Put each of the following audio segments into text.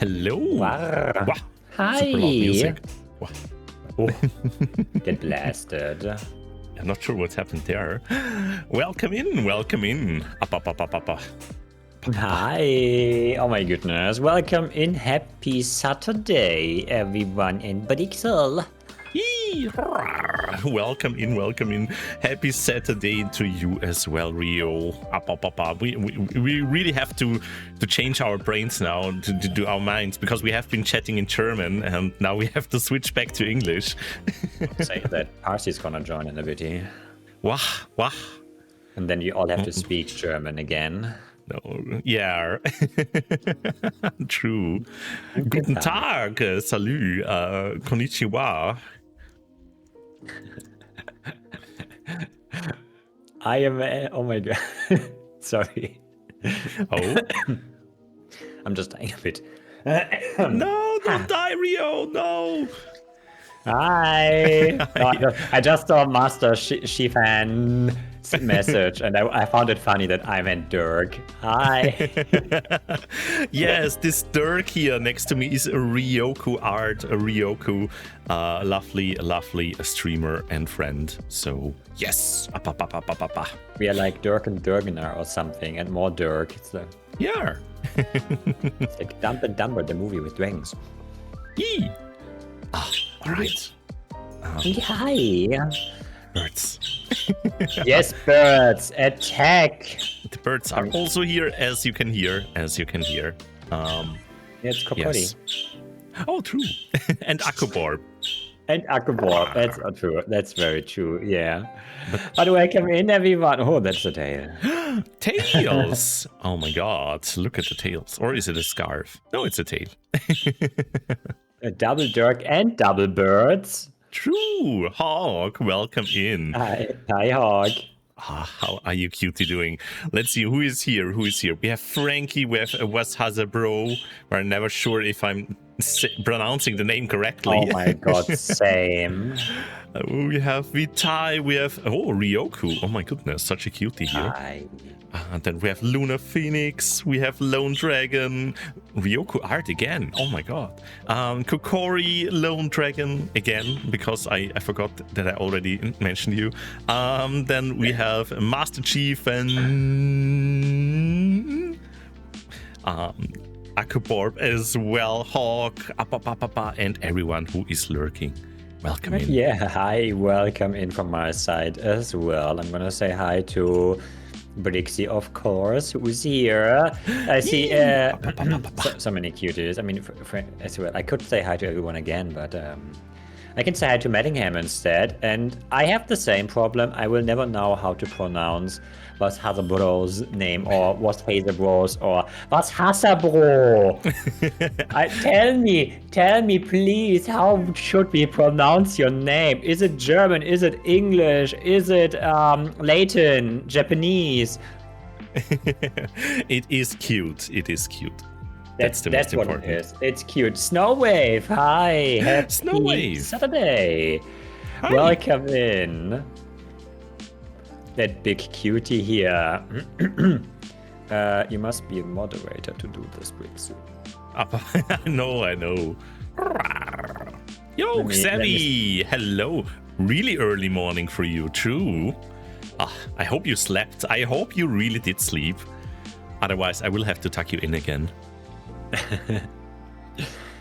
Hello. Wow. Wow. Hi. Super loud music. Wow. Oh, get blasted. I'm not sure what happened there. Welcome in. Up. Hi. Oh my goodness. Welcome in. Happy Saturday, everyone in Brixel. Welcome in. Happy Saturday to you as well, Rio. Up. We really have to change our brains now, to do our minds, because we have been chatting in German and now we have to switch back to English. Say that Parsi's gonna join in a bit here. Wah. And then you all have to speak German again. No, yeah. True. Guten Tag, salut, konnichiwa. I am. Oh my god. Sorry. Oh. I'm just dying a bit. No, don't die, Rio. No. Hi. No, I just saw Master Shifan message and I found it funny that I meant Dirk. Hi. Yes, this Dirk here next to me is a Ryoku art, a Ryoku, lovely streamer and friend. So yes, We are like Dirk and Durgener or something, and more Dirk. It's yeah. it's like Dumb and Dumber, the movie with dragons. Yee. All right. Hi. Birds. Yes, birds, attack. The birds are also here, as you can hear. It's Kokori. Yes. Oh, true. And Akkuborb. And Akkuborb. That's true. That's very true. Yeah. But welcome in, everyone. Oh, that's a tail. Tails. Oh my god, look at the tails. Or is it a scarf? No, it's a tail. A double Dirk and double birds. True. Hawk, welcome in. Hi, Hawk. How are you cutie doing? Let's see who is here. We have Frankie, we have Bro. We're never sure if I'm pronouncing the name correctly. Oh my god, same. We have Vitai, we have Ryoku. Oh my goodness, such a cutie here. Hi. And then we have Luna Phoenix, we have Lone Dragon, Ryoku art again, oh my god. Kokori, Lone Dragon again, because I forgot that I already mentioned you. Then we have Master Chief and Akkuborb as well, Hawk, and everyone who is lurking. Welcome in. Yeah, hi, welcome in from my side as well. I'm gonna say hi to Brixie, of course, who's here. I see so many cuties. I mean, as well. I could say hi to everyone again, but I can say hi to Mettingham instead. And I have the same problem. I will never know how to pronounce was Hasbro's name, or was Hasbro's, or was Hasbro. Tell me, please, how should we pronounce your name? Is it German? Is it English? Is it Latin? Japanese? It is cute. That's the most important. What it is. It's cute. Snowwave, hi. Happy Snowwave. Saturday. Hi. Welcome in. That big cutie here. You must be a moderator to do this, Brixie. I know. Yo, Savvy. Hello. Really early morning for you, true. I hope you slept. I hope you really did sleep. Otherwise, I will have to tuck you in again.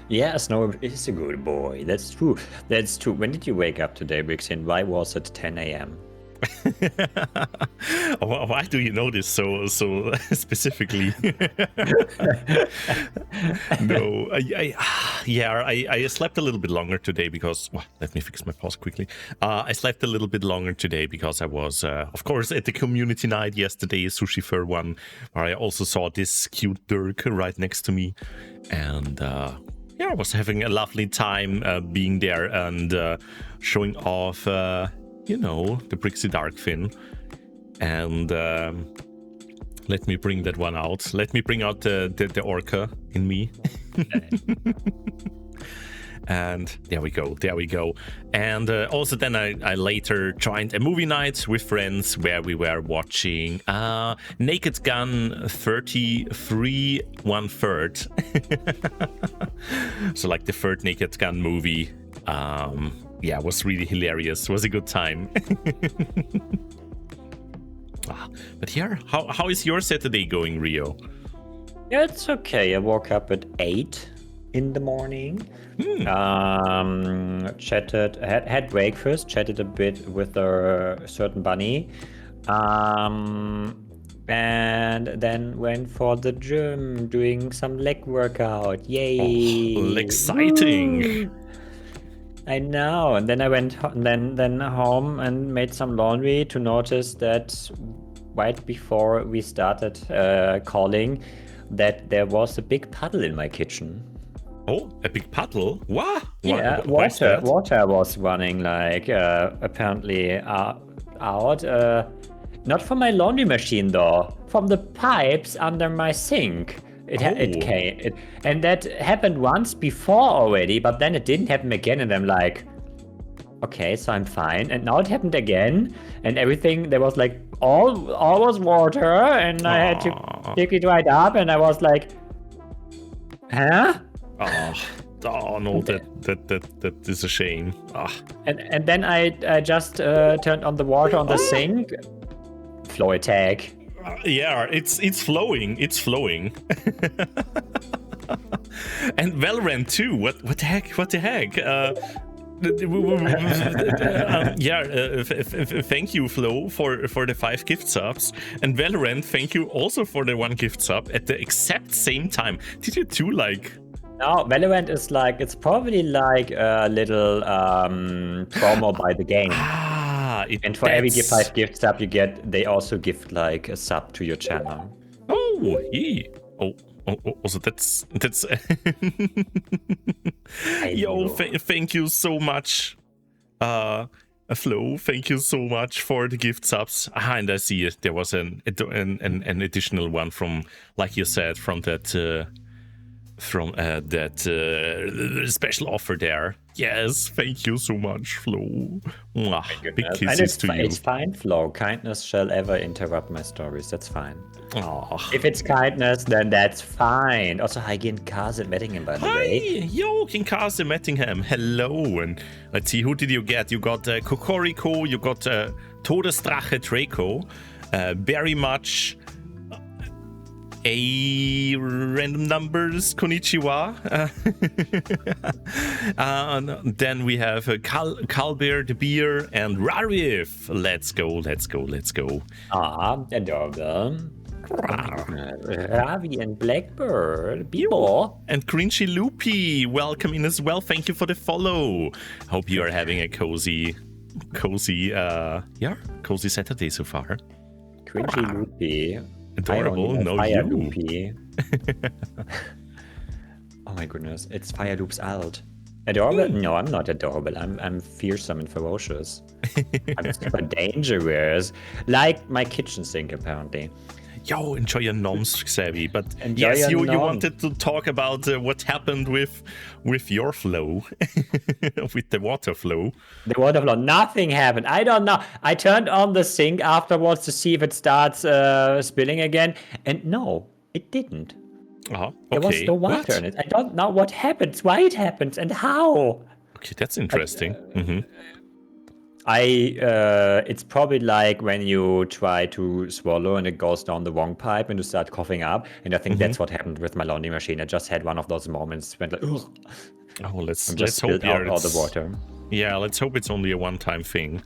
Yeah, Snow is a good boy. That's true. When did you wake up today, Brixie? And why was it 10 a.m.? Why do you know this so specifically? No, I slept a little bit longer today because, well, let me fix my pause quickly. I slept a little bit longer today because I was, of course, at the community night yesterday, Sushi Fur one, where I also saw this cute Dirk right next to me, and I was having a lovely time being there and showing off. The Brixie Darkfin. And let me bring that one out. Let me bring out the orca in me. And there we go. And also then I later joined a movie night with friends where we were watching Naked Gun 33 1/3. So like the third Naked Gun movie. Yeah, it was really hilarious. It was a good time. But here, how is your Saturday going, Rio? Yeah, it's okay. I woke up at 8 in the morning. Chatted, had breakfast, chatted a bit with a certain bunny. And then went for the gym, doing some leg workout. Yay! Oh, exciting! Woo! I know. And then I went then home and made some laundry to notice that right before we started calling, that there was a big puddle in my kitchen. Oh, a big puddle? What? Yeah, water was running like apparently out. Not from my laundry machine though, from the pipes under my sink. It came, and that happened once before already, but then it didn't happen again, and I'm like, okay, so I'm fine. And now it happened again, and everything, there was like all was water, and I had to pick it right up, and I was like, huh? Oh no, that is a shame. And then I just turned on the water on the sink. Flow attack. Yeah, it's flowing. It's flowing. And Valorant too. What the heck? What the heck? Thank you, Flo, for the 5 gift subs, and Valorant, thank you also for the 1 gift sub at the exact same time. Did you too like? No, Valorant is like, it's probably like a little promo by the game. And for every 5 gift sub you get, they also gift like a sub to your channel. Oh, yeah. Oh, also that's. Yo, thank you so much, Flo. Thank you so much for the gift subs. And I see it. There was an additional one from, like you said, from that special offer there. Yes, thank you so much, Flo. Big kisses to you. It's fine, Flo. Kindness shall ever interrupt my stories. That's fine. Oh. If it's kindness, then that's fine. Also, hi, Ginkaz at Mettingham, by the way. Hi, yo, Ginkaz at Mettingham. Hello. And let's see, who did you get? You got Kokoriko, you got Todesdrache Draco, very much a random numbers konnichiwa. Then we have Kalber the Beer and Rarif. Let's go. Adorable. Ravi and Blackbird, Bibo. And Grinchy Loopy, welcome in as well. Thank you for the follow. Hope you are having a cozy Saturday so far. Grinchy Loopy. Adorable, no Fire you. Loopy. Oh my goodness, it's Fire Loop's alt. Adorable? No, I'm not adorable. I'm fearsome and ferocious. I'm super dangerous. Like my kitchen sink, apparently. Yo, enjoy your noms, Xavi. But Enjoy yes, you nom. wanted to talk about what happened with your flow, with the water flow. The water flow, nothing happened. I don't know. I turned on the sink afterwards to see if it starts spilling again, and no, it didn't. Okay. There was no water in it. I don't know what happens, why it happens, and how. Okay, that's interesting. It's probably like when you try to swallow and it goes down the wrong pipe and you start coughing up. And I think that's what happened with my laundry machine. I just had one of those moments when like, ugh. Oh, let's spilled hope out all the water. Yeah, let's hope it's only a one-time thing.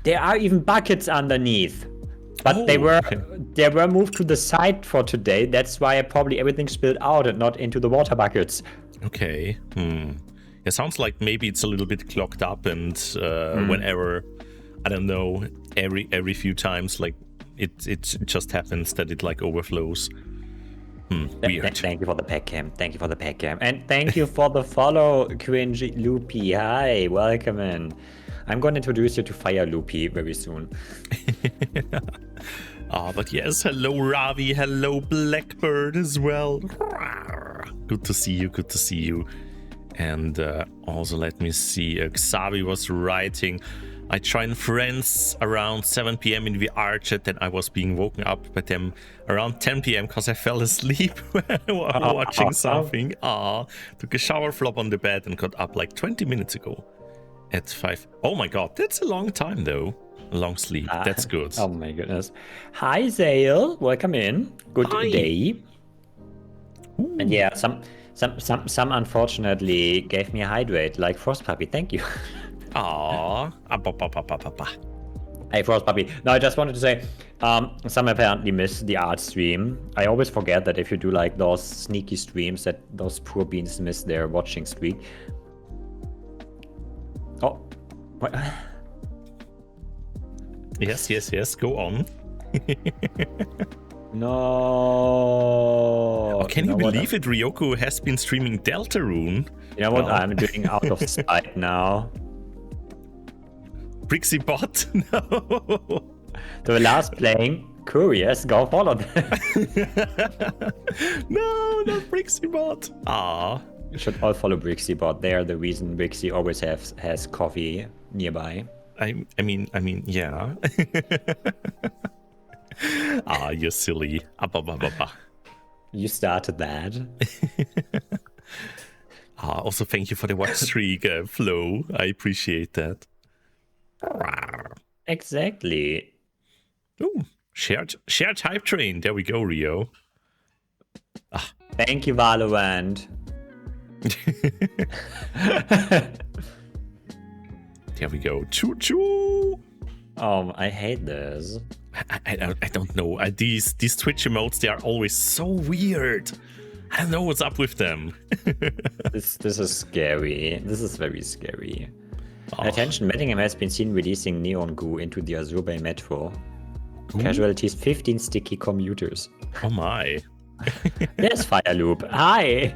There are even buckets underneath. But they were moved to the side for today. That's why probably everything spilled out and not into the water buckets. Okay. It sounds like maybe it's a little bit clogged up, and whenever, I don't know, every few times, like it just happens that it like overflows. Weird. Thank you for the pack cam. Thank you for the pack cam. And thank you for the follow, Cringy Loopy. Hi, welcome in. I'm going to introduce you to Fire Loopy very soon. But yes, hello Ravi, hello Blackbird as well. Good to see you, And also, let me see. Xavi was writing, I joined friends around 7 p.m. in VR chat, and I was being woken up by them around 10 p.m. because I fell asleep while watching something. Took a shower, flop on the bed, and got up like 20 minutes ago at 5. Oh my god, that's a long time though. A long sleep. That's good. Oh my goodness. Hi, Zale. Welcome in. Good day. Ooh. And yeah, some unfortunately gave me a hydrate, like Frost Puppy. Thank you. Hey, Frost Puppy. No, I just wanted to say, some apparently missed the art stream. I always forget that if you do like those sneaky streams, that those poor beans miss their watching streak. Oh, what? Yes. Go on. No. Oh, can you believe it? Ryoko has been streaming Deltarune. You know what I'm doing out of spite now? Brixie Bot? No. The last playing Curious, go follow them. No, not Brixie Bot. You should all follow Brixie Bot. They are the reason Brixie always has coffee nearby. I mean, yeah. You're silly. You started that. Also, thank you for the watch streak, Flo. I appreciate that. Exactly. Ooh, shared hype train. There we go, Rio. Thank you, Valorant. There we go. Choo choo. I hate this. I don't know. These Twitch emotes, they are always so weird. I don't know what's up with them. This is scary. This is very scary. Attention, Meddingham has been seen releasing neon goo into the Azure Bay Metro. Casualties 15 sticky commuters. Oh my. There's Fireloop. Hi.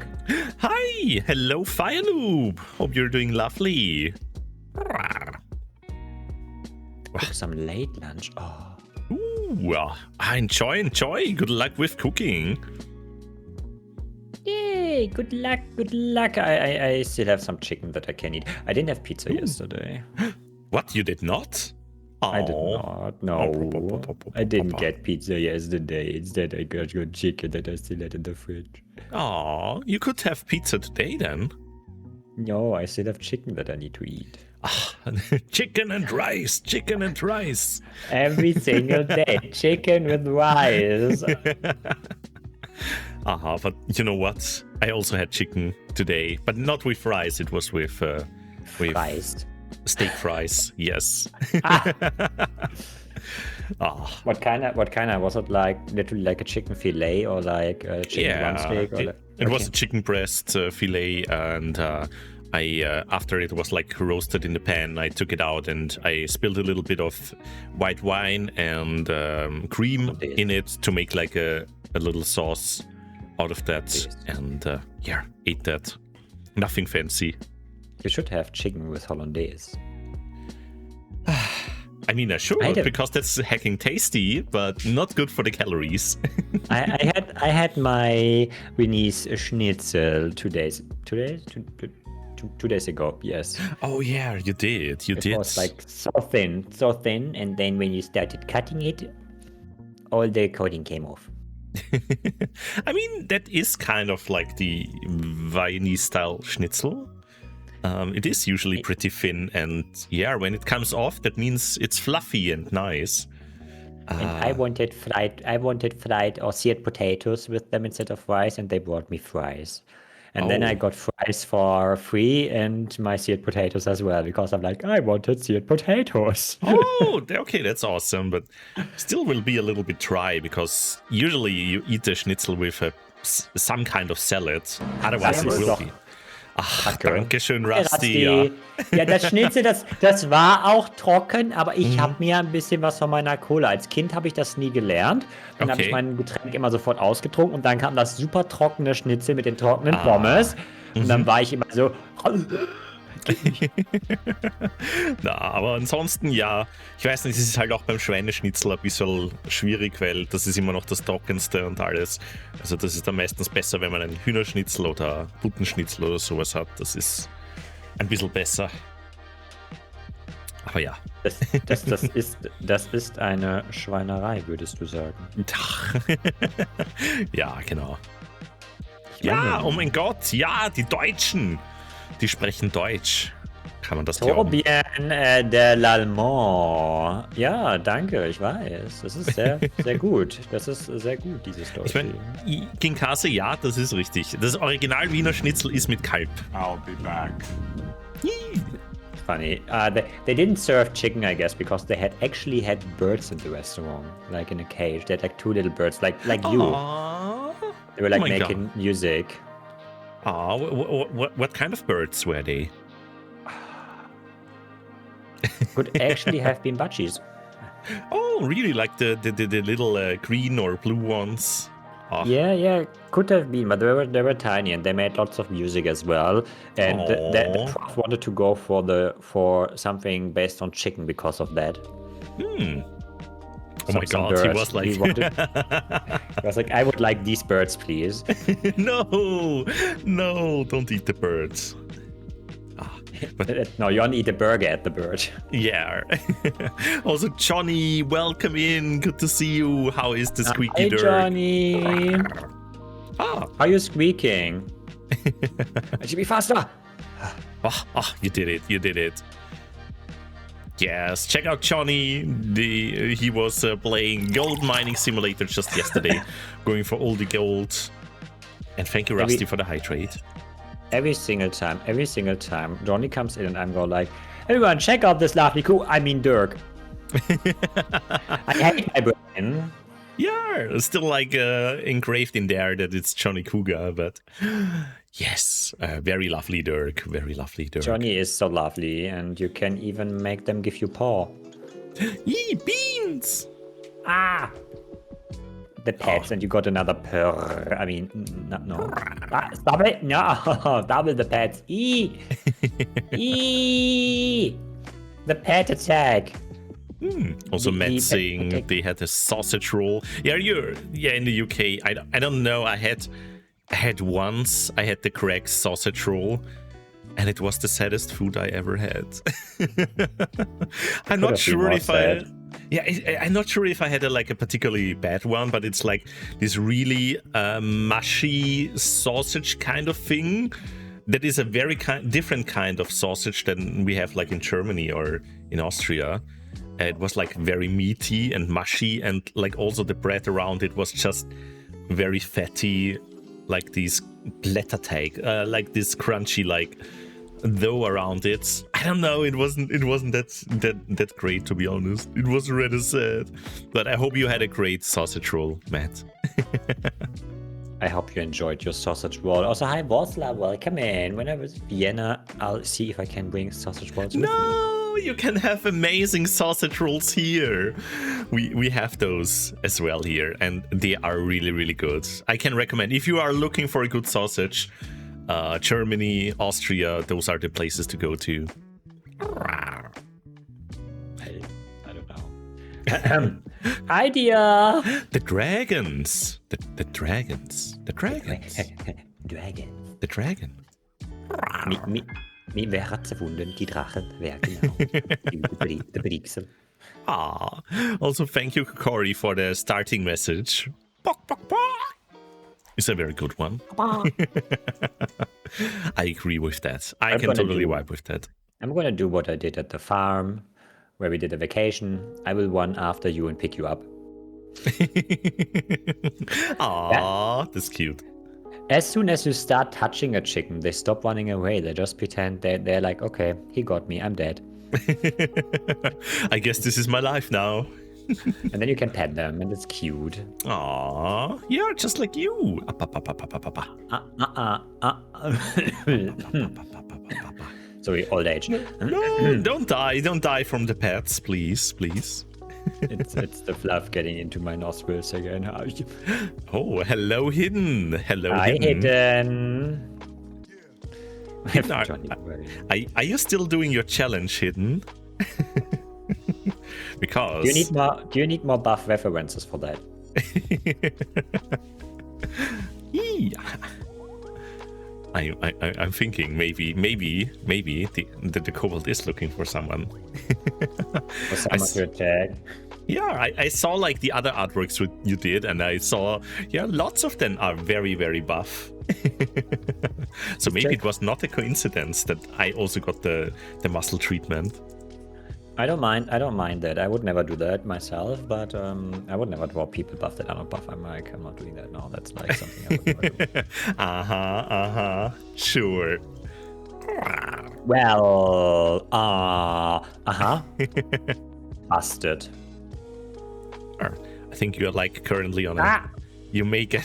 Hi. Hello, Fireloop. Hope you're doing lovely. Cook some late lunch. Ooh, enjoy. Good luck with cooking. Yay, good luck. I still have some chicken that I can eat. I didn't have pizza yesterday. What, you did not? I did not, no. I didn't get pizza yesterday. Instead, I got good chicken that I still had in the fridge. You could have pizza today then. No, I still have chicken that I need to eat. Chicken and rice. Every single day, chicken with rice. But you know what? I also had chicken today, but not with rice. It was with Fries. Steak fries. Yes. What kind of was it? Like literally like a chicken fillet or like a chicken drumstick? It was a chicken breast fillet, and after it was like roasted in the pan, I took it out and I spilled a little bit of white wine and cream in it to make like a little sauce out of that, and ate that. Nothing fancy. You should have chicken with hollandaise. I mean, I should, because that's hecking tasty, but not good for the calories. I had my Viennese schnitzel 2 days ago. Yes. Oh yeah, you did. It was like so thin, and then when you started cutting it, all the coating came off. I mean, that is kind of like the Viennese style schnitzel. It is usually pretty thin, and when it comes off, that means it's fluffy and nice. And I wanted fried or seared potatoes with them instead of rice, and they brought me fries. And then I got fries for free and my seared potatoes as well, because I'm like, I wanted seared potatoes. Okay, that's awesome, but still will be a little bit dry, because usually you eat the schnitzel with some kind of salad. Otherwise it will be. Danke schön, Rusty. Ja, das Schnitzel, das war auch trocken, aber ich habe mir ein bisschen was von meiner Cola. Als Kind habe ich das nie gelernt. Dann habe ich mein Getränk immer sofort ausgetrunken und dann kam das super trockene Schnitzel mit den trockenen Pommes. Und dann war ich immer so, Na, aber ansonsten ja, ich weiß nicht, es ist halt auch beim Schweineschnitzel ein bisschen schwierig, weil das ist immer noch das Trockenste und alles. Also das ist dann meistens besser, wenn man einen Hühnerschnitzel oder Puttenschnitzel oder sowas hat. Das ist ein bisschen besser. Aber ja. Das ist eine Schweinerei, würdest du sagen. Ja, genau. Ja, oh mein Gott, ja, die Deutschen. Die sprechen Deutsch. Kann man das Trop glauben? bien de l'allemand. Ja, danke, ich weiß. Das ist sehr, sehr gut. Das ist sehr gut, dieses Deutsch. Ich meine, Kinkase, ja, das ist richtig. Das Original Wiener Schnitzel ist mit Kalb. I'll be back. Funny. They didn't serve chicken, I guess, because they had actually had birds in the restaurant, like in a cage. They had like 2 little birds, like you. Aww. They were like Oh my making music. Ah, what kind of birds were they? Could actually have been budgies. Oh, really? Like the little green or blue ones? Ah. Yeah, could have been, but they were tiny and they made lots of music as well. And the prof wanted to go for something based on chicken because of that. Oh my Some god, he birds. was like... He was like, I would like these birds, please. No, don't eat the birds. But No, you only eat a burger at the bird. yeah. Also, Johnny, welcome in. Good to see you. How is the squeaky Hey, dirt? Johnny. Ah, Are you squeaking? It should be faster. you did it. Yes, check out Johnny. He was playing Gold Mining Simulator just yesterday, going for all the gold. And thank you, Rusty, for the hydrate. Every single time, Johnny comes in and I'm going like, everyone, check out this lovely Dirk. I hate my brain. Yeah, it's still like engraved in there that it's Johnny Cougar, but yes, very lovely Dirk, very lovely Dirk. Johnny is so lovely, and you can even make them give you paw. Yee, beans! Ah! The pets, and you got another purr. I mean, no. Ah, stop it! No! Double the pets. Eee! Eee! The pet attack. Also, The Matt pet saying attack. they had a sausage roll. Yeah, in the UK. I don't know. I had once. I had the Greggs sausage roll, and it was the saddest food I ever had. I'm not have been sure more if sad. I'm not sure if I had a particularly bad one, but it's like this really mushy sausage kind of thing. That is a very different kind of sausage than we have like in Germany or in Austria. It was like very meaty and mushy, and like also the bread around it was just very fatty, like these Blätterteig, like this crunchy like dough around it. I don't know. It wasn't that great, to be honest. It was rather sad. But I hope you had a great sausage roll, Matt. I hope you enjoyed your sausage roll. Also, hi, Bosla, welcome in. When I was in Vienna, I'll see if I can bring sausage rolls with me. No, you can have amazing sausage rolls here. We have those as well here, and they are really, really good. I can recommend, if you are looking for a good sausage, Germany, Austria, those are the places to go to. I don't know. Idea! The dragons. The dragons. The dragons. Dragon. The dragon. Wie wäre zu wundern, die Drachen, wer genau? Die Brixel. Ah. Also, thank you, Corey, for the starting message. Bok, bok, bok. It's a very good one. I agree with that. I can totally vibe with that. I'm gonna do what I did at the farm, where we did a vacation. I will run after you and pick you up. Aw, that's cute. As soon as you start touching a chicken, they stop running away. They just pretend they're like, okay, he got me, I'm dead. I guess this is my life now. And then you can pet them, and it's cute. Aw, yeah, just like you. Sorry, old age. No, don't die from the pets, please. It's the fluff getting into my nostrils again. Oh, hello, Hidden. Hello, Hi, Hidden. Hidden. Hidden, Johnny Worry. are you still doing your challenge, Hidden? Because Do you need more buff references for that? Yeah. I'm thinking maybe the Kobold is looking for someone. For someone to attack. Yeah, I saw like the other artworks you did, and I saw lots of them are very, very buff. So maybe it was not a coincidence that I also got the muscle treatment. I don't mind that. I would never do that myself, but I would never draw people buff that are not buff. I'm not doing that now. That's like something I would never do. Sure. Well, busted. I think you're like currently on a... You make it...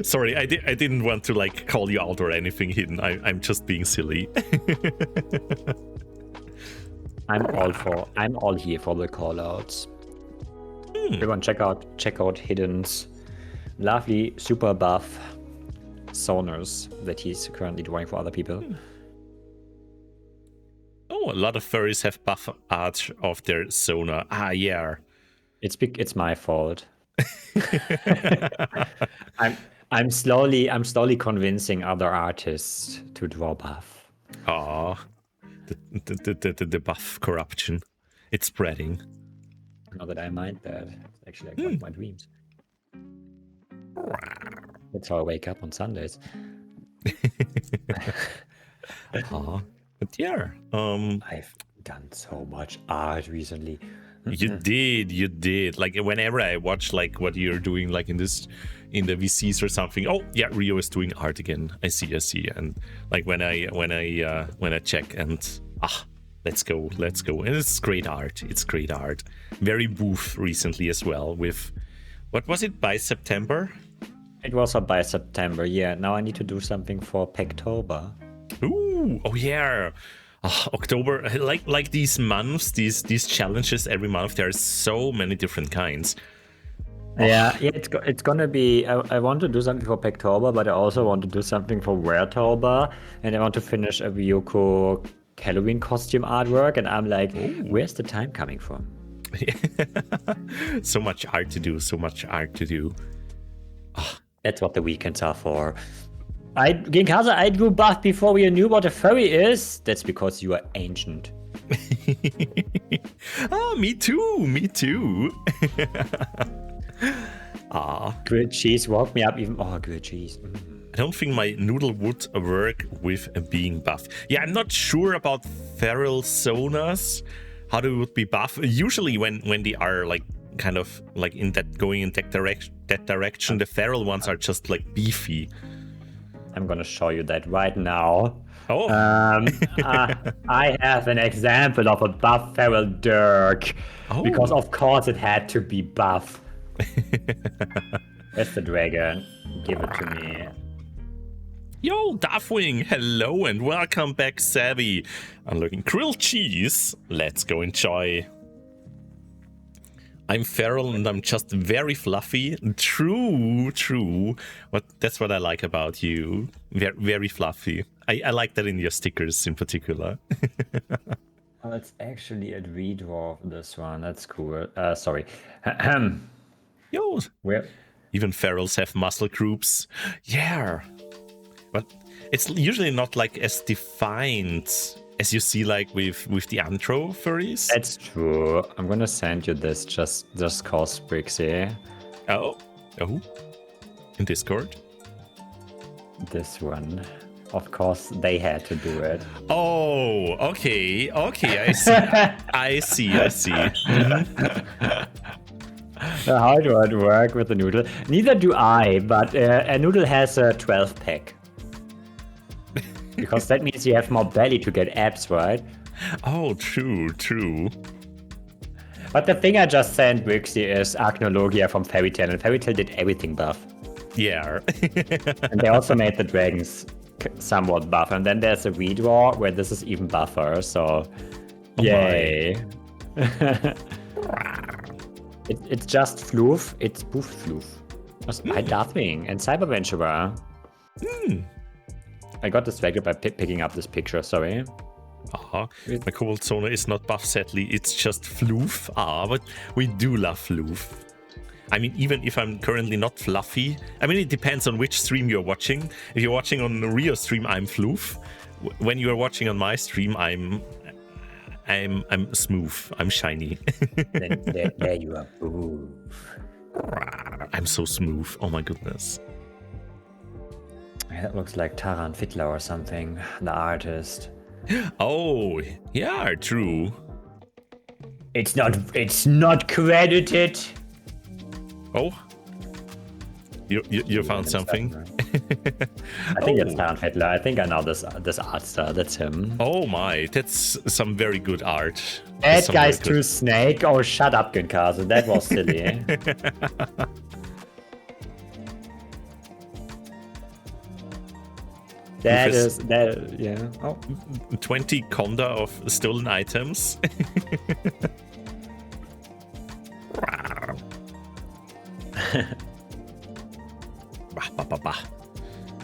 Sorry, I didn't want to like call you out or anything, Hidden. I'm just being silly. I'm all here for the callouts. Everyone check out Hidden's lovely super buff sonars that he's currently drawing for other people. Oh, a lot of furries have buff art of their sonar. Yeah. It's my fault. I'm slowly convincing other artists to draw buff. The buff corruption. It's spreading. Not that I mind that. It's actually like one of my dreams. That's how I wake up on Sundays. But yeah, I've done so much art recently. You did. Like whenever I watch like what you're doing, like in the VCs or something. Oh yeah, Rio is doing art again. I see. And like when I check and let's go. And it's great art. Very boof recently as well. With what was it by September? It was by September. Yeah. Now I need to do something for Pektober. Ooh, oh yeah. October, like these months, these challenges every month. There are so many different kinds. Yeah, it's gonna be. I want to do something for Pektober, but I also want to do something for Weartober, and I want to finish a Ryoko Halloween costume artwork. And I'm like, where's the time coming from? So much art to do. That's what the weekends are for. Ginkasa, I drew buff before we knew what a furry is. That's because you are ancient. Me too. Grilled cheese woke me up even. Grilled cheese. I don't think my noodle would work with being buff. Yeah, I'm not sure about feral sonars, how they would be buff. Usually when they are like kind of like going in that direction, the feral ones are just like beefy. I'm gonna show you that right now. Oh. I have an example of a buff feral Dirk. Because of course it had to be buff. Where's the dragon? Give it to me. Yo, Darkwing, hello and welcome back, Savvy. I'm looking grilled cheese. Let's go enjoy. I'm feral and I'm just very fluffy. True. That's what I like about you. Very fluffy. I like that in your stickers in particular. It's actually a redraw of this one. That's cool. Sorry. Yo. Where? Even ferals have muscle groups. Yeah. But it's usually not like as defined as you see like with the Antro furries. That's true. I'm gonna send you this just cause Brixie. Oh. In Discord? This one. Of course, they had to do it. Oh, okay. I see. How do it work with the noodle? Neither do I, but a noodle has a 12 pack. Because that means you have more belly to get abs, right? Oh, true. But the thing I just sent, Brixie, is Arachnologia from Fairy Tail, and Fairy Tail did everything buff. Yeah. And they also made the dragons somewhat buff. And then there's a redraw where this is even buffer, so yay. My. It's just floof, it's boof floof. By Darthwing and Cyberventurer. I got distracted by picking up this picture, sorry. My Cobalt Zona is not buff, sadly. It's just Floof. But we do love Floof. I mean, even if I'm currently not fluffy, I mean, it depends on which stream you're watching. If you're watching on the Rio stream, I'm Floof. When you are watching on my stream, I'm smooth. I'm shiny. Then there you are. Ooh. I'm so smooth. Oh my goodness. That looks like Taran Fittler or something, the artist. Oh, yeah, true. It's not credited. Oh, you found something? I think it's Taran Fittler. I think I know this art style. That's him. Oh my, that's some very good art. Bad guys to Snake. Oh, shut up, Ginkazu. That was silly. Yeah. Oh. 20 Conda of stolen items.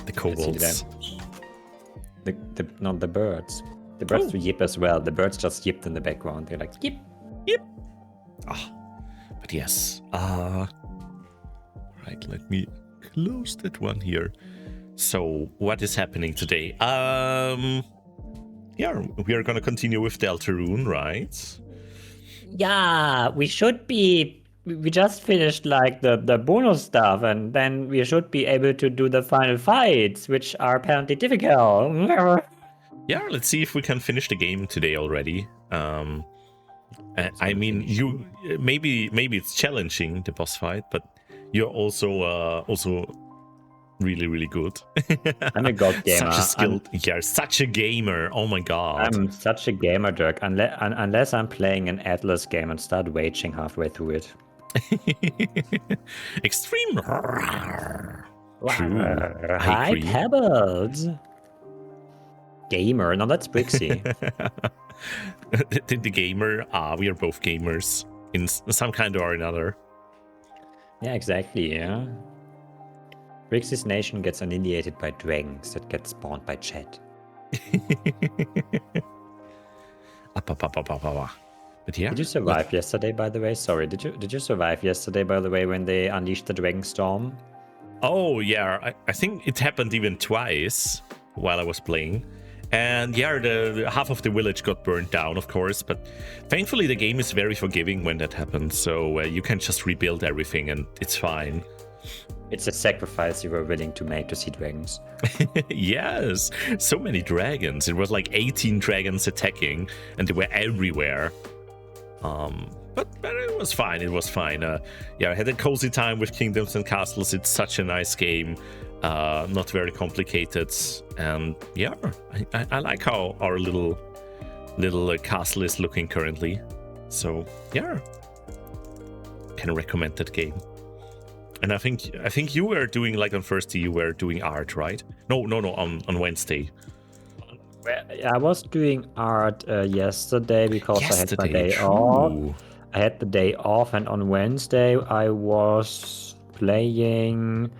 The kobolds. Not the birds. The birds do yip as well. The birds just yipped in the background. They're like, yip. Yip. But yes. Right, let me close that one here. So, what is happening today? Yeah, we are gonna continue with Deltarune, right? Yeah, we should be. We just finished like the bonus stuff, and then we should be able to do the final fights, which are apparently difficult. Yeah, let's see if we can finish the game today already. I mean, you maybe it's challenging, the boss fight, but you're also really good. I'm a god gamer. Such a skilled, yeah, such a gamer. Oh my god. I'm such a gamer, Dirk. Unless I'm playing an Atlas game and start raging halfway through it. Extreme. Hi, Pebbles. Gamer. No, that's Brixie. the gamer. We are both gamers in some kind or another. Yeah, exactly. Yeah. Brixie's nation gets annihilated by dragons that get spawned by Chet. But yeah. Did you survive yesterday, by the way? Sorry, did you survive yesterday, by the way, when they unleashed the dragon storm? Oh yeah, I think it happened even twice while I was playing. And yeah, the half of the village got burned down, of course, but thankfully the game is very forgiving when that happens, so you can just rebuild everything and it's fine. It's a sacrifice you were willing to make to see dragons. Yes, so many dragons. It was like 18 dragons attacking, and they were everywhere. But it was fine. It was fine. Yeah, I had a cozy time with Kingdoms and Castles. It's such a nice game. Not very complicated, and yeah, I like how our little castle is looking currently. So yeah, can recommend that game. And I think you were doing, like, on Thursday you were doing art, right? No, on Wednesday. Well, I was doing art yesterday because I had my day off. I had the day off, and on Wednesday I was playing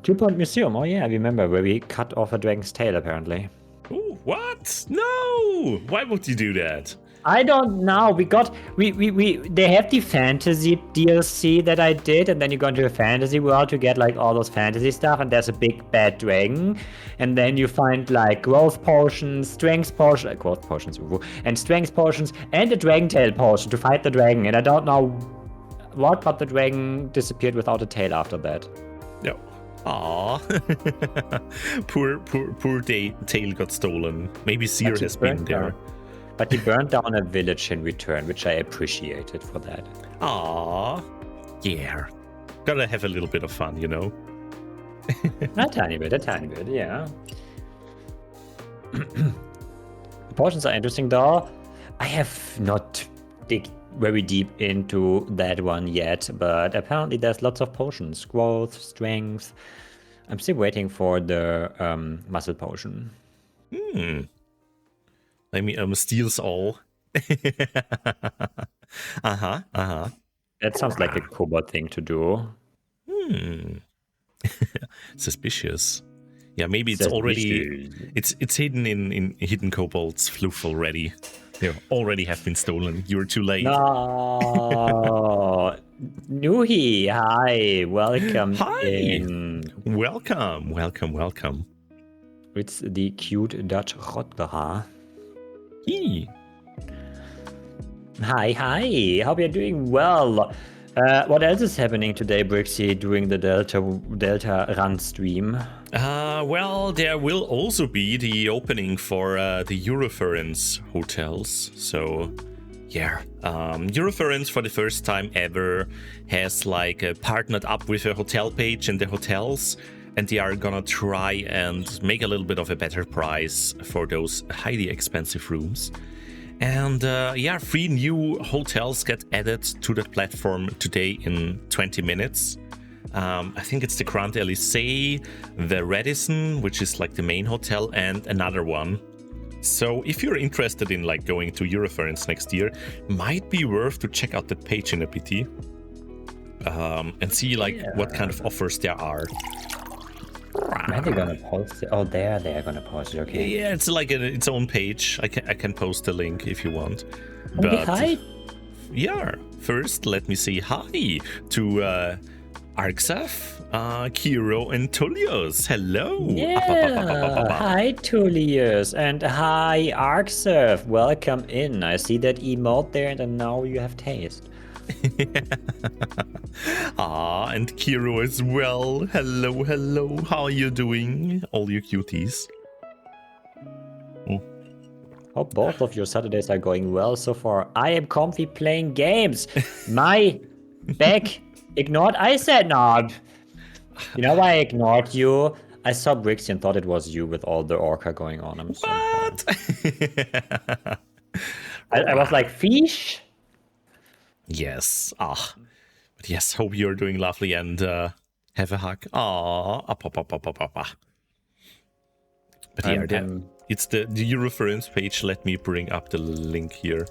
2 Point Museum. Oh yeah, I remember, where we cut off a dragon's tail apparently. Ooh, what? No! Why would you do that? I don't know. They have the fantasy DLC that I did, and then you go into a fantasy world to get like all those fantasy stuff, and there's a big bad dragon, and then you find like growth potions, strength potions, and strength potions, and a dragon tail potion to fight the dragon. And I don't know what, but the dragon disappeared without a tail after that. No. Aww. poor tail got stolen. Maybe Seer has been there. But he burned down a village in return, which I appreciated for that. Aww. Yeah. Gotta have a little bit of fun, you know? A tiny bit, yeah. The potions are interesting, though. I have not dig very deep into that one yet, but apparently there's lots of potions. Growth, strength. I'm still waiting for the muscle potion. Let me steals all. That sounds like a kobold thing to do. Suspicious. Yeah, maybe it's already it's hidden in Hidden Kobold's floof already. They already have been stolen. You're too late. No. Nuhi, hi, welcome Hi. in. Welcome, welcome, welcome. It's the cute Dutch Rottweiler. Hey. Hi. Hope you're doing well. What else is happening today, Brixie, during the Delta Run stream? Well, there will also be the opening for the Eurofurence hotels. So, yeah, Eurofurence for the first time ever has like partnered up with a hotel page and the hotels, and they are gonna try and make a little bit of a better price for those highly expensive rooms. And yeah, 3 new hotels get added to the platform today in 20 minutes. I think it's the Grand Elysee, the Radisson, which is like the main hotel, and another one. So if you're interested in like going to Eurofurence next year, might be worth to check out that page in a PT and see like what kind of offers there are. Where are they gonna post it? Oh, they're gonna post it. Okay. Yeah, it's like its own page. I can post a link if you want. Okay, hi. Yeah, first let me say hi to Arxaf, Kiro, and Tullius. Hello. Yeah. Hi, Tullius, and hi, Arxaf. Welcome in. I see that emote there, and now you have taste. And Kiro as well. Hello, hello. How are you doing, all you cuties? Hope both of your Saturdays are going well so far. I am comfy playing games. My back ignored. I said not. You know why I ignored you? I saw Brixie and thought it was you with all the Orca going on. I'm so What? I was like, fish? Yes. But yes, hope you're doing lovely and have a hug. But yeah, it's the Eurofurence page. Let me bring up the link here.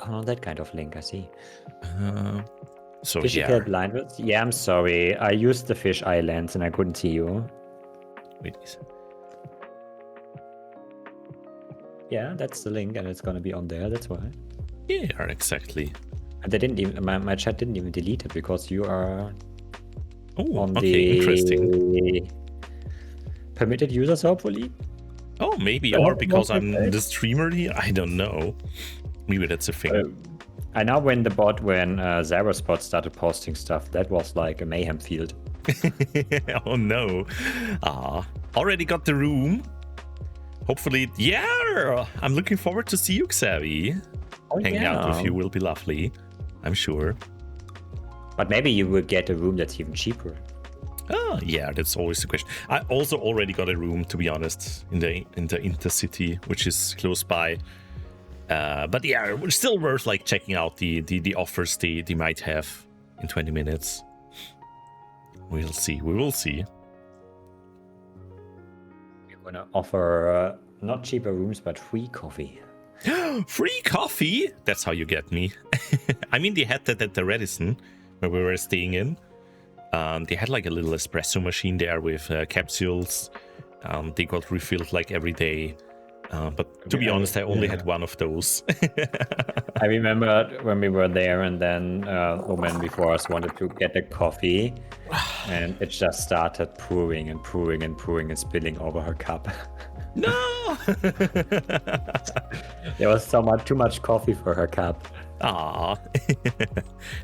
Oh, that kind of link, I see. So Physical blindness? Yeah, I'm sorry. I used the fish eye lens and I couldn't see you. Wait. Yeah, that's the link, and it's gonna be on there. That's why. Yeah, exactly. And they didn't even. My chat didn't even delete it because you are on okay, interesting. the permitted users, hopefully. Oh, maybe, or because I'm the streamer here. I don't know. Maybe that's a thing. I know when Zarospot started posting stuff, that was like a mayhem field. Oh no. Already got the room. Hopefully, yeah. I'm looking forward to see you, Xavi. Hanging out with you will be lovely, I'm sure. But maybe you will get a room that's even cheaper. Oh, yeah, that's always the question. I also already got a room, to be honest, in the Intercity, which is close by. But yeah, it's still worth like checking out the offers they might have in 20 minutes. We'll see. We will see. We're gonna offer not cheaper rooms, but free coffee. Free coffee? That's how you get me. I mean, they had that at the Radisson where we were staying in. They had like a little espresso machine there with capsules. They got refilled like every day. But to be honest, I only had one of those. I remember when we were there, and then a woman before us wanted to get a coffee, and it just started pouring and pouring and pouring and spilling over her cup. No! There was too much coffee for her cup. Ah,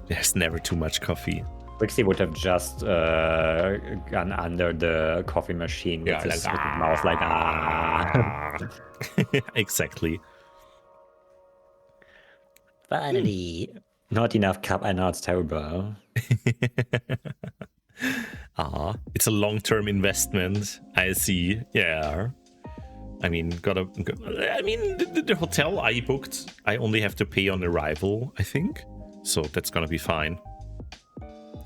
there's never too much coffee. Brixie would have just gone under the coffee machine with his mouth like, ah. Exactly. Finally. Not enough cup. I know it's terrible. It's a long-term investment. I see. Yeah. I mean, the hotel I booked, I only have to pay on arrival, I think. So that's gonna be fine.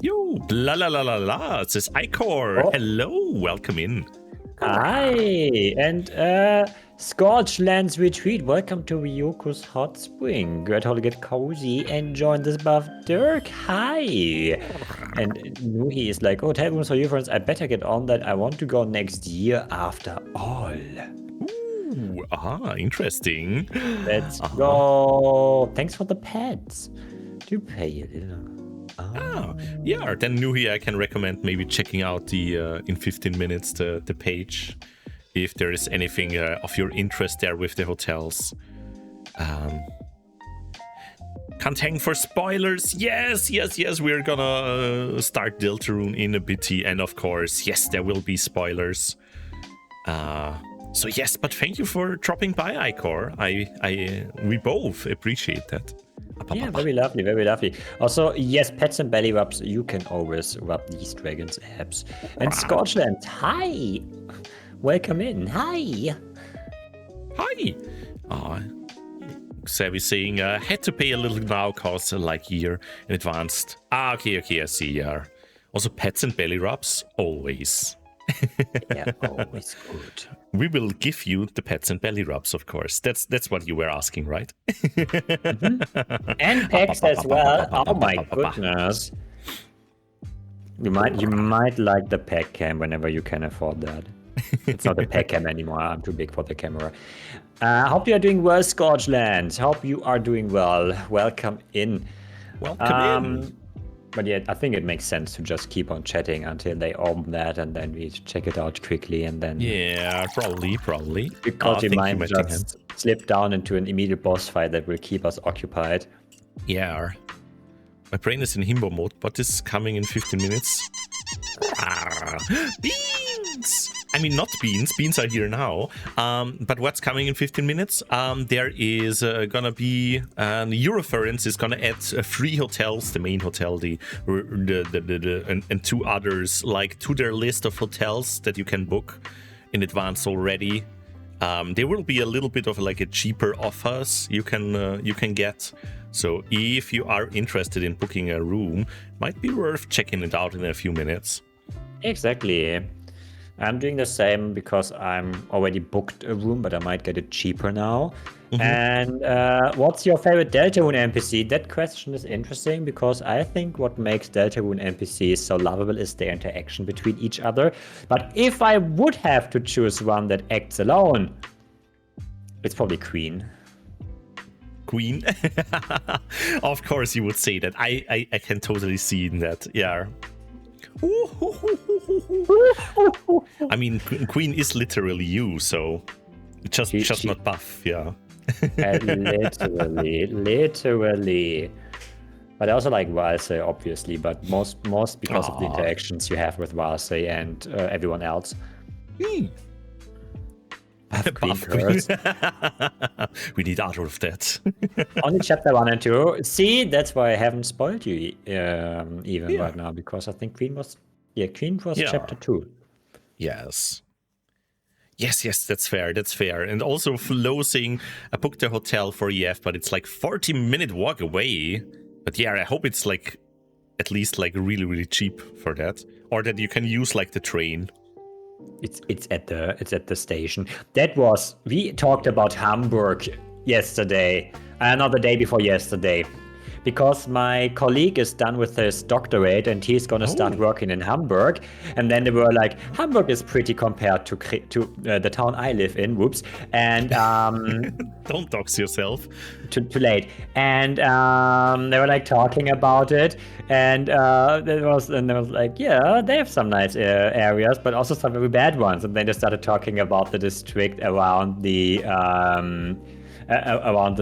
Yo, la la la la la. It says Icor. Oh. Hello, welcome in. Hi, and Scorchlands Retreat. Welcome to Ryoko's Hot Spring. Great to get cozy and join this buff. Dirk, hi. And Nuhi is like, oh, tell me for you friends, I better get on that. I want to go next year after all. Ooh, interesting. Let's go. Thanks for the pets. To pay a little. Yeah, then Nuhi, I can recommend maybe checking out the in 15 minutes the page if there is anything of your interest there with the hotels. Can't hang for spoilers. Yes, we're gonna start Deltarune in a bit, and of course, yes, there will be spoilers. So yes, but thank you for dropping by, Icor. We both appreciate that. Yeah, very lovely, very lovely. Also, yes, pets and belly rubs, you can always rub these dragons' abs. And Scorchland, hi! Welcome in, hi! Hi! Savvy saying, had to pay a little now, cause like year in advanced. Okay, I see, yeah. Also, pets and belly rubs, always. Yeah, always good. We will give you the pets and belly rubs, of course. That's what you were asking, right? And packs as well. Oh my goodness. You might like the pack cam whenever you can afford that. It's not a pack cam anymore. I'm too big for the camera. Hope you are doing well, Scorchland. Hope you are doing well. Welcome in. Welcome in. But yeah, I think it makes sense to just keep on chatting until they open that, and then we check it out quickly, and then... Yeah, probably. Because we might just slip down into an immediate boss fight that will keep us occupied. Yeah. My brain is in himbo mode, but this is coming in 15 minutes. Beans! I mean, not beans. Beans are here now. But what's coming in 15 minutes? There is gonna be Eurofurence is gonna add 3 hotels, the main hotel, and 2 others, like to their list of hotels that you can book in advance already. There will be a little bit of like a cheaper offers you can get. So if you are interested in booking a room, might be worth checking it out in a few minutes. Exactly. I'm doing the same because I'm already booked a room, but I might get it cheaper now. And what's your favorite Deltarune NPC? That question is interesting because I think what makes Deltarune NPCs so lovable is their interaction between each other. But if I would have to choose one that acts alone, it's probably Queen. Queen? Of course you would say that. I can totally see in that. Yeah. I mean, Queen is literally you, so just not buff, yeah. Literally. But I also like Valsei, obviously, but most because of the interactions you have with Valsei and everyone else. Buff Queen. We need out of that. Only chapter 1 and 2. See, that's why I haven't spoiled you even right now, because I think Queen was chapter 2. Yes, that's fair. And also Flo saying, I booked a hotel for EF, but it's like 40-minute walk away. But yeah, I hope it's like at least like really, really cheap for that, or that you can use like the train. It's at the station. We talked about Hamburg yesterday, not the day before yesterday, because my colleague is done with his doctorate and he's gonna start working in Hamburg. And then they were like, Hamburg is pretty compared to the town I live in. Whoops. And don't dox yourself. Too late. And they were like talking about it, and there was like, yeah, they have some nice areas, but also some very bad ones. And then they started talking about the district around the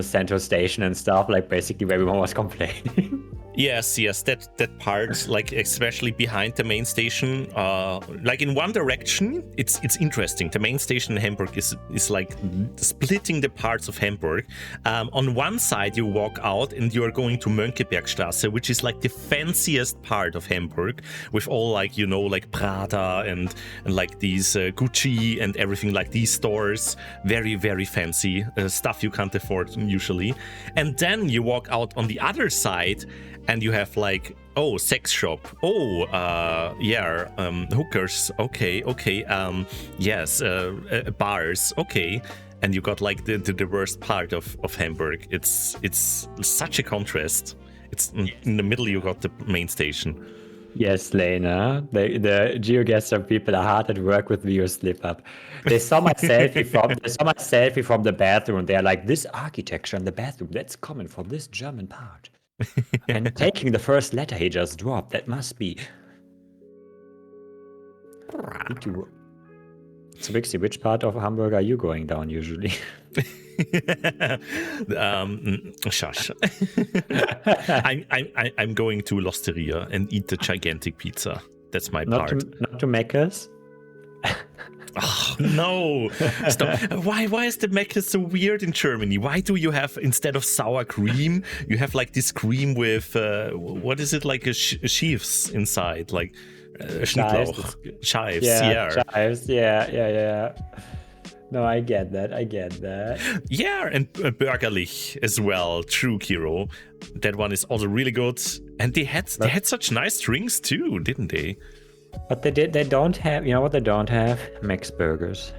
central station and stuff, like basically where everyone was complaining. Yes, that part, like especially behind the main station, like in one direction, it's interesting. The main station in Hamburg is like splitting the parts of Hamburg. On one side, you walk out and you are going to Mönckebergstraße, which is like the fanciest part of Hamburg, with all like like Prada and like these Gucci and everything, like these stores, very very fancy stuff you can't afford usually. And then you walk out on the other side. And you have like, sex shop. Hookers. Okay. Yes, bars. Okay. and you got like the worst part of Hamburg. It's such a contrast. It's in the middle. You got the main station. Yes, Lena. The GeoGuessr people are hard at work with View Slip Up. They saw my selfie from the bathroom. They're like, this architecture in the bathroom, that's common for this German part. And taking the first letter he just dropped, that must be. So, Vixie, which part of Hamburg are you going down usually? Shush. I'm going to L'Osteria and eat the gigantic pizza. That's my part. Not to Mecca's? Oh, no. Stop. Why is the Mecca so weird in Germany? Why do you have, instead of sour cream, you have like this cream with, what is it, like a sheaves inside? Like Schnittlauch. Chives, yeah. Chives, yeah. No, I get that. Yeah, and Bürgerlich as well. True, Kiro. That one is also really good. And they had such nice drinks too, didn't they? But they don't have, you know what they don't have? Max Burgers.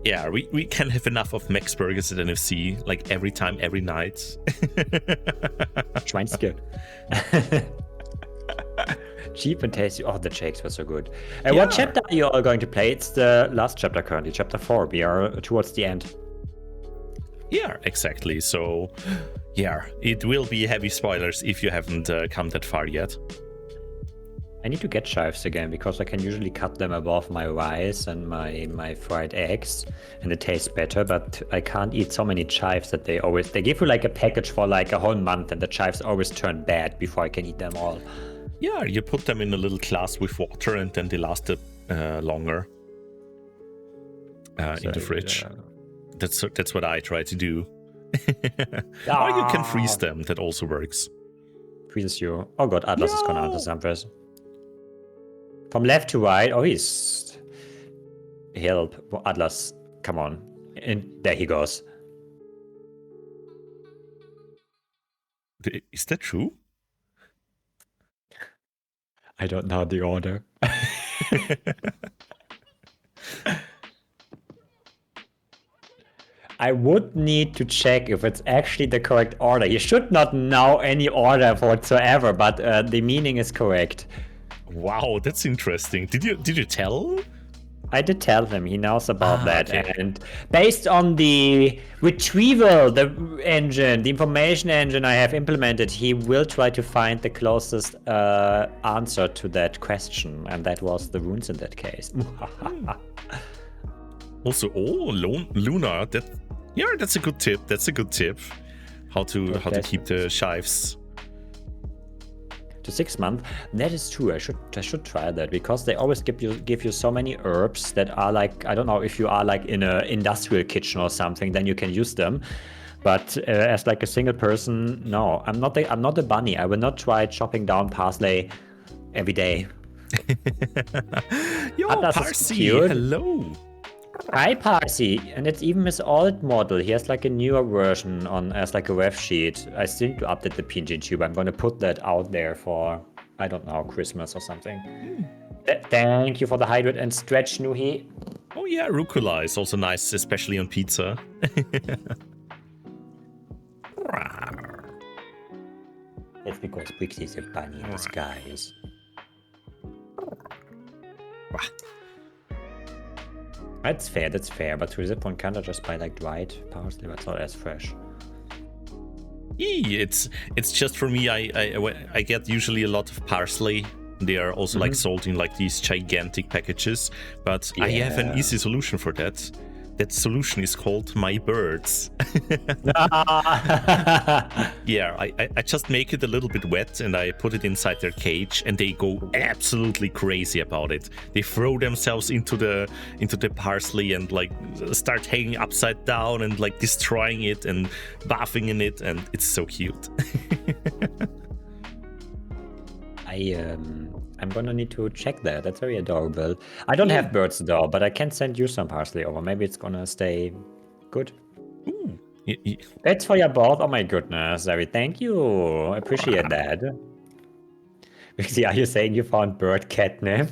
Yeah, we can have enough of Max Burgers at NFC, like every time, every night. Schweinske. Cheap and tasty. Oh, the shakes were so good. And what chapter are you all going to play? It's the last chapter currently, chapter 4. We are towards the end. Yeah, exactly. So, yeah, it will be heavy spoilers if you haven't come that far yet. I need to get chives again because I can usually cut them above my rice and my fried eggs and it tastes better, but I can't eat so many chives that they give you like a package for like a whole month and the chives always turn bad before I can eat them all. Yeah, you put them in a little glass with water and then they last longer in the fridge. That's what I try to do. Or you can freeze them. That also works. Freeze you. Oh god, Atlas is gonna answer something. From left to right. Oh, he's... Help. Atlas, come on. And there he goes. Is that true? I don't know the order. I would need to check if it's actually the correct order. You should not know any order whatsoever, but the meaning is correct. Wow, that's interesting. Did you tell? I did tell him. He knows about that. Okay. And based on the retrieval, the information engine I have implemented, he will try to find the closest answer to that question. And that was the runes in that case. Also, Luna, that's a good tip. That's a good tip. How to keep the chives. To 6 months, that is true. I should try that because they always give you so many herbs that are like, I don't know if you are like in an industrial kitchen or something, then you can use them. But as like a single person, no, I'm not a bunny. I will not try chopping down parsley every day. Yo, Parsi, hello. Hi, Parsi, and it's even his old model. He has like a newer version as like a ref sheet. I still need to update the PNG tube. I'm going to put that out there for, I don't know, Christmas or something. Thank you for the hydrate and stretch, Nuhi. Oh yeah, rucola is also nice, especially on pizza. It's because Brixie is a bunny in disguise. That's fair, but to this point, can't I just buy like dried parsley? That's not as fresh. It's just for me, I get usually a lot of parsley. They are also like sold in like these gigantic packages, but I have an easy solution for that. That solution is called My Birds. Yeah, I just make it a little bit wet and I put it inside their cage and they go absolutely crazy about it. They throw themselves into the parsley and like start hanging upside down and like destroying it and bathing in it, and it's so cute. I'm gonna need to check that. That's very adorable. I don't have birds though, but I can send you some parsley over. Maybe it's gonna stay good. Ooh. That's for your both. Oh my goodness, Larry. Thank you. I appreciate that. Vixie, are you saying you found bird catnip?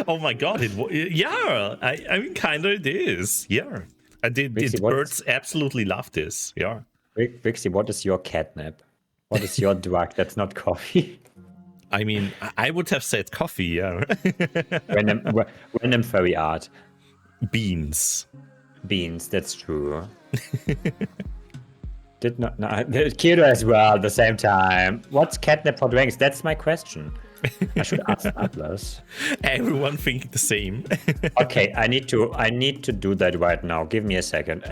Oh my god! Yeah, I mean, kind of it is. Yeah, Brixie, birds absolutely love this. Yeah. Brixie, what is your catnip? What is your drug that's not coffee? I mean, I would have said coffee. Yeah. Random furry art. Beans. Beans, that's true. Did not know. Kiro as well at the same time. What's catnip for drinks? That's my question. I should ask Atlas. Everyone thinking the same. Okay, I need to do that right now. Give me a second.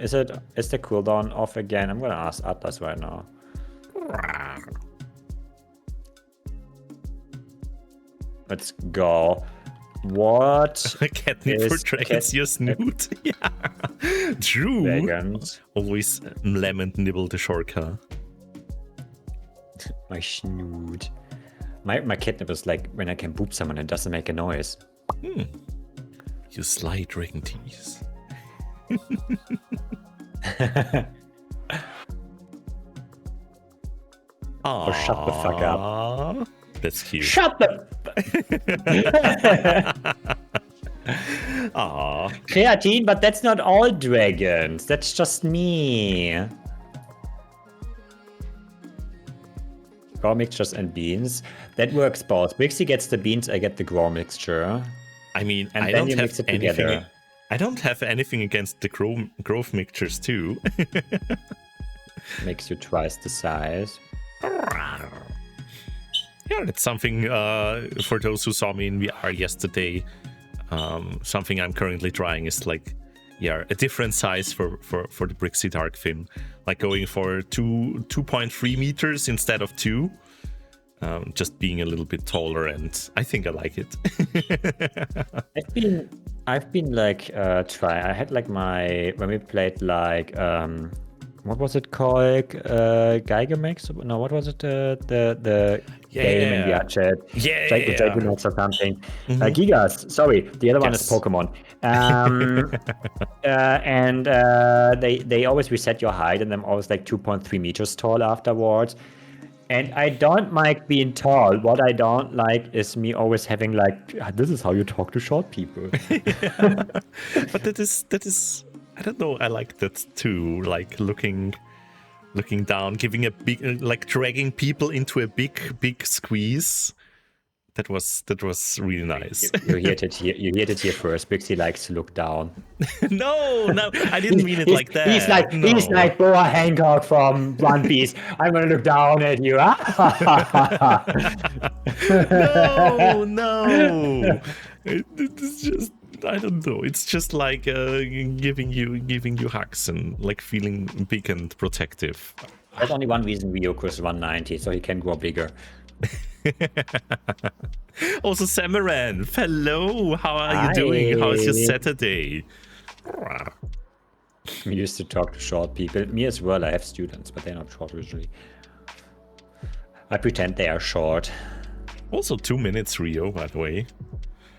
Is the cooldown off again? I'm gonna ask Atlas right now. Let's go. What? Catnip for dragons, your snoot. Yeah. True. Dragons. Always lemon nibble the shortcut. My snoot. My catnip is like when I can boop someone and doesn't make a noise. You sly dragon tease. Oh, shut the fuck up. That's cute. Shut the. Aww. Creatine, but that's not all dragons. That's just me. Grow mixtures and beans. That works both. Brixie gets the beans, I get the grow mixture. I mean, And I then don't you have mix it anything. together. I don't have anything against the growth mixtures too. Makes you twice the size. Yeah, that's something for those who saw me in VR yesterday. Something I'm currently trying is like, yeah, a different size for the Brixie Dark Fin, like going for 2.3 meters instead of 2. Just being a little bit taller, and I think I like it. I've been like trying. I had like when we played like what was it called? Geigermix? No, what was it? The game in the chat. Yeah. Geigermix or something. Gigas. Sorry, the other one is Pokemon. And they always reset your height, and I'm always like 2.3 meters tall afterwards. And I don't like being tall. What I don't like is me always having like, this is how you talk to short people. But that is I don't know, I like that too, like looking down, giving a big, like dragging people into a big squeeze. That was really nice. You heard it here first. Brixie likes to look down. No, I didn't mean it like that. He's like Boa Hancock from One Piece. I'm gonna look down at you. No. It's just, I don't know. It's just like giving you hugs and like feeling big and protective. There's only one reason Ryoko is 190, so he can grow bigger. Also, Samaran, hello. How are you doing? How is your Saturday? We used to talk to short people. Me as well. I have students, but they're not short usually. I pretend they are short. Also, 2 minutes, Rio, by the way.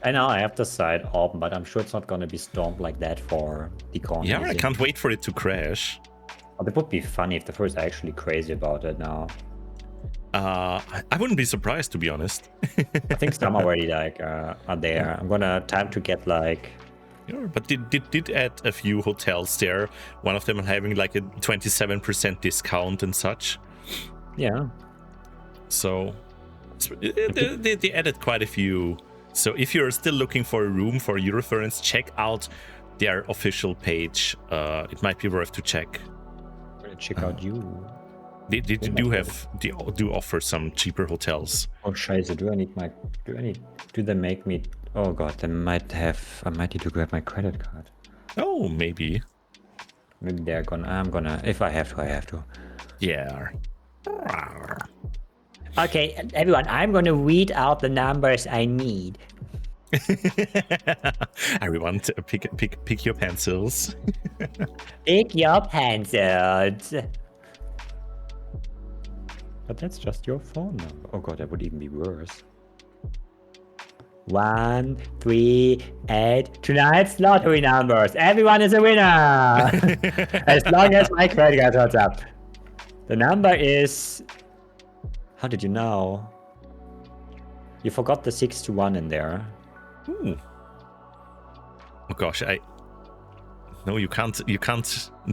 I know I have the site open, but I'm sure it's not going to be stormed like that for the corner. Yeah, I can't wait for it to crash. But it would be funny if the first are actually crazy about it now. I wouldn't be surprised, to be honest. I think some already like are there. I'm gonna time to get like. Yeah, but did add a few hotels there. One of them having like a 27% discount and such. Yeah. So they added quite a few. So if you're still looking for a room for your reference, check out their official page. It might be worth to check. I'm gonna check out you. They do offer some cheaper hotels. Oh scheiße, do they make me? Oh god, I might need to grab my credit card. Oh, maybe. Maybe they're gonna, if I have to. Yeah. Okay, everyone, I'm gonna read out the numbers I need. Everyone, pick your pencils. Pick your pencils. But that's just your phone number. Oh god, that would even be worse. 1, 3, 8. Tonight's lottery numbers. Everyone is a winner. As long as my credit card holds up. The number is. How did you know? You forgot the 6 to 1 in there. Ooh. Oh gosh, no, you can't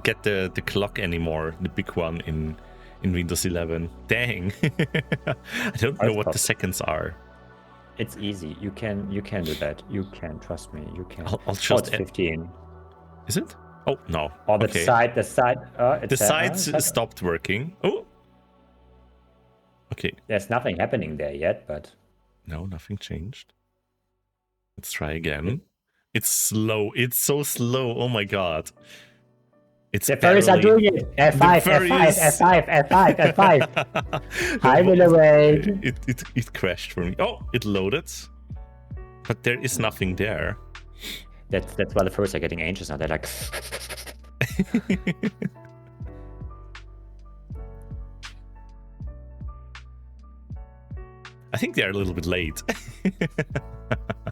get the clock anymore, the big one in Windows 11. Dang. I don't know what the seconds are. It's easy. You can do that. You can, trust me. You can. I'll just it's 15. Is it? Oh no. Or the okay. side. The sides stopped working. Oh. Okay. There's nothing happening there yet, but no, nothing changed. Let's try again. It's slow. It's so slow. Oh my god. It's the furries are doing it. F5, F5, F5, F5, F5. I will await. It crashed for me. Oh, it loaded. But there is nothing there. That's why the furries are getting anxious now. They're like... I think they're a little bit late.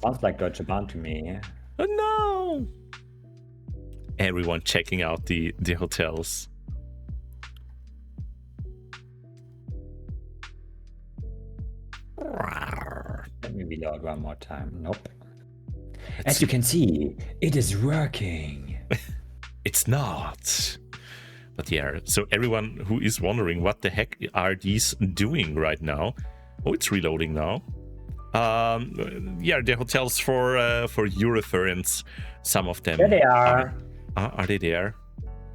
Sounds like Deutsche Bahn to me. Oh no! Everyone checking out the hotels. Let me reload one more time. Nope. As you can see, it is working. It's not. But yeah, so everyone who is wondering what the heck are these doing right now? Oh, it's reloading now. Yeah, the hotels for Eurofurence. Some of them. There they are. Are they there?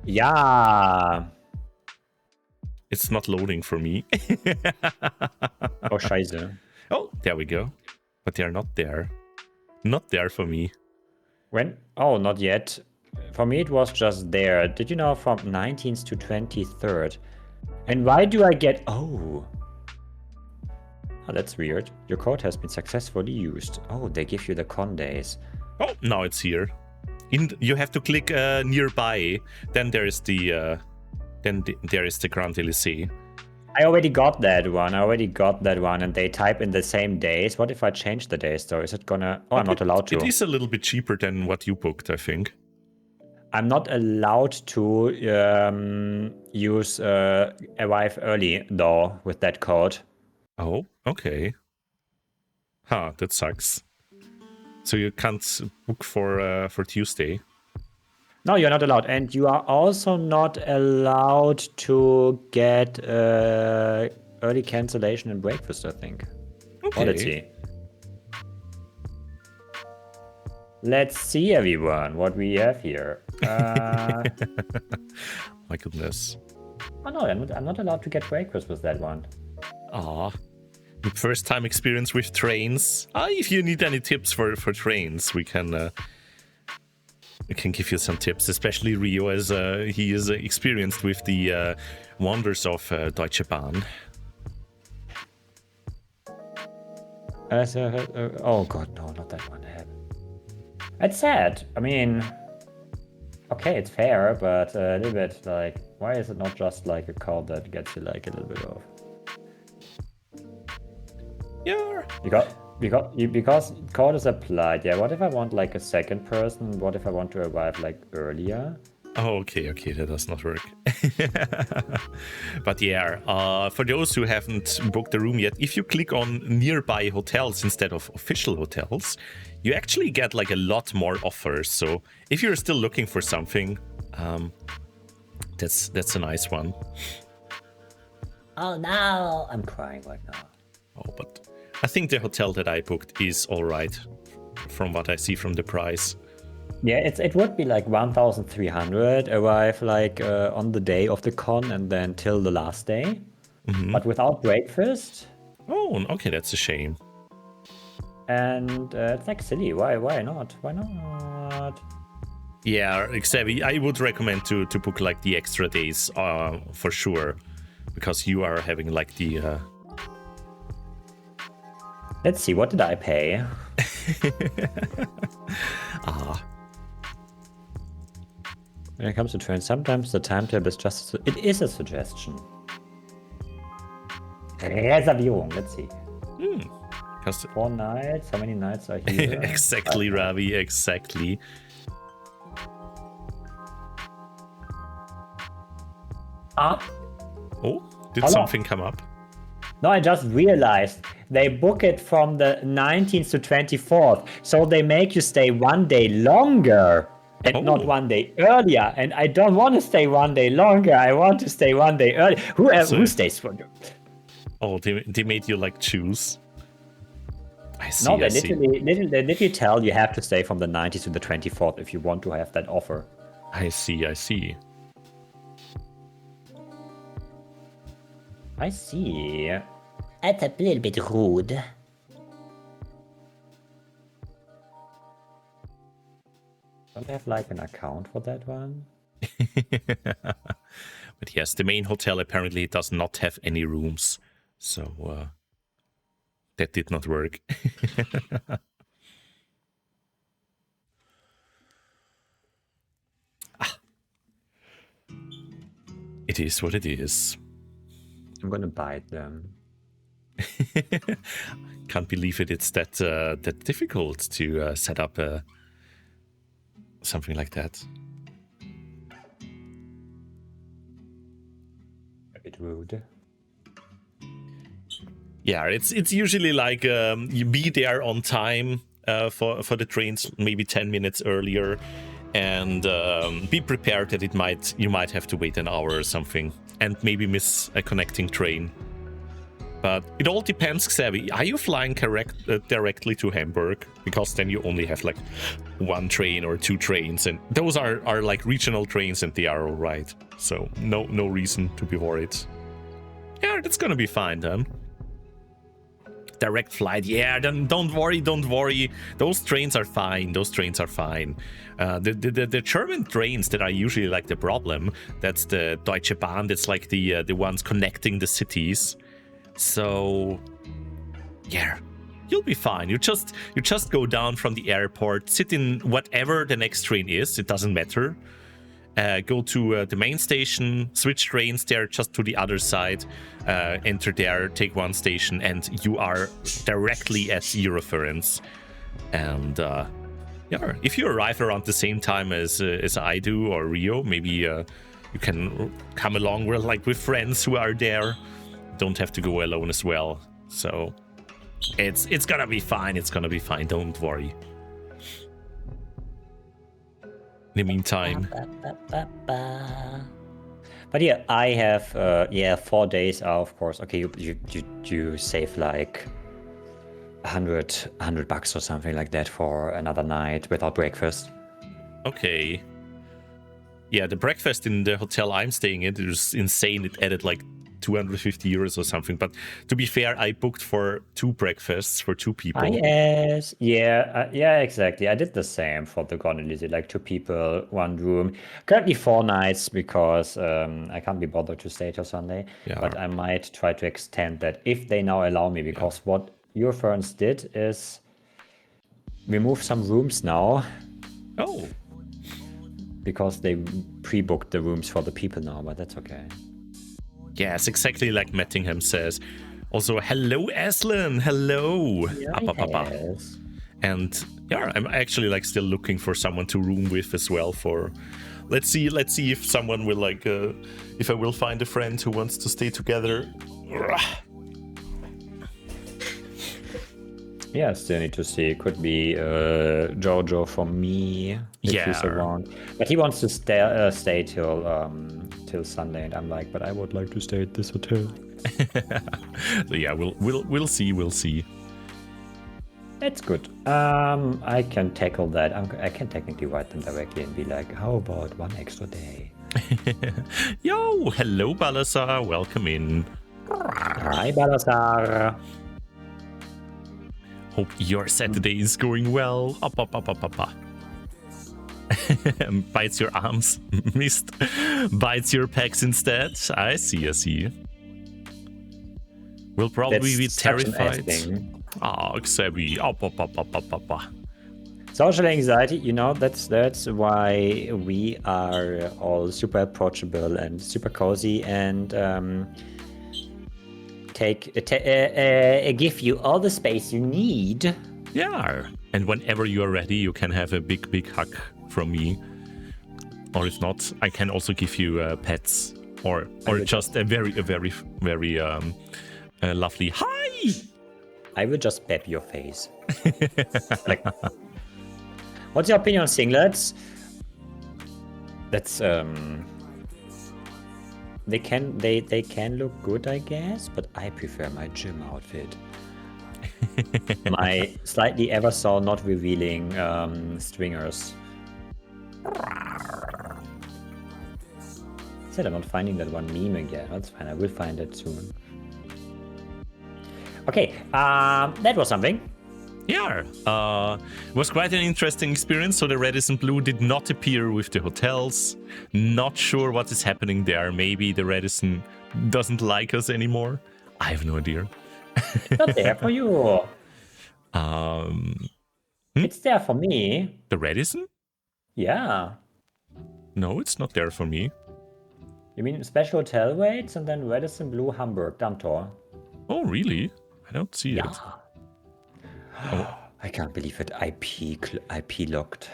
Yeah. It's not loading for me. Oh, scheiße. Oh, there we go. But they're not there. Not there for me. When? Oh, not yet. For me, it was just there. Did you know from 19th to 23rd? And why do I get... Oh, that's weird. Your code has been successfully used. Oh, they give you the con days. Oh, now it's here. You have to click nearby. Then there is the Grand Elysee. I already got that one. And they type in the same days. What if I change the days though? Is it gonna... Oh, I'm not allowed to. It is a little bit cheaper than what you booked, I think. I'm not allowed to arrive early though with that code. Oh, okay. Huh, that sucks. So you can't book for Tuesday. No, you're not allowed, and you are also not allowed to get early cancellation and breakfast, I think. Okay. Oh, let's see. Let's see, everyone, what we have here. My goodness. Oh no, I'm not allowed to get breakfast with that one. Ah, first time experience with trains. If you need any tips for trains, we can give you some tips, especially Rio, as he is experienced with the wonders of Deutsche Bahn. Oh god, no, not that one. It's sad. I mean, okay, it's fair, but a little bit like, why is it not just like a code that gets you like a little bit off? Yeah. Because code is applied. Yeah, what if I want like a second person? What if I want to arrive like earlier? Oh, okay, that does not work. But yeah, for those who haven't booked a room yet, if you click on nearby hotels instead of official hotels, you actually get like a lot more offers. So if you're still looking for something, that's a nice one. Oh no, I'm crying right now. Oh, but I think the hotel that I booked is all right from what I see from the price. Yeah, it would be like 1,300 arrive like on the day of the con and then till the last day, but without breakfast. Oh, okay, that's a shame. And it's like silly. Why not? Why not? Yeah, Xavi, I would recommend to book like the extra days for sure, because you are having like the. Let's see, what did I pay? When it comes to trains, sometimes the timetable is just... It is a suggestion. Reservierung, let's see. 4 nights, how many nights are here? Exactly, Ravi, exactly. Ah? Oh, did something come up? No, I just realized they book it from the 19th to 24th. So they make you stay 1 day longer and not 1 day earlier. And I don't want to stay 1 day longer. I want to stay 1 day earlier. Who stays for you? Oh, they made you like choose. I see. No, they literally tell you have to stay from the 19th to the 24th if you want to have that offer. I see. I see. That's a little bit rude. Don't have like an account for that one? But yes, the main hotel apparently does not have any rooms. So that did not work. It is what it is. I'm gonna bite them. Can't believe it. It's that difficult to set up something like that. A bit rude. Yeah, it's usually like you be there on time for the trains, maybe 10 minutes earlier, and be prepared that you might have to wait an hour or something, and maybe miss a connecting train. But it all depends, Xavi. Are you flying directly to Hamburg? Because then you only have like 1 train or 2 trains, and those are like regional trains, and they are all right. So no reason to be worried. Yeah, that's gonna be fine then. Direct flight, yeah, then don't worry. Those trains are fine. The German trains that are usually like the problem, that's the Deutsche Bahn, that's like the ones connecting the cities. So yeah, you'll be fine. You just go down from the airport, sit in whatever the next train is, it doesn't matter. Go to the main station, switch trains there just to the other side, enter there, take 1 station, and you are directly at Eurofurence. And yeah, if you arrive around the same time as I do or Rio, maybe you can come along with friends who are there. Don't have to go alone as well. So it's gonna be fine. Don't worry. In the meantime, but yeah, I have 4 days. Of course, okay, you save like $100 or something like that for another night without breakfast. Okay. Yeah, the breakfast in the hotel I'm staying in, it was insane. It added like 250 euros or something. But to be fair, I booked for 2 breakfasts for 2 people. Yes, yeah, exactly. I did the same for the Gondelise, like 2 people, 1 room. Currently 4 nights because I can't be bothered to stay till Sunday. Yeah. But I might try to extend that if they now allow me, because what Eurofurence did is remove some rooms now. Oh. Because they pre-booked the rooms for the people now, but that's okay. Yes, exactly like Mettingham says. Also, hello, Aslan. Hello. Yes. And yeah, I'm actually like still looking for someone to room with as well. For let's see if someone will like if I will find a friend who wants to stay together. Yeah, still need to see. It could be Giorgio for me if he's around, but he wants to stay till Sunday, and I'm like, but I would like to stay at this hotel. So yeah, we'll see. That's good. I can tackle that. I can technically write them directly and be like, how about 1 extra day? Yo, hello, Balazar. Welcome in. Hi, Balazar. Hope your Saturday is going well. Bites your arms. Missed. Bites your pecs instead. I see. We'll probably be terrified. Oh, Xavi. Social anxiety, that's why we are all super approachable and super cozy and give you all the space you need. Yeah, and whenever you are ready, you can have a big hug from me. Or if not, I can also give you pets or just a very lovely hi. I will just bap your face. Like, what's your opinion on singlets? That's they can look good, I guess, but I prefer my gym outfit. My slightly ever so not revealing stringers. Said I'm not finding that one meme again. That's fine. I will find it soon. Okay, that was something. Yeah, it was quite an interesting experience. So the Radisson Blu did not appear with the hotels. Not sure what is happening there. Maybe the Radisson doesn't like us anymore. I have no idea. It's not there for you. It's there for me. The Radisson? Yeah. No, it's not there for me. You mean special hotel rates and then Radisson Blu Hamburg Dammtor? Oh, really? I don't see it. Oh. I can't believe it. IP locked.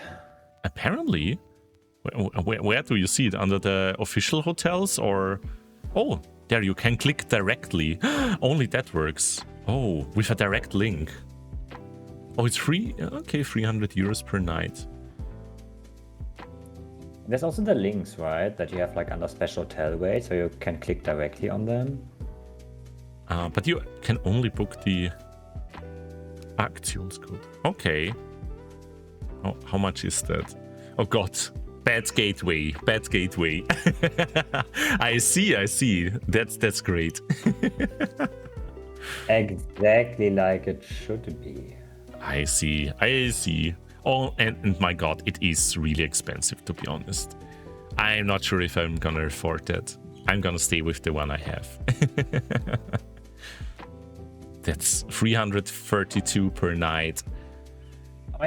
Apparently. Where do you see it? Under the official hotels or... Oh, there you can click directly. Only that works. Oh, with a direct link. Oh, it's free? Okay, 300 euros per night. There's also the links, right? That you have like under special hotel rates, so you can click directly on them. But you can only book the Aktionscode. Okay. Oh, how much is that? Oh god. Bad gateway. Bad gateway. I see. That's great. Exactly like it should be. I see. Oh, and my god, it is really expensive, to be honest. I'm not sure if I'm gonna afford that. I'm gonna stay with the one I have. That's 332 per night.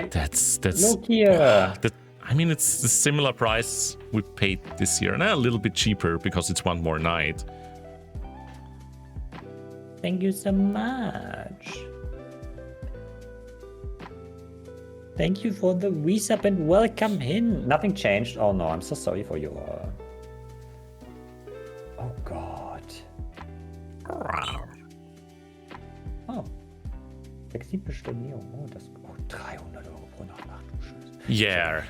That's Look here. I mean, it's a similar price we paid this year, and a little bit cheaper because it's one more night. Thank you so much. Thank you for the resub and welcome in. Nothing changed. Oh no, I'm so sorry for your... Oh god. Oh. Flexible Stornierung. Oh, das... Oh, 300 € pro Nacht. Ach du Scheiße. Yeah.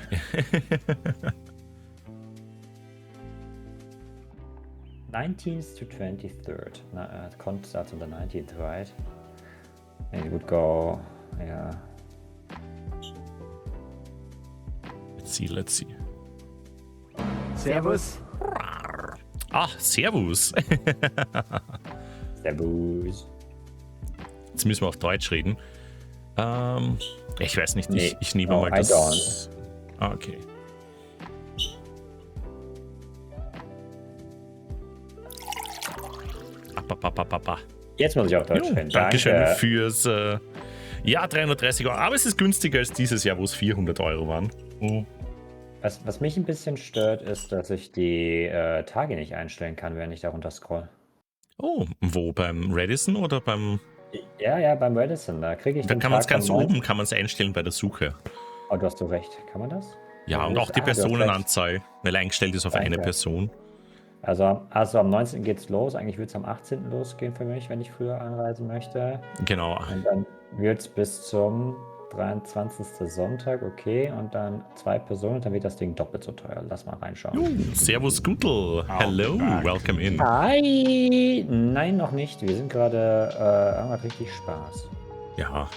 19th to 23rd. The con starts on the 19th, right? And it would go... Yeah. Let's see. Servus. Ah, servus. Servus. Jetzt müssen wir auf Deutsch reden. Ich weiß nicht, Nee. ich nehme No, mal I das. don't. Ah, okay. Jetzt muss ich auf Deutsch reden. Dankeschön Danke. fürs ja, 330 €. Aber es ist günstiger als dieses Jahr, wo es 400 € waren. Oh. Was mich ein bisschen stört, ist, dass ich die Tage nicht einstellen kann, während ich darunter scroll. Oh, wo? Beim Radisson oder beim... Ja, beim Radisson, da kriege ich Da den kann man es Tag ganz von 19 oben, kann man es einstellen bei der Suche. Oh, du hast doch recht. Kann man das? Ja, und Wo auch ist- die du hast recht. Personenanzahl, weil eingestellt ist auf eine Danke. Person. Also am 19. geht's los. Eigentlich wird es am 18. losgehen für mich, wenn ich früher anreisen möchte. Genau. Und dann wird es bis zum 23. Sonntag, okay. Und dann 2 Personen, dann wird das Ding doppelt so teuer. Lass mal reinschauen. Servus Gutel. Hello, welcome in. Hi! Nein, noch nicht. Wir sind gerade, haben gerade richtig Spaß. Ja.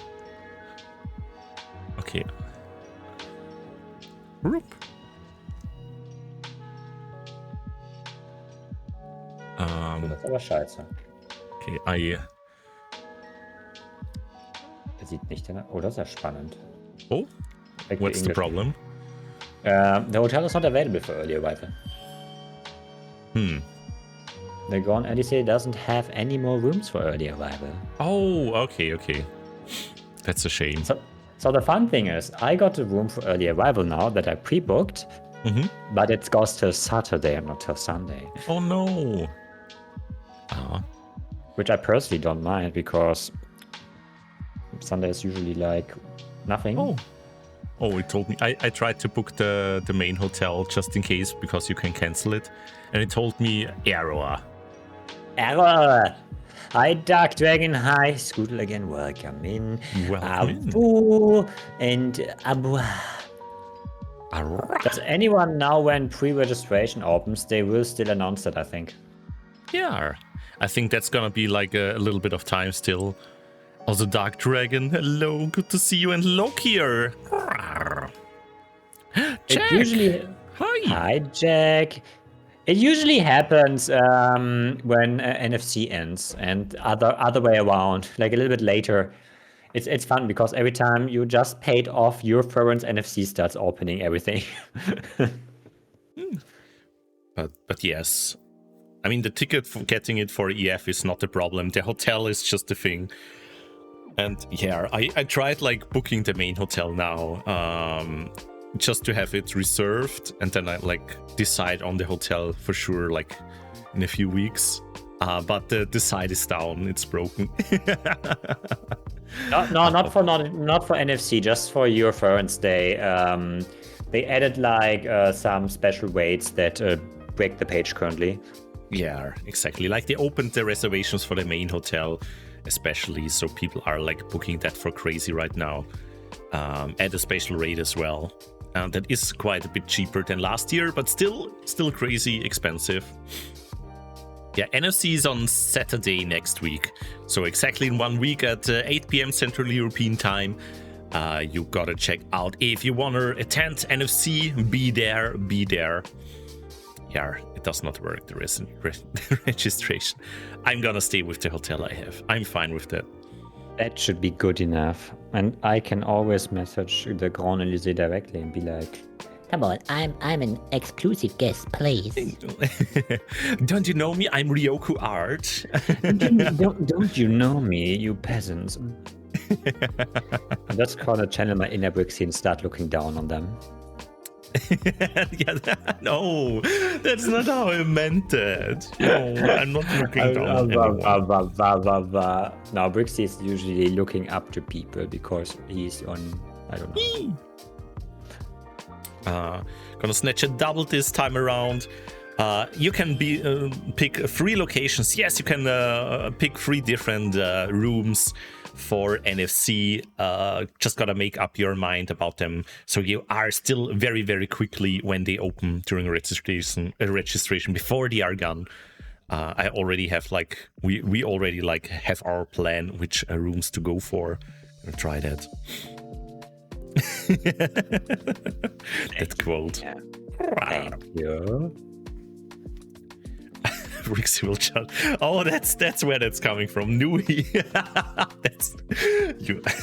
Okay. Rup. Das ist aber scheiße. Okay, Er sieht nicht den. Oh, das ist ja spannend. Oh, Like what's the English. problem? The hotel is not available for early arrival. The Gone Odyssey doesn't have any more rooms for early arrival. Oh, okay. That's a shame. So the fun thing is, I got a room for early arrival now that I pre-booked, but it goes till Saturday and not till Sunday. Oh no. Ah, Which I personally don't mind because Sunday is usually like nothing. Oh, it told me. I tried to book the main hotel just in case because you can cancel it, and it told me error. Error! Hi, Dark Dragon. Hi, Scoodle again. Welcome in. Welcome in. Abu and Abu. Alright. Does anyone know when pre-registration opens? They will still announce that, I think. Yeah, I think that's gonna be like a little bit of time still. Also, Dark Dragon, hello, good to see you, and Lokier. Jack, hi. Hi, Jack. It usually happens when NFC ends and other way around, like a little bit later. It's fun because every time you just paid off, your Furrent's NFC starts opening everything. But yes, I mean the ticket for getting it for EF is not a problem. The hotel is just the thing. And yeah, I tried like booking the main hotel now, just to have it reserved, and then I like decide on the hotel for sure like in a few weeks. But the site is down; it's broken. No, not for NFC, just for your Furrent's Day. They added like some special weights that break the page currently. Yeah, exactly. Like they opened the reservations for the main hotel, especially, so people are like booking that for crazy right now. At a special rate as well. That is quite a bit cheaper than last year, but still crazy expensive. Yeah, NFC is on Saturday next week. So exactly in 1 week at 8 p.m. Central European time. You gotta check out. If you wanna attend NFC, be there. Yeah, it does not work, the registration. I'm gonna stay with the hotel I have. I'm fine with that. That should be good enough. And I can always message the Grand Elysee directly and be like, Come on, I'm an exclusive guest, please. Don't you know me? I'm Ryoku Art. don't you know me, you peasants? I'm just gonna channel my inner Brixie and start looking down on them. No, that's not how I meant it. No, I'm not looking down on anyone. Now, Brixie is usually looking up to people because he's on, I don't know. Gonna snatch a double this time around. You can pick 3 locations. Yes, you can pick 3 different rooms for NFC. Just gotta make up your mind about them, so you are still very, very quickly when they open during registration before they are gone. I already have like we already like have our plan which rooms to go for. I'll try that. That quote. Yeah. Thank you. Rixie will chat. Oh, that's where that's coming from. Nui.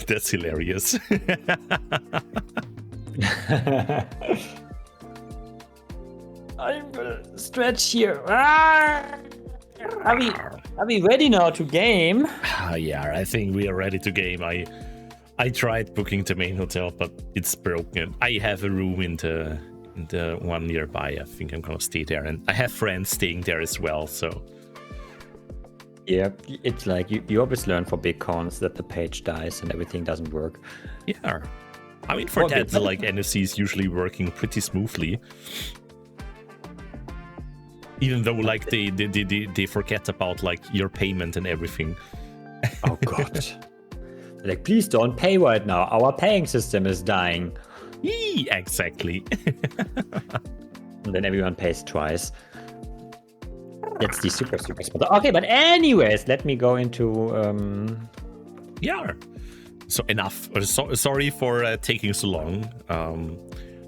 That's hilarious. I'm gonna stretch here. Are we ready now to game? Yeah, I think we are ready to game. I tried booking the main hotel, but it's broken. I have a room in the one nearby. I think I'm gonna stay there, and I have friends staying there as well. So yeah, it's like you always learn for big cons that the page dies and everything doesn't work. yeah, I mean for that, like NFC is usually working pretty smoothly. Even though like they forget about like your payment and everything. Oh god. Like, please don't pay right now. Our paying system is dying. Exactly. And then everyone pays twice. That's the super spot. Okay, but anyways, let me go into Yeah. So enough. Sorry for taking so long.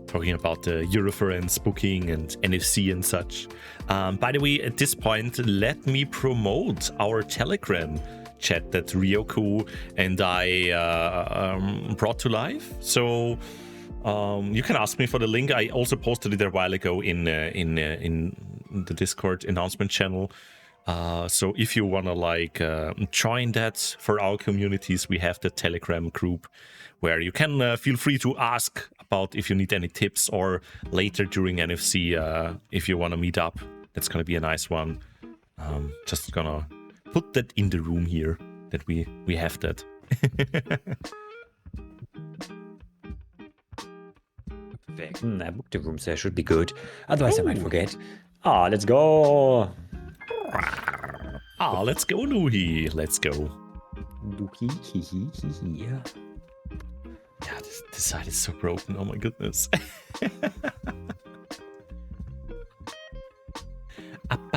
Talking about the Eurofluence booking and NFC and such. By the way, at this point, let me promote our Telegram chat that Ryoku and I brought to life. So you can ask me for the link. I also posted it a while ago in the Discord announcement channel. So if you wanna like join that for our communities, we have the Telegram group where you can feel free to ask about if you need any tips, or later during NFC if you wanna meet up. That's gonna be a nice one. Just gonna put that in the room here that we have that. I booked the room, so I should be good. Otherwise, I might forget. Let's go. Ah, let's go, Nuhi. Let's go. Yeah. Yeah, this side is so broken. Oh my goodness. I'm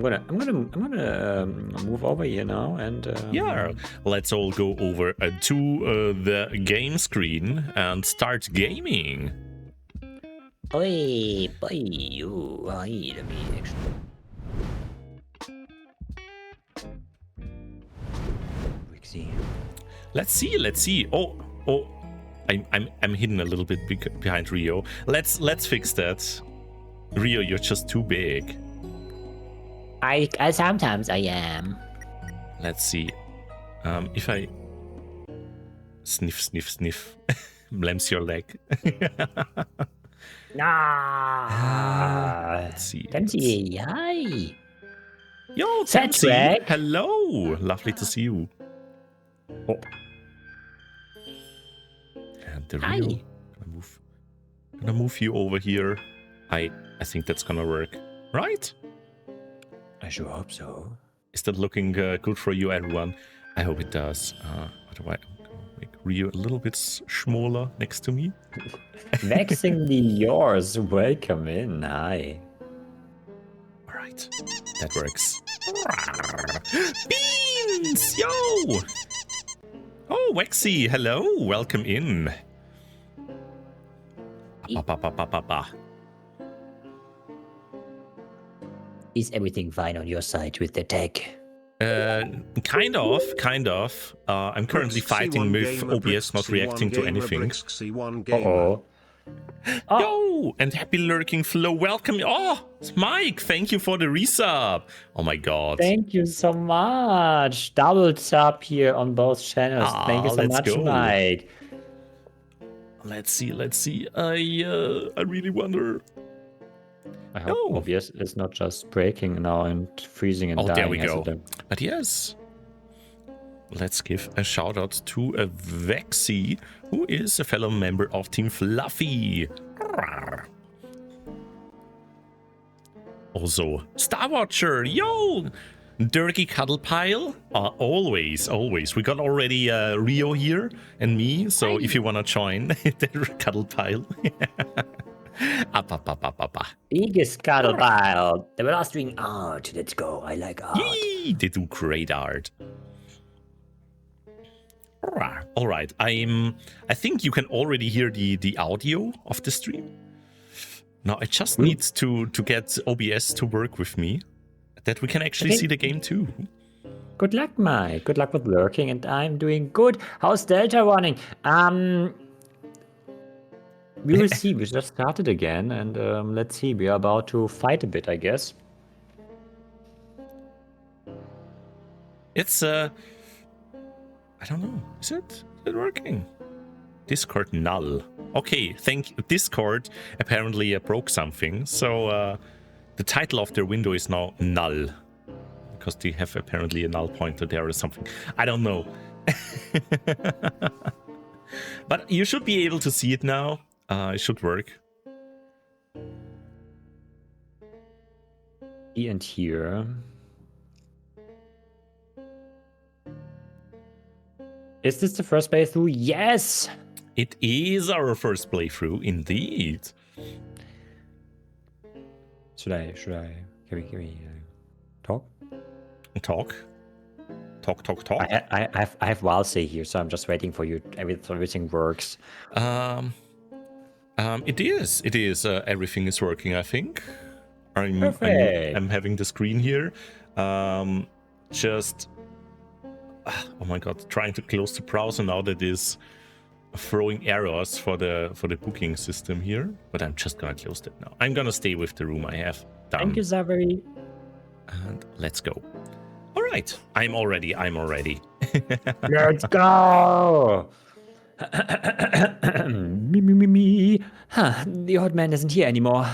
gonna move over here now and Yeah, let's all go over to the game screen and start gaming. Oi, boy, you. Oi, let me actually. Brixie. Let's see. Oh, I'm hidden a little bit behind Rio. Let's fix that. Rio, you're just too big. I sometimes I am. Let's see. If I sniff, blams your leg. Ah, Let's see. Dempsey, hi. Yo, Cedric. Tansy, hello. Lovely to see you. Oh. And the Hi. Rio. Gonna move you over here. I think that's gonna work, right? I sure hope so. Is that looking good for you, everyone? I hope it does. Otherwise, I'm gonna make Rio a little bit smaller next to me. Vexingly yours. Welcome in. Hi. All right, that works. Beans, yo! Oh, Wexy, hello, welcome in. Is everything fine on your side with the tech? Kind of. I'm currently fighting with OBS not reacting to anything. Uh-oh. Yo, and happy lurking flow, welcome. Oh, Mike, thank you for the resub. Oh my god. Thank you so much. Double tap here on both channels. Thank you so let's much, go. Mike. Let's see. I really wonder. I hope Oh. OBS is not just breaking now and freezing and Oh, dying. there we as go. it did. But yes, let's give a shout out to a Vexy, who is a fellow member of Team Fluffy. Also, Star Watcher, yo! Dirky Cuddle Pile, always. We got already Rio here and me, so if you wanna join the Cuddle Pile. Biggest cuddle pile. They were last doing art. Let's go. I like art. Yee, they do great art. All right, I think you can already hear the audio of the stream. Now I just need to get OBS to work with me, that we can actually Okay. see the game too. Good luck, Mike. Good luck with lurking, and I'm doing good. How's Delta running? We will see. We just started again, and let's see. We are about to fight a bit, I guess. It's I don't know. Is it working? Discord null. Okay, Discord apparently broke something, so the title of their window is now null because they have apparently a null pointer there or something. I don't know. But you should be able to see it now. It should work. And here. Is this the first playthrough? Yes! It is our first playthrough, indeed. Can we talk? Talk. I have Walsey here, so I'm just waiting for you. Everything works. It is. Everything is working, I think. Perfect. I'm having the screen here. Just, oh my god, trying to close the browser now that is throwing errors for the booking system here. But I'm just gonna close that now. I'm gonna stay with the room I have done. Thank you, Zavary. And let's go. All right, I'm all ready. Let's go! me. Huh, the old man isn't here anymore.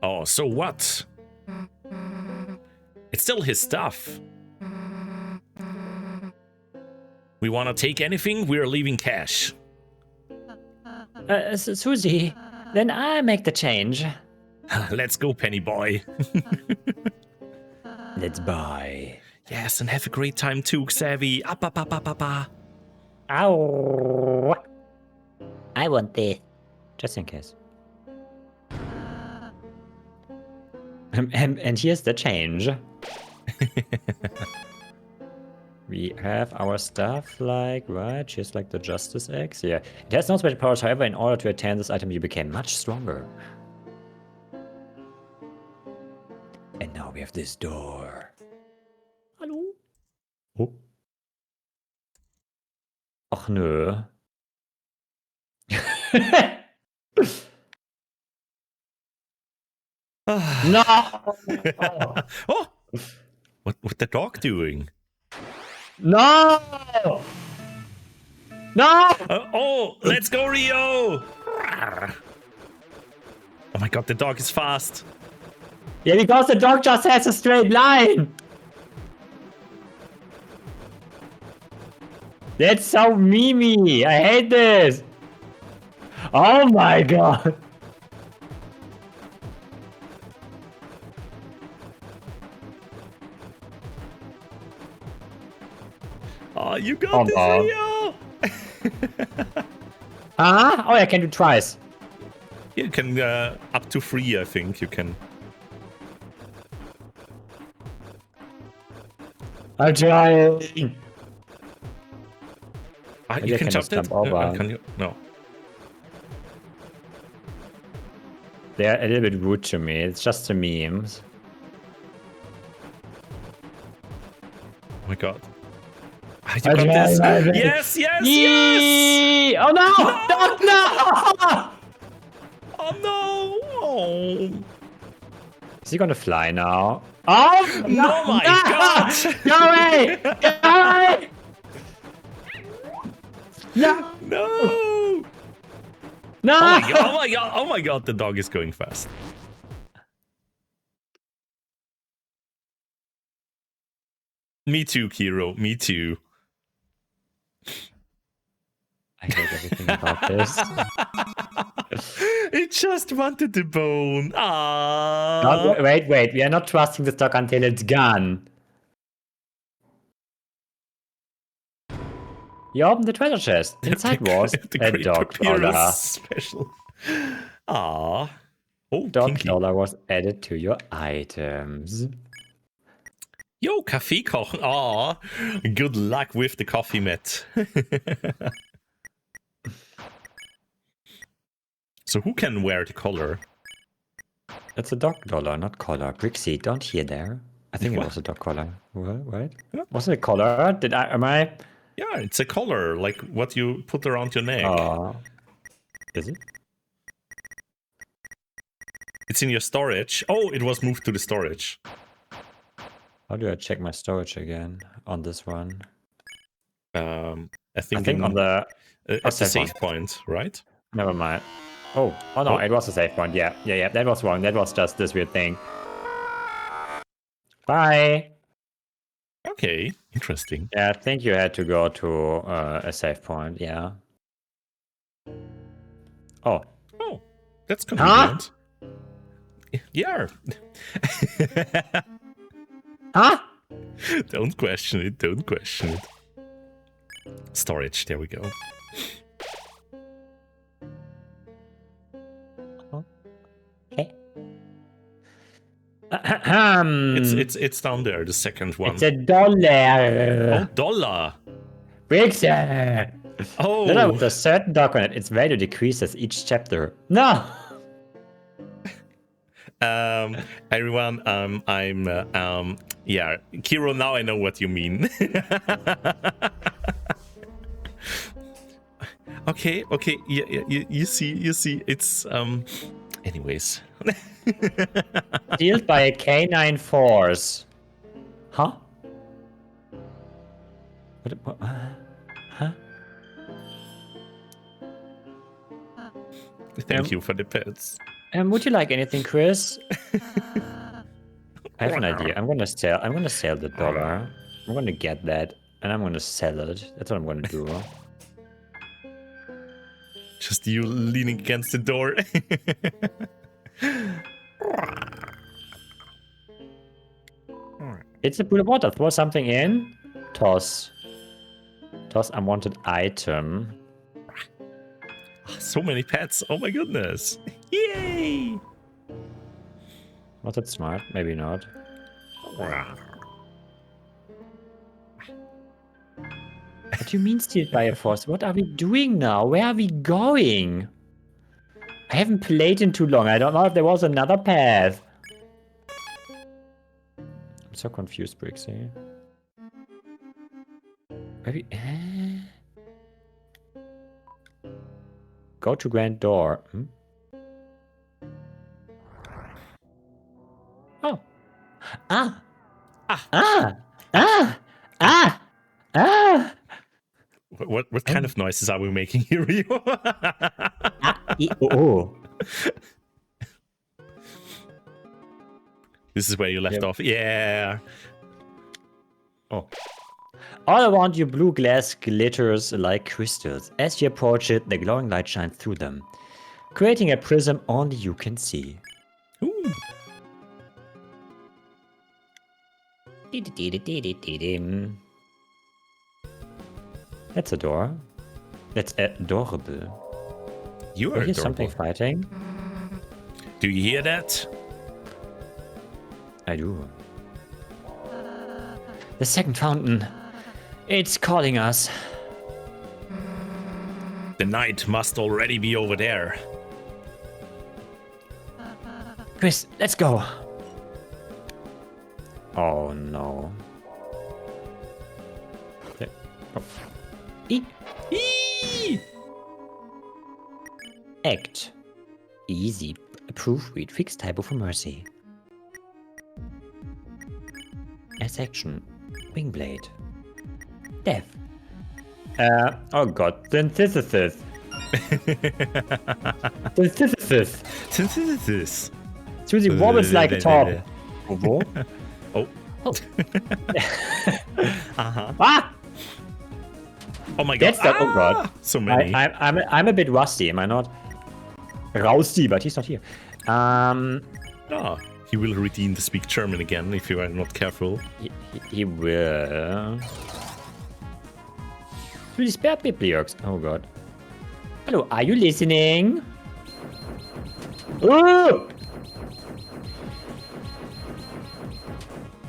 Oh, so what? It's still his stuff. We want to take anything, we're leaving cash. Susie, Then I make the change. Let's go, Penny boy. Let's buy. Yes, and have a great time too, Xavi. Up, up, up, up, up, up. Ow. I want this. Just in case. And here's the change. We have our stuff like, right, just like the Justice X. Yeah. It has no special powers, however, in order to attain this item, you became much stronger. And now we have this door. Hallo? Oh. Ach nö. No! Oh! What the dog doing? No! No! Oh, let's go, Rio! Oh my god, the dog is fast. Yeah, because the dog just has a straight line. That's so memey. I hate this. Oh my god. Oh, you got Oh, this, no. Rio! Huh? Oh, I can do twice. You can, up to 3, I think, you can. I'm trying. Maybe You I can can jump just that? jump over. Can you? No. They're a little bit rude to me. It's just the memes. Oh my god. Ah, you I got tried, this. I tried. Yes, yes, yes! Yee! Oh no! No! Oh no! Oh. Is he gonna fly now? Oh No, my god! Go away! Go away! No! No! No! Oh my god, oh my god, oh my god, the dog is going fast. Me too, Kiro, me too. I hate everything about this. It just wanted the bone. No, Ah. wait. We are not trusting the stock until it's gone. You opened the treasure chest. Inside was the a Great dog Papyrus collar. special. Ah. Oh, Dog kinky. collar was added to your items. Yo, Kaffee kochen. Ah. Good luck with the coffee, Matt. So who can wear the collar? It's a dog collar, not collar. Brixie, don't hear there. I think it What? was a dog collar. What? Yeah. Wasn't it a collar? Am I? Yeah, it's a collar, like what you put around your neck. Is it? It's in your storage. Oh, it was moved to the storage. How do I check my storage again on this one? I I think, think on the... at the save save point, right? Never mind. Oh no, Oh. it was a save point. Yeah. That was wrong. That was just this weird thing. Bye. Okay, interesting. Yeah, I think you had to go to a save point. Yeah. Oh. Oh, that's convenient. Yeah. Huh? Don't question it. Don't question it. Storage. There we go. Okay. It's down there. The second one. It's a dollar. Oh, dollar. Pixar. Oh. No, with a certain dog on it, its value decreases each chapter. No. Everyone, yeah, Kiro, now I know what you mean. Okay, yeah, you see, it's, anyways. Sealed by a canine force. Huh? What? Huh? Thank you for the pets. Would you like anything, Chris? I have an idea. I'm gonna sell the dollar. I'm gonna get that, and I'm gonna sell it. That's what I'm gonna do. Just you leaning against the door. It's a pool of water. Throw something in. Toss. Toss unwanted item. So many pets. Oh my goodness. Yay! Was that smart? Maybe not. What do you mean steal by a force? What are we doing now? Where are we going? I haven't played in too long. I don't know if there was another path. I'm so confused, Brixie. Maybe. Go to Grand Door. Hmm? Oh. Ah. Ah. Ah. Ah. Ah. Ah. What kind of noises are we making here, Rio? Oh. This is where you left Yep. off. Yeah. Oh. All around you, blue glass glitters like crystals. As you approach it, the glowing light shines through them, creating a prism only you can see. Ooh. That's a door. That's adorable. You I are hear something adorable. fighting. Do you hear that? I do. The second fountain. It's calling us. The night must already be over there. Chris, let's go. Oh no. Okay. Oh. E. Eee! Act. Easy. Proofread. Fix typo for mercy. As action. Wingblade. Death. Oh god. Synthesis. Synthesis. Synthesis. Susie wobbles like a top. Oh. Oh. Oh. Uh-huh. Ah! Oh my god. That's that. Oh god. So many. I'm a bit rusty, am I not? Rusty, but he's not here. Oh, he will redeem the speak German again if you are not careful. He will. Really spare bibliox. Oh god. Hello, are you listening? Oh!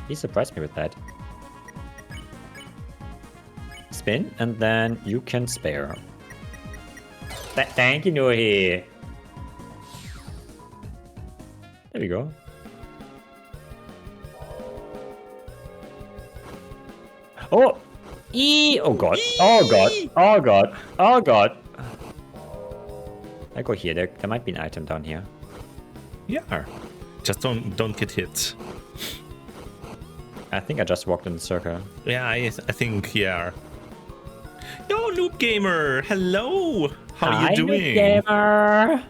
He surprised me with that. Spin, and then you can spare. Thank you, Nohi. There we go. Oh! Oh god. Oh god. Oh god. Oh god. I go here. There might be an item down here. Yeah. Just don't get hit. I think I just walked in the circle. Yeah, I think, yeah. Yo, Noob Gamer! Hello! How are you doing? Noob Gamer!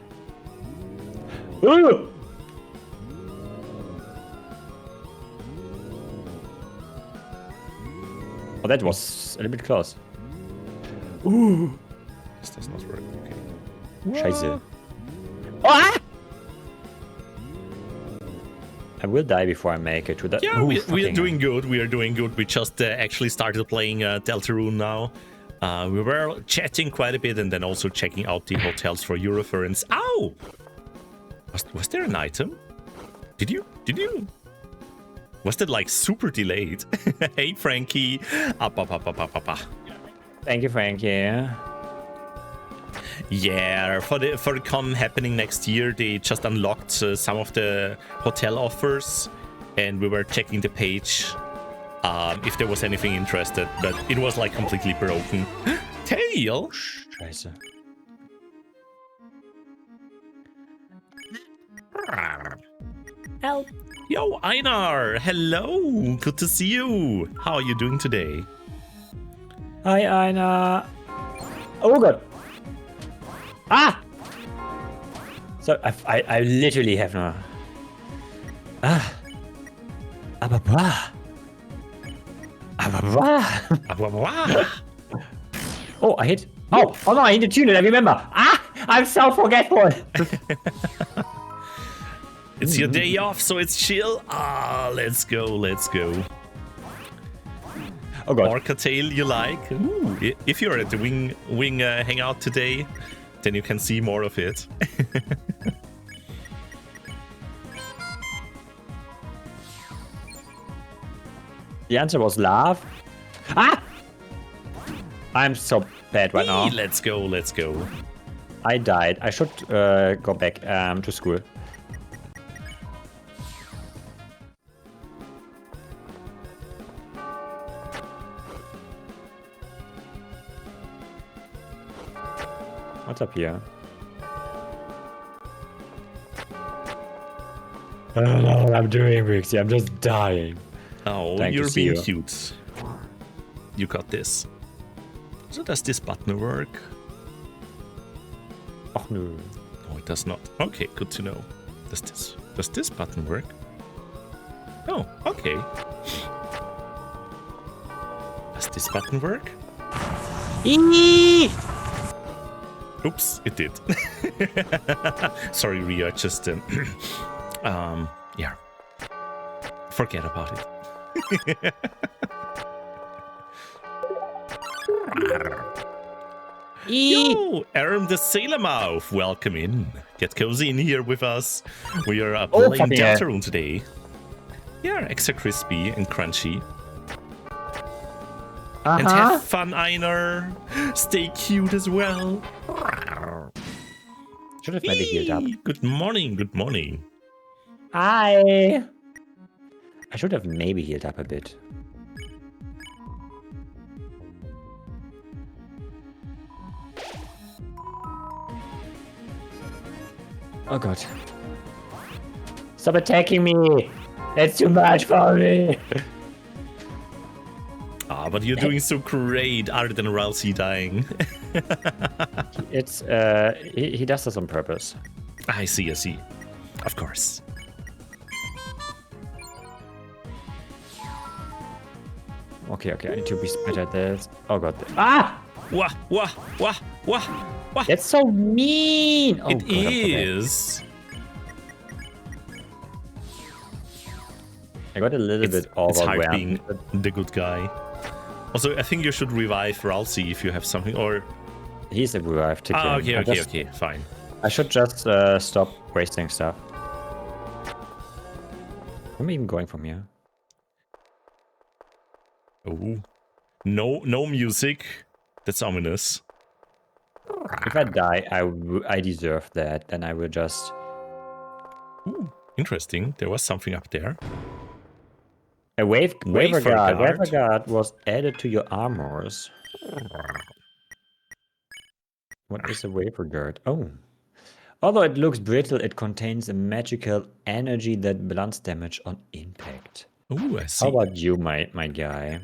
Ooh! Oh, that was a little bit close. Ooh! This does not work. Okay. Scheiße. Ah! I will die before I make it to that. Yeah, Ooh, we are fucking doing good. We are doing good. We just actually started playing Deltarune now. We were chatting quite a bit and then also checking out the hotels for your reference. Ow! Was there an item? Did you? Was that like super delayed? Hey, Frankie. Thank you, Frankie. Yeah, for the con happening next year, they just unlocked some of the hotel offers, and we were checking the page if there was anything interested, but it was like completely broken. Tail? Scheiße. Help. Yo, Einar! Hello! Good to see you! How are you doing today? Hi, Aina. Oh god. Ah! So I literally have no. Ah. Ababa. Ababa. Wow. Oh, I hit. Oh no, I hit the tune. I remember. Ah! I'm so forgetful. It's your day off, so it's chill. Ah, let's go, let's go. Oh god. Orca tail you like? Ooh, if you're at the wing hangout today, then you can see more of it. The answer was love. Ah! I'm so bad right now. Let's go, let's go. I died. I should go back to school. What's up here? I don't know what I'm doing, Rixie. I'm just dying. Oh, Thank you're to see being you. cute. You got this. So does this button work? Oh no. No, it does not. Okay, good to know. Does this button work? Oh, okay. Does this button work? Eee! Oops, it did. Sorry, Rio, I just yeah. Forget about it. Yo, Aram the Sailor Mouth, welcome in. Get cozy in here with us. We are playing fucking hell. Deltarune today. Yeah, extra crispy and crunchy. And have fun, Einar. Stay cute as well. Should have maybe healed up. Good morning, good morning. Hi. I should have maybe healed up a bit. Oh god. Stop attacking me! That's too much for me! Ah, but you're doing so great, other than Ralsei dying. It's, he does this on purpose. I see, I see. Of course. Okay, I need to be better at this. Oh god. Ah! Wah, wah, wah, wah, wah. That's so mean! Oh It god, I'm so bad. is. I got a little bit It's hard overwhelmed. being the good guy. Also, I think you should revive Ralsei if you have something, or... He's a revived to Ah, kill. okay, okay, fine. I should just stop wasting stuff. I'm even going from here. Oh. No music. That's ominous. If I die, I deserve that. Then I will just... Ooh, interesting. There was something up there. A waiver Wafer guard. guard. Waver guard was added to your armors. What is a wafer guard? Oh. Although it looks brittle, it contains a magical energy that blunts damage on impact. Ooh, I see. How about you, my guy?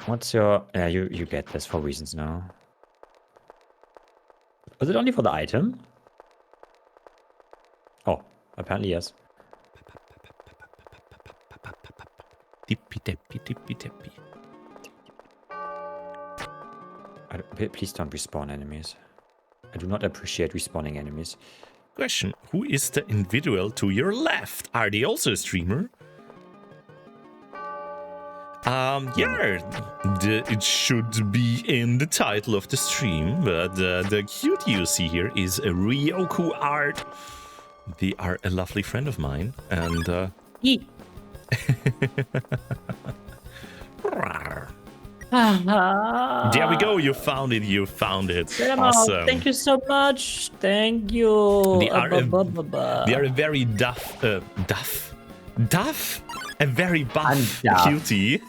What's your... Yeah, you get this for reasons now. Was it only for the item? Oh, apparently yes. Tippy tappy, tippy tappy. Please don't respawn enemies. I do not appreciate respawning enemies. Question: who is the individual to your left? Are they also a streamer? Yeah, it should be in the title of the stream, but the cutie you see here is a Ryoku Art. They are a lovely friend of mine, and there we go. You found it. You found it. Awesome. Thank you so much. Thank you. They are a very a very buff duff. cutie.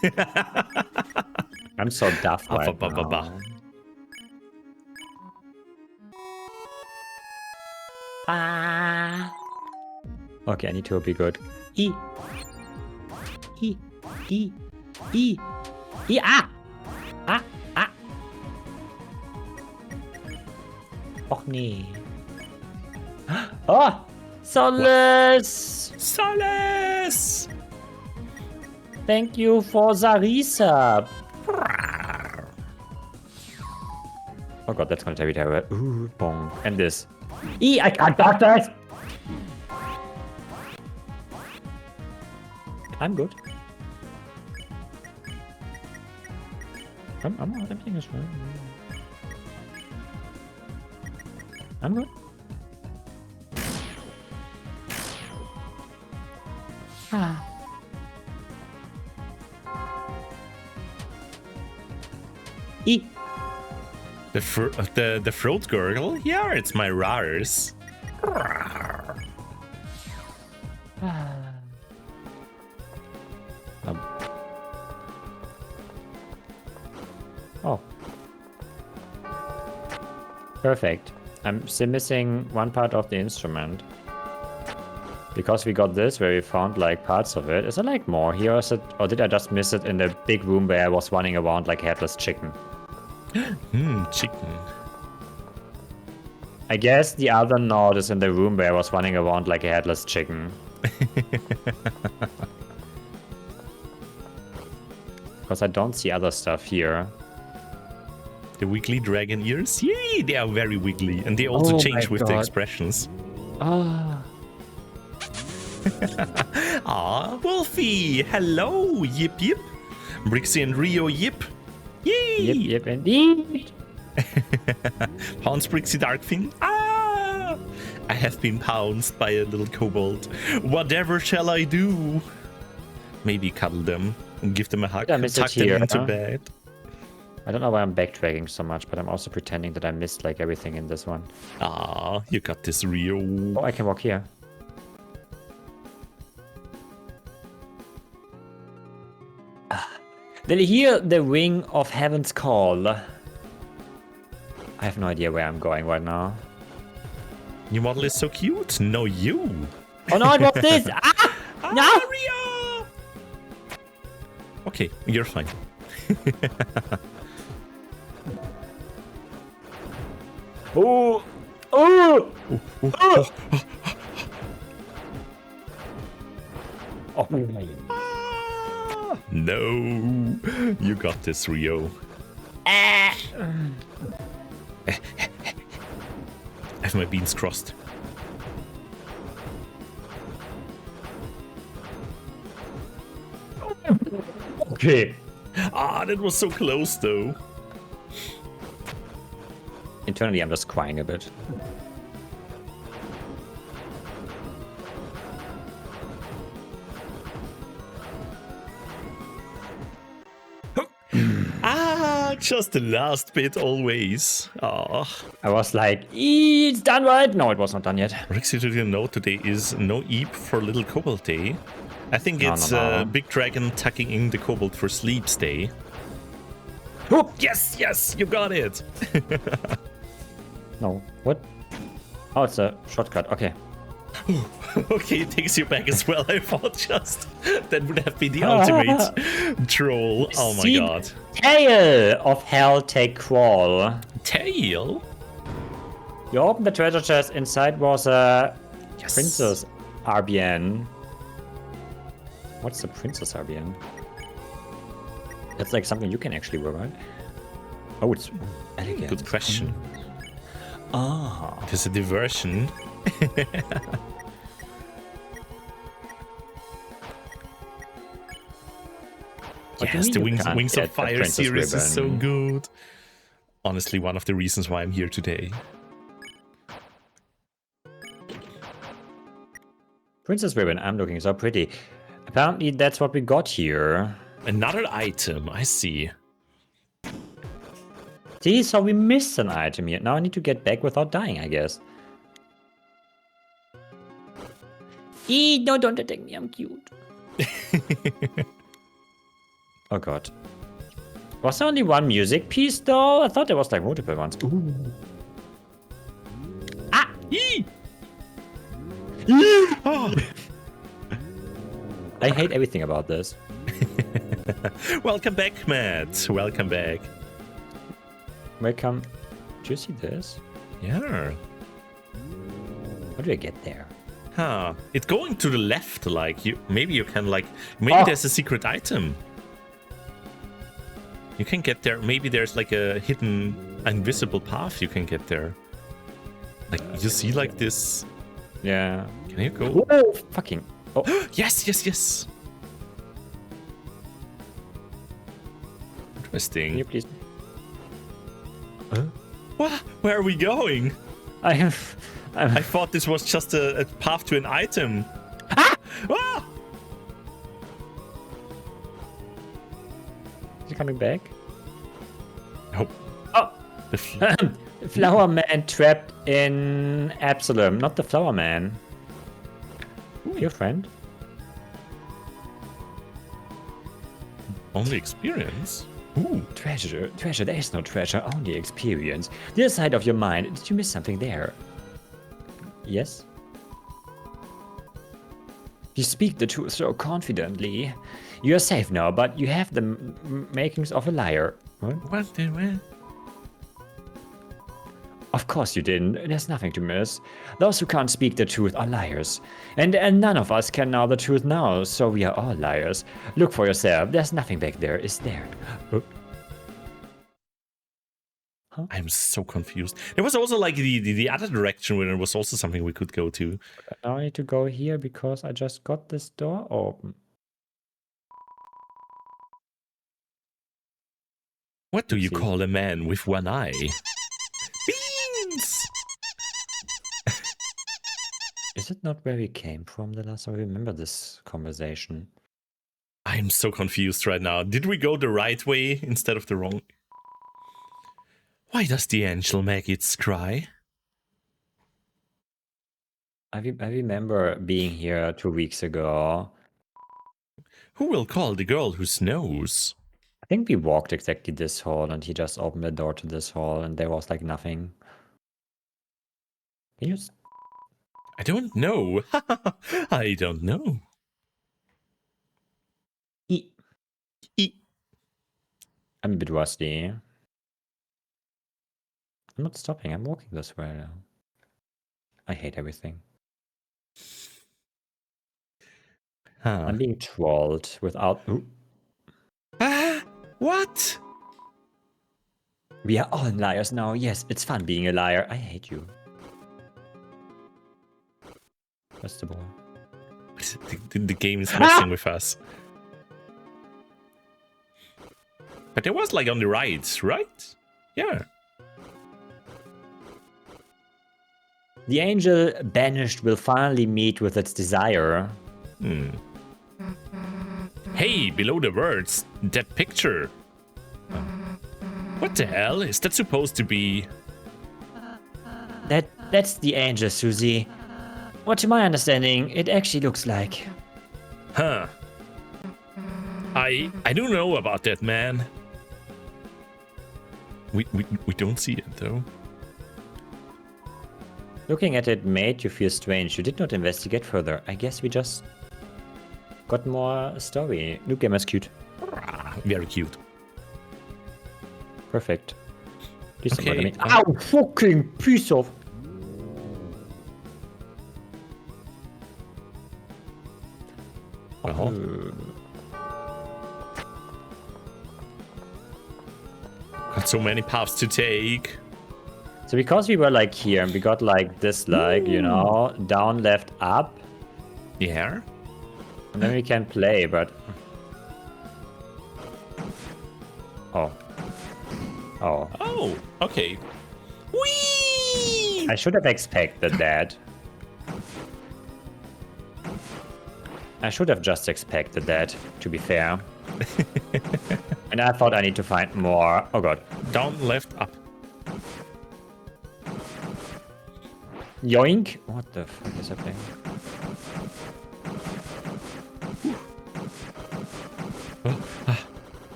I'm so daft right Ba, ba, ba, ba. now. Ah. Okay, I need to be good. E. Ah! Ah! Ah! Och nee. Oh! Solace! Solace! Thank you for the resub. Oh god, that's gonna be terrible. Ooh, bong. And this. I can't dodge that! I'm good. I'm not, everything is fine. I'm good. E. The throat gurgle? Yeah, it's my rars. Oh. Perfect. I'm still missing one part of the instrument. Because we got this where we found like parts of it. Is there like more here or did I just miss it in the big room where I was running around like a headless chicken? Chicken. I guess the other node is in the room where I was running around like a headless chicken. Because I don't see other stuff here. The wiggly dragon ears? Yay, they are very wiggly. And they also Oh change my with the God. expressions. Ah. Ah, Wolfie! Hello! Yip yip! Brixie and Rio yip! Yay! Yep, indeed. Pounce Brixie Darkfin. Ah! I have been pounced by a little kobold. Whatever shall I do? Maybe cuddle them and give them a hug I and miss it tuck them here, into huh? bed. I don't know why I'm backtracking so much, but I'm also pretending that I missed like everything in this one. Ah, you got this, Rio. Oh, I can walk here. Did you hear the ring of heaven's call? I have no idea where I'm going right now. Your model is so cute. No, you. Oh no, it was this! Ah! No! Rio! Okay, you're fine. Oh! Oh! Oh! Oh my. No, you got this, Rio. I have my beans crossed. Okay. Ah, that was so close, though. Internally, I'm just crying a bit. Ah, just the last bit always. Ah. I was like, it's done right? No, it was not done yet. Rixie, did you know today is no Eep for Little Kobold Day? I think No, it's no. Big Dragon tucking in the Kobold for Sleeps Day. Oh, Yes, yes, you got it. no. What? Oh, it's a shortcut. Okay. Okay, it takes you back as well. I thought just that would have been the ultimate troll. Oh my See? god. Tail of hell take crawl. Tail? You open the treasure chest. Inside was a Yes. Princess RBN. What's the Princess RBN? That's like something you can actually wear, right? Oh, it's elegant. Good question. Ah. There's a diversion. What do you Yes, mean the you Wings, can't Wings of get the Fire Princess series is so ribbon? good. Honestly, one of the reasons why I'm here today. Princess ribbon. I'm looking so pretty. Apparently, that's what we got here. Another item, I see. See, so we missed an item here. Now I need to get back without dying, I guess. No, don't attack me. I'm cute. Oh god. Was there only one music piece though? I thought there was like multiple ones. Ooh. Ah! Yee! Oh. I hate everything about this. Welcome back, Matt. Welcome back. Welcome. Do you see this? Yeah. How do I get there? Huh. It's going to the left, like you. Maybe you can like. Maybe Oh. there's a secret item. You can get there. Maybe there's like a hidden, invisible path you can get there. Like, you see like this. Yeah. Can you go? Whoa, fucking. Oh, Yes, yes, yes. can you Interesting. please? What? Where are we going? I'm I thought this was just a path to an item. Ah! Is he coming back? Oh, Oh, the fl- Flower Man trapped in Absalom, not the Flower Man. Your friend? only experience. Ooh. Treasure, treasure, there is no treasure, only experience. The other side of your mind, did you miss something there? Yes? You speak the truth so confidently. You are safe now, but you have the makings of a liar. What? What the where? Of course you didn't. There's nothing to miss. Those who can't speak the truth are liars. And none of us can know the truth now, so we are all liars. Look for yourself. There's nothing back there, is there? Oh. I'm so confused. There was also like the other direction where there was also something we could go to. Now I need to go here because I just got this door open. What do you See. call a man with one eye? Beans! Is it not where we came from the last time? I remember this conversation. I'm so confused right now. Did we go the right way instead of the wrong? Why does the angel make its cry? I remember being here 2 weeks ago. Who will call the girl who snows? I think we walked exactly this hall and he just opened the door to this hall and there was like nothing. Can you... I don't know. I don't know. E- E- I'm a bit rusty. I'm not stopping, I'm walking this way now. I hate everything. Huh. I'm being trolled without... Ooh. Ah, what? We are all liars now. Yes, it's fun being a liar. I hate you. Where's the ball? The game is messing with us. But there was like on the right? Yeah. The angel banished will finally meet with its desire. Hmm. Hey, below the words, that picture. What the hell is that supposed to be? That's the angel, Susie. What to my understanding, it actually looks like. Huh. I don't know about that, man. We don't see it though. Looking at it made you feel strange. You did not investigate further. I guess we just got more story. New Gamer's cute. Ah, very cute. Perfect. Please don't Okay, bother me. Ow! Fucking piece of... Well, got so many paths to take. So because we were like here and we got like this, like, you know, down, left, up, Yeah. and then we can play, but... Oh. Oh. Oh, okay. Whee! I should have expected that. I should have just expected that, to be fair. And I thought I need to find more. Oh god. Down, left, up. Yoink! What the fuck is happening?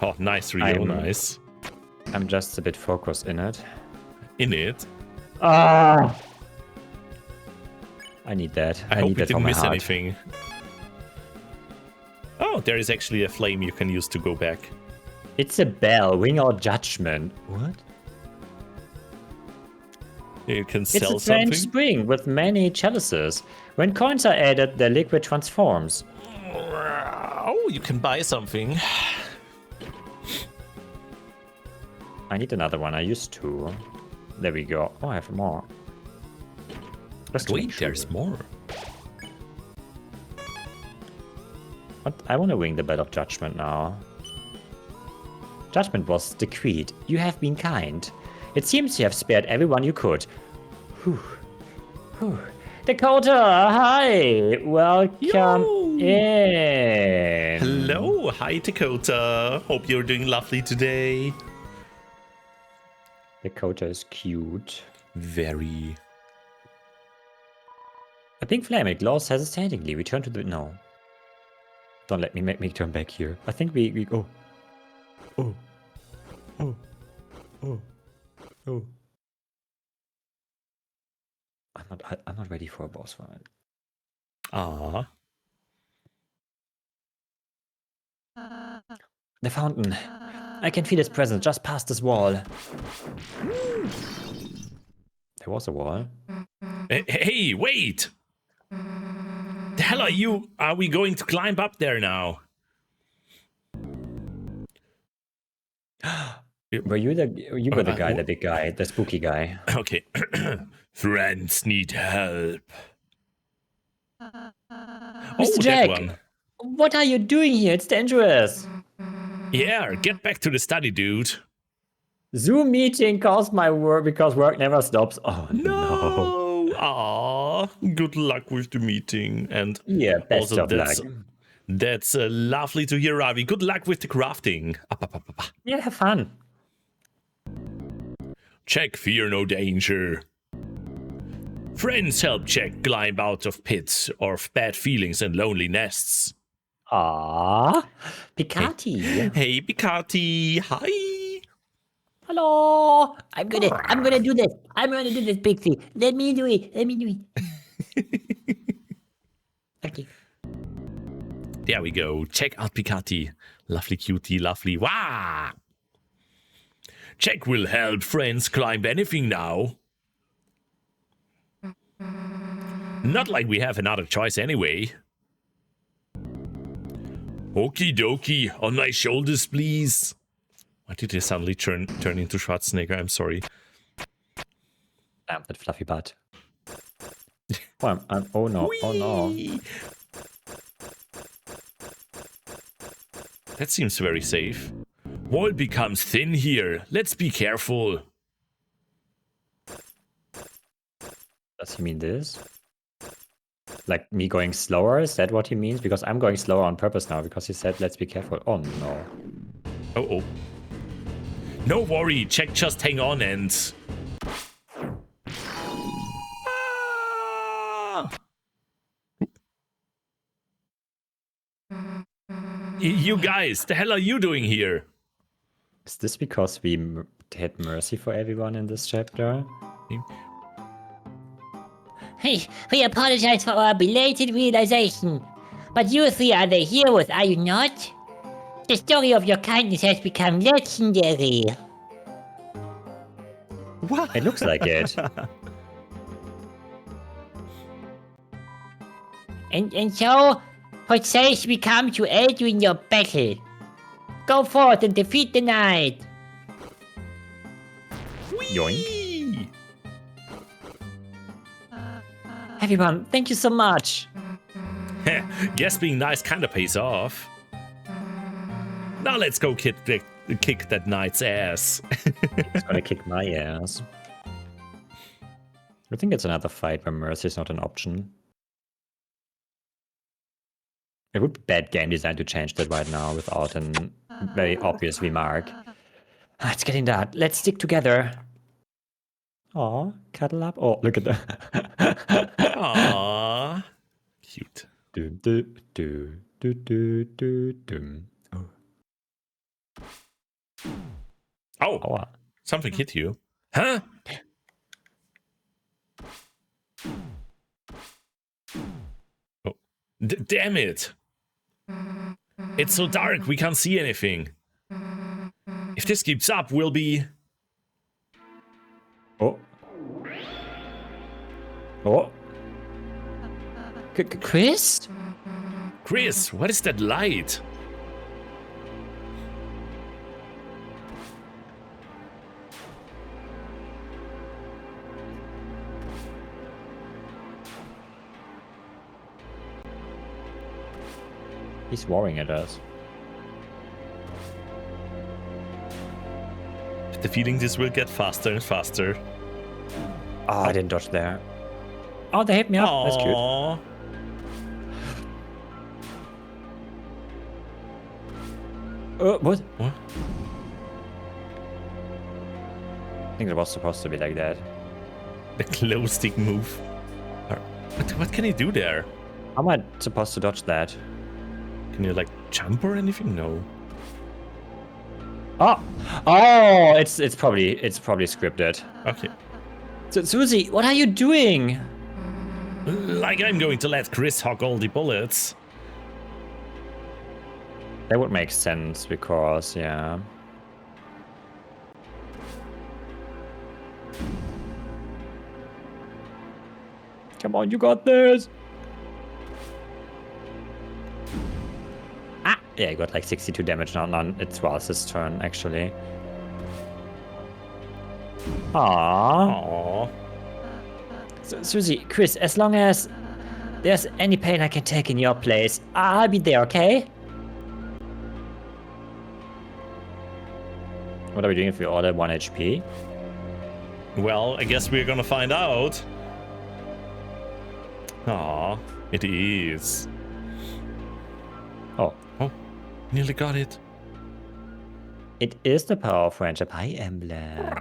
Oh, nice, Rio, I'm- nice. I'm just a bit focused in it. In it. Ah! I need that. I I hope need we that for didn't my miss heart. anything. Oh, there is actually a flame you can use to go back. It's a bell. Ring out judgment. What? You can It's sell a strange something. spring with many chalices. When coins are added, the liquid transforms. Oh, you can buy something. I need another one. I used 2. There we go. Oh, I have more. Just to make Wait, sure. there's more. What? I want to wing the Bell of Judgment now. Judgment was decreed. You have been kind. It seems you have spared everyone you could. Whew. Whew. Dakota, hi! Welcome Yo! in. Hello, hi Dakota. Hope you're doing lovely today. Dakota is cute. Very. I think Flaming Gloss hesitatingly returned to the... No. Don't let me make me turn back here. I think we... Oh. Oh. Oh. Oh. Oh. I'm not ready for a boss fight. Ah. The fountain. I can feel its presence just past this wall. There was a wall. Hey, wait! The hell are you? Are we going to climb up there now? Were you the guy, the big guy, the spooky guy? Okay. Friends need help. Mr. Jack! What are you doing here? It's dangerous. Yeah, get back to the study, dude. Zoom meeting caused my work because work never stops. Oh no. No. Ah, good luck with the meeting. And Yeah, best also of luck. that's lovely to hear, Ravi. Good luck with the crafting. Yeah, have fun. Check, fear no danger. Friends help Check climb out of pits of bad feelings and lonely nests. Ah, Picati. Hey, Picati. Hi. Hello. I'm gonna do this. I'm gonna do this, Pixie. Let me do it. Let me do it. Okay. There we go. Check out Picati. Lovely cutie, lovely. Wow. Check will help friends climb anything now. Not like we have another choice anyway. Okie dokie, on my shoulders, please. Why did they suddenly turn into Schwarzenegger? I'm sorry. Damn, that fluffy butt. Oh, oh no, oh no. Whee! That seems very safe. Wall becomes thin here. Let's be careful. Does he mean this? Like me going slower? Is that what he means? Because I'm going slower on purpose now because he said let's be careful. Oh no. Oh. No worry, Check, just hang on and... Ah! You guys, the hell are you doing here? Is this because we had mercy for everyone in this chapter? Hey, we apologize for our belated realization. But you three are the heroes, are you not? The story of your kindness has become legendary. What? It looks like it. And so, what says we come to aid you in your battle? Go forth and defeat the knight. Yoink. Everyone, thank you so much. Guess being nice kinda pays off. Now let's go kick that knight's ass. It's gonna kick my ass. I think it's another fight where mercy is not an option. It would be bad game design to change that right now without a very obvious remark. It's getting that. Let's stick together. Aw, cuddle up. Oh, look at that. Aww. Cute. Dum, dum, dum, dum, dum, dum, dum. Oh, Oh, something hit you. Huh? Oh, damn it. It's so dark, we can't see anything. If this keeps up, we'll be... oh. Oh. Chris? Chris, what is that light? He's roaring at us. The feeling this will get faster and faster. Oh, I didn't dodge there. Oh, they hit me up. That's cute. Aww. What? What? I think it was supposed to be like that. The glow stick move. What can he do there? How am I supposed to dodge that? Can you like jump or anything? No. Oh, oh, it's probably scripted. Okay. So, Susie, what are you doing? Like I'm going to let Chris hog all the bullets. That would make sense because, yeah. Come on, you got this. Ah, yeah, you got like 62 damage now. It's Ross's turn actually. Aww. Aww. So, Susie, Chris, as long as there's any pain I can take in your place, I'll be there, okay? What are we doing if we order 1 HP? Well, I guess we're gonna find out. Aw, it is. Oh, Oh, nearly got it. it is the power of friendship. Hi, Emblem.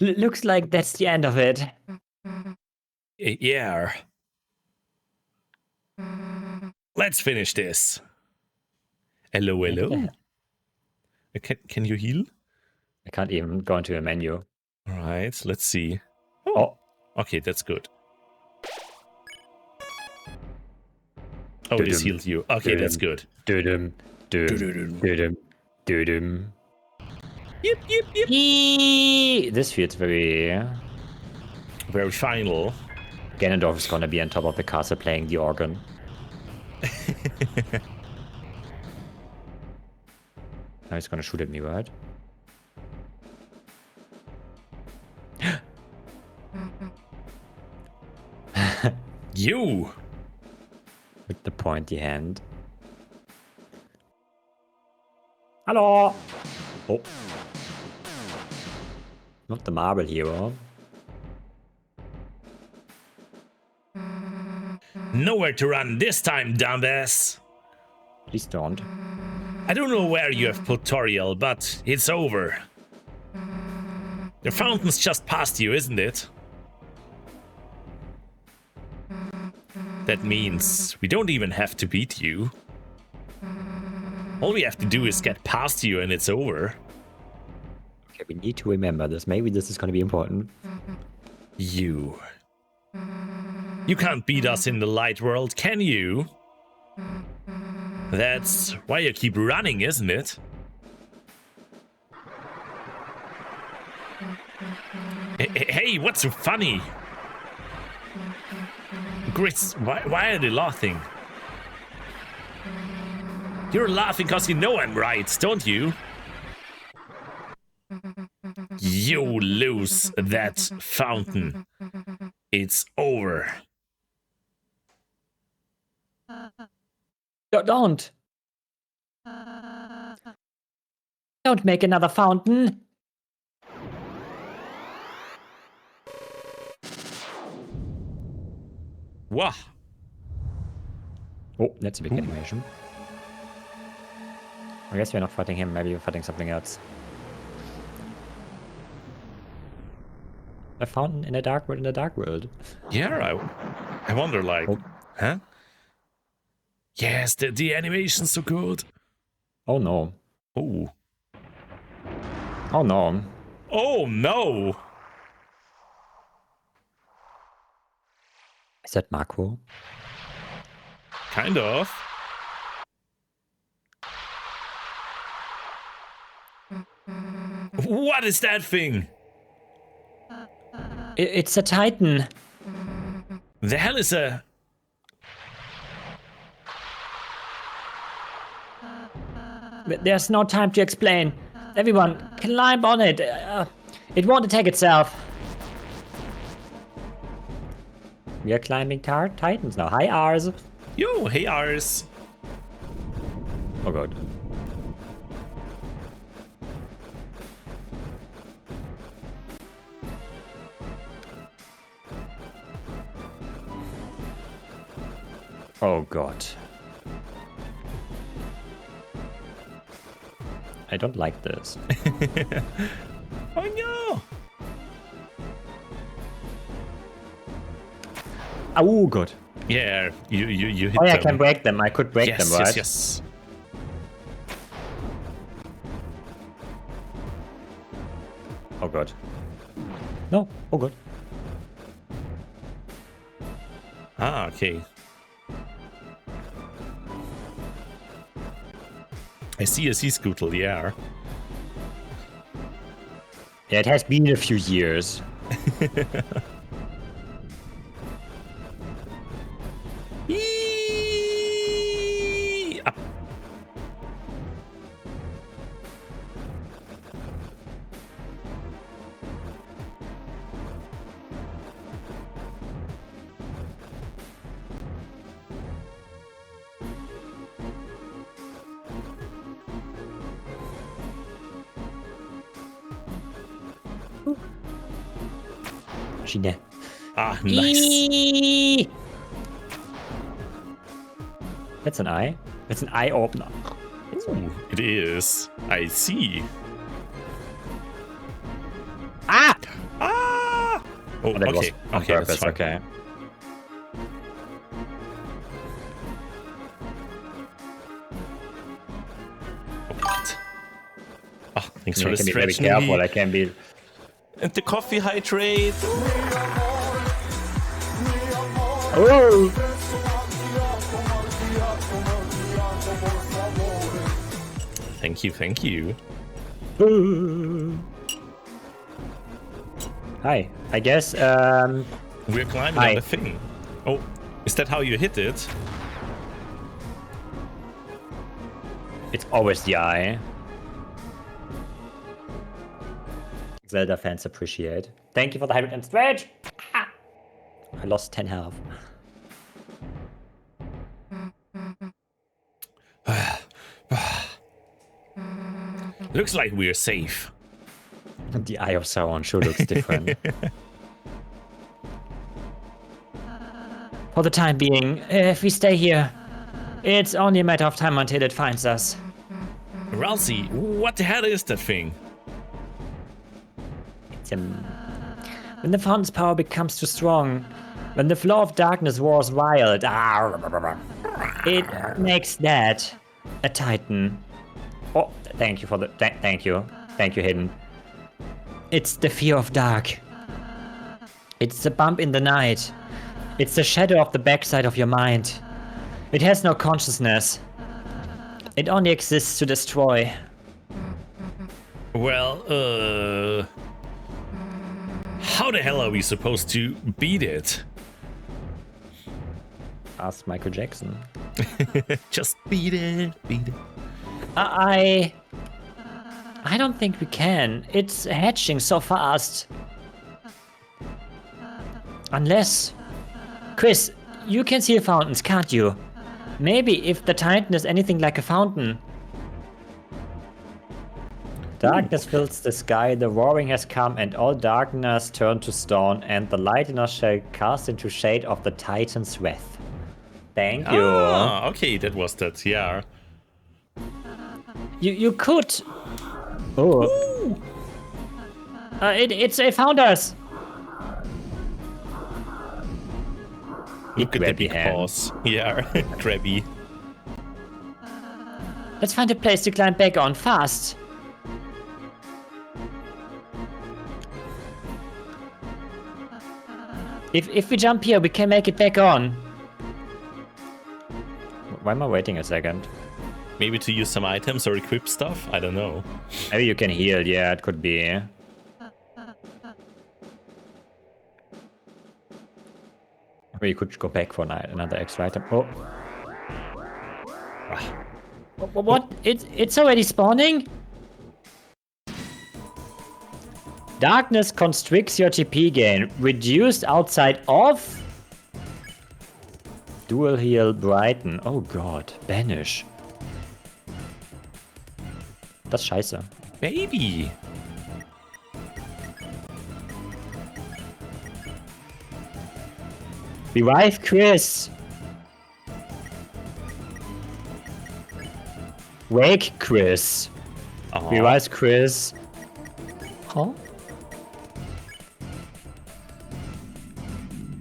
Looks like that's the end of it. Yeah. Let's finish this. Hello, hello. Can you heal? I can't even go into a menu. All right, let's see. Oh, Okay, that's good. Oh, this healed you. Okay, that's good. Doo-dum, doo-dum, doo-dum, doo-dum. Yep, yep, yep. This feels very... Very final. Ganondorf is gonna be on top of the castle playing the organ. Now he's gonna shoot at me, right? You. With the pointy hand. Hello! Oh. Not the marble hero. Nowhere to run this time, dumbass. Please don't. I don't know where you have put Toriel, but it's over. The fountain's just past you, isn't it? That means we don't even have to beat you. All we have to do is get past you and it's over. Okay, we need to remember this. Maybe this is gonna be important. You can't beat us in the light world, can you? That's why you keep running, isn't it? Hey, what's so funny? Chris, why are they laughing? You're laughing because you know I'm right, don't you? You lose that fountain. It's over. Don't! Don't make another fountain! Wah. Oh, that's a big animation. I guess we're not fighting him, maybe we're fighting something else. A fountain in a dark world, Yeah, I wonder, like, huh? Yes, the animation's so good. Oh no. Oh. Oh no. Oh no! Is that Marco? Kind of. What is that thing? It's a Titan. The hell is a... There's no time to explain. Everyone, climb on it. It won't attack itself. We are climbing Titans now. Hi, Ars. Yo, hey Ars. Oh god. Oh god. I don't like this. Oh no! Oh god. Yeah, you hit Oh yeah, I them. can break them. I could break yes, them, right? Yes, yes. Oh god. No. Oh god. Ah, okay. I see a sea scootle, yeah. Yeah, it has been a few years. Eeeeee! Ah, Schiene. ah, nice. Eee! That's an eye. That's an eye opener. Ooh, it is. I see. Ah! Ah! Oh, That was okay. on Okay, that's purpose. fine. Okay. Oh, God. Ah, thanks for I the can be very stretch, careful. Nuhi. I can be. And the coffee hydrate. Oh! Thank you, thank you. Hi. I guess. We're climbing Hi. on the thing. Oh, is that how you hit it? It's always the eye. Zelda fans appreciate. Thank you for the hybrid and stretch. Ah! I lost 10 health. Looks like we're safe. The Eye of Sauron sure looks different. For the time being, if we stay here, it's only a matter of time until it finds us. Ralsei, what the hell is that thing? When the fountain's power becomes too strong, when the flow of darkness roars wild, it makes that a titan. Oh, thank you for the thank you, Hidden. It's the fear of dark. It's the bump in the night. It's the shadow of the backside of your mind. It has no consciousness. It only exists to destroy. Well, how the hell are we supposed to beat it? Ask Michael Jackson. Just beat it, beat it. I don't think we can. It's hatching so fast. Unless... Chris, you can see fountains, can't you? Maybe if the Titan is anything like a fountain. Darkness fills the sky, the roaring has come, and all darkness turned to stone, and the light in us shall cast into shade of the Titan's wrath. Thank you. Ah, okay, that was that, yeah. You could. Oh. It found us. Look at the Grabby big hand. paws. Yeah, grabby. Let's find a place to climb back on fast. If we jump here, we can make it back on. Why am I waiting a second? Maybe to use some items or equip stuff? I don't know. Maybe you can heal. Yeah, it could be. Or you could go back for another extra item. Oh. What? It's already spawning? Darkness constricts your TP gain. Reduced outside of... Dual Heal Brighten. Oh Gott, Banish. Das ist scheiße. Baby. Revive Chris. Wake Chris. Aw. Revive Chris. Huh?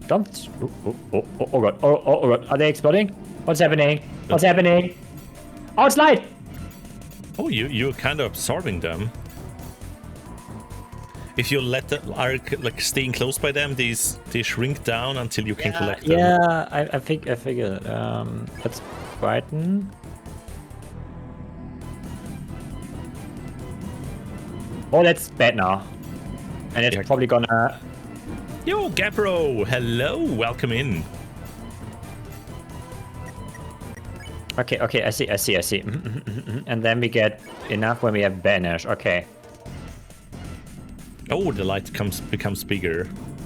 Don't. Oh god. Oh god. Are they exploding? What's happening? What's happening? Oh, it's light! Oh, you're kind of absorbing them. If you let the arc like staying close by them, they shrink down until you can collect them. Yeah, I figured. Let's brighten. Oh, that's bad now. And it's Yeah. probably gonna. Yo, Gabro, hello, welcome in. Okay, I see. And then we get enough when we have Banish. Okay. Oh, the light becomes bigger.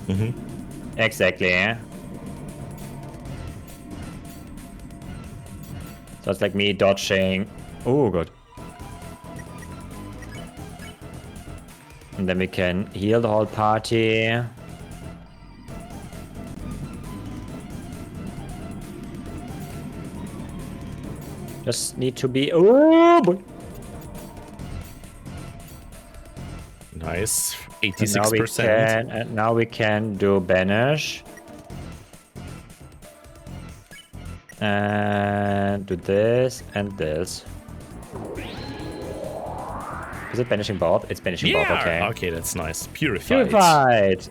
Mm-hmm. Exactly, yeah. So it's like me dodging. Oh, good. And then we can heal the whole party. Just need to be. Oh, boy. Nice, And 86%. now we can do Banish. And do this and this. Is it banishing both? It's banishing both, okay. Okay, that's nice. Purified. Purified!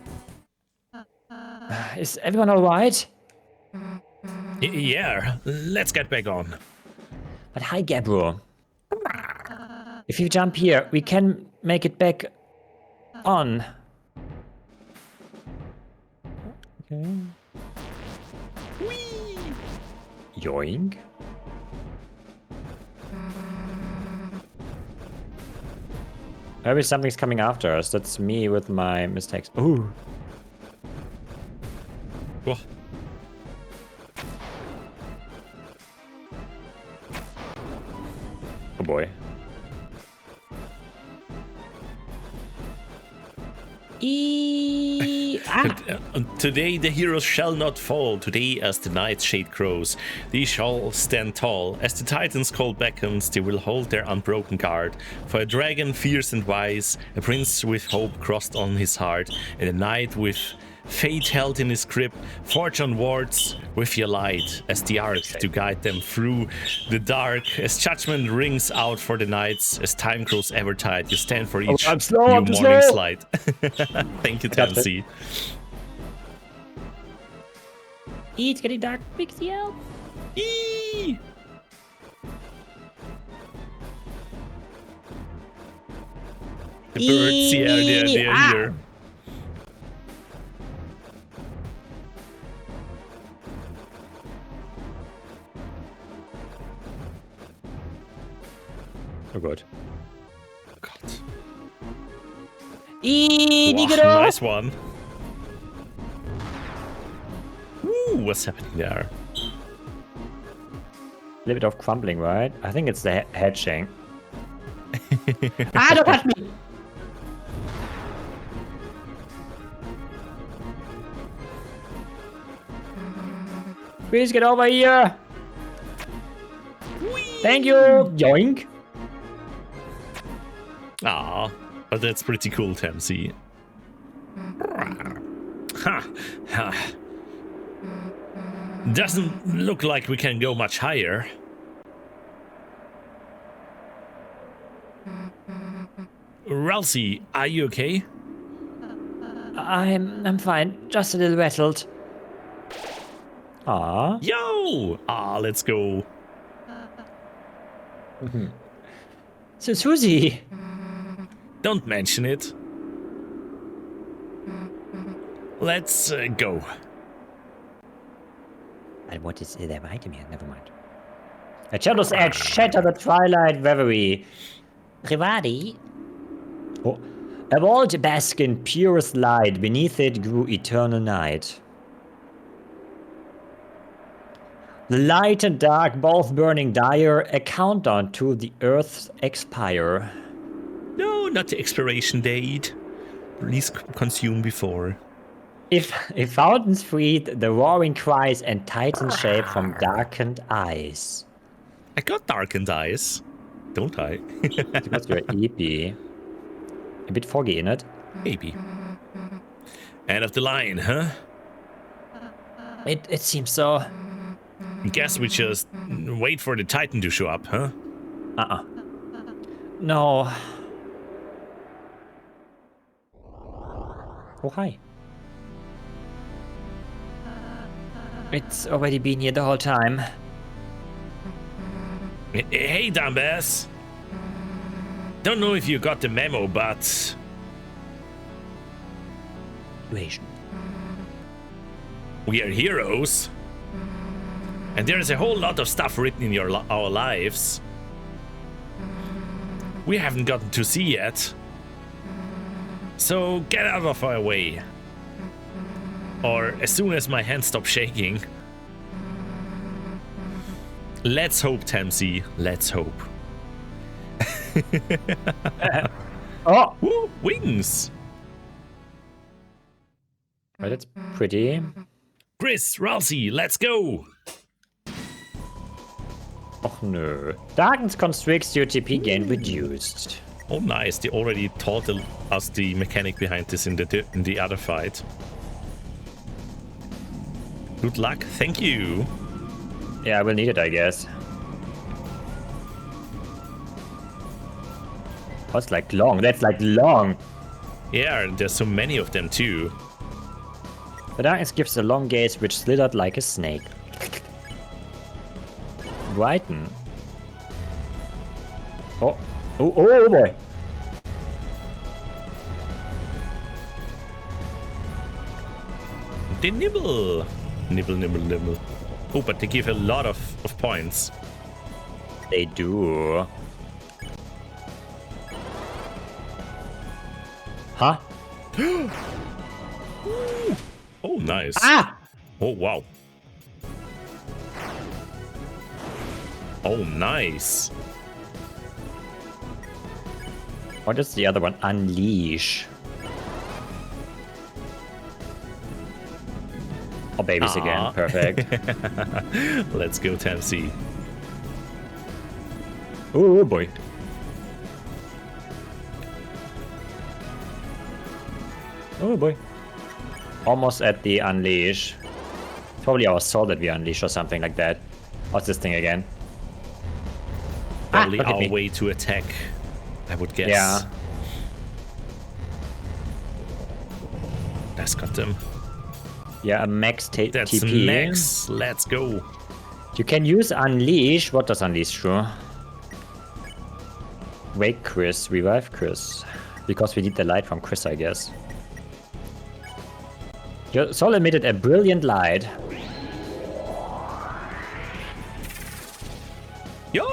Is everyone alright? Yeah, let's get back on. But hi, Gabro. If you jump here, we can make it back on. Okay. Yoink. Maybe something's coming after us. That's me with my mistakes. Ooh. Whoa. Oh boy. Today the heroes shall not fall. Today as the night's shade grows, they shall stand tall. As the Titan's call beckons, they will hold their unbroken guard. For a dragon fierce and wise, a prince with hope crossed on his heart, and a knight with fate held in his grip, forge onwards with your light as the arc to guide them through the dark. As judgment rings out for the nights, as time grows ever tight, you stand for each I'm slow, new I'm too morning's slow. light. Thank you, got it. Tansy. It's getting dark. Pixie help. Eee! The birds, yeah, they're here. Oh god. God. Nigero. Nice one. Ooh, what's happening there? A little bit of crumbling, right? I think it's the hedging. Don't touch me. Please get over here! Thank you! Yoink! Ah, but that's pretty cool, Tansy. Ha! Ha! Doesn't look like we can go much higher. Ralsei, are you okay? I'm fine. Just a little rattled. Ah. Yo! Ah, let's go. So Susie! Don't mention it. Let's go. And what is there item here? Never mind. A shadow's edge shatter the twilight reverie. Rivadi. Oh. A vault bask in purest light, beneath it grew eternal night. The light and dark both burning dire, a countdown to the Earth's expire. No, not the expiration date. Please consume before. If fountains freed, the roaring cries and titans shape from darkened eyes. I got darkened eyes, don't I? Because you're EP. A bit foggy in it. Maybe. End of the line, huh? It seems so. Guess we just wait for the Titan to show up, huh? No. Oh, hi. It's already been here the whole time. Hey, Dumbass. Don't know if you got the memo, but Situation. we are heroes. And there's a whole lot of stuff written in our lives we haven't gotten to see yet. So get out of our way. Or as soon as my hand stops shaking. Let's hope, Tamsi. Let's hope. Oh! Woo, wings! Well, that's pretty. Chris, Ralsei, let's go! Och no. Darkness constricts your TP gain reduced. Oh, nice. They already taught us the mechanic behind this in the other fight. Good luck. Thank you. Yeah, I will need it, I guess. That's like long. That's like long. Yeah, there's so many of them too. The darkness gives a long gaze which slithered like a snake. Brighten. Oh. Oh boy. They nibble. Nibble, nibble, nibble. Oh, but they give a lot of points. They do. Huh? Oh, nice. Ah! Oh, wow. Oh, nice. What is the other one? Unleash. Oh, babies again. Perfect. Let's go, Tamsi. Oh boy. Oh boy. Almost at the unleash. Probably our sword that we unleash or something like that. What's this thing again? Probably look at our me. way to attack, I would guess. Yeah. That's got them. Yeah, a max That's TP. max. Let's go. You can use unleash. What does unleash do? Wake Chris, revive Chris. Because we need the light from Chris, I guess. Your soul emitted a brilliant light. Yo!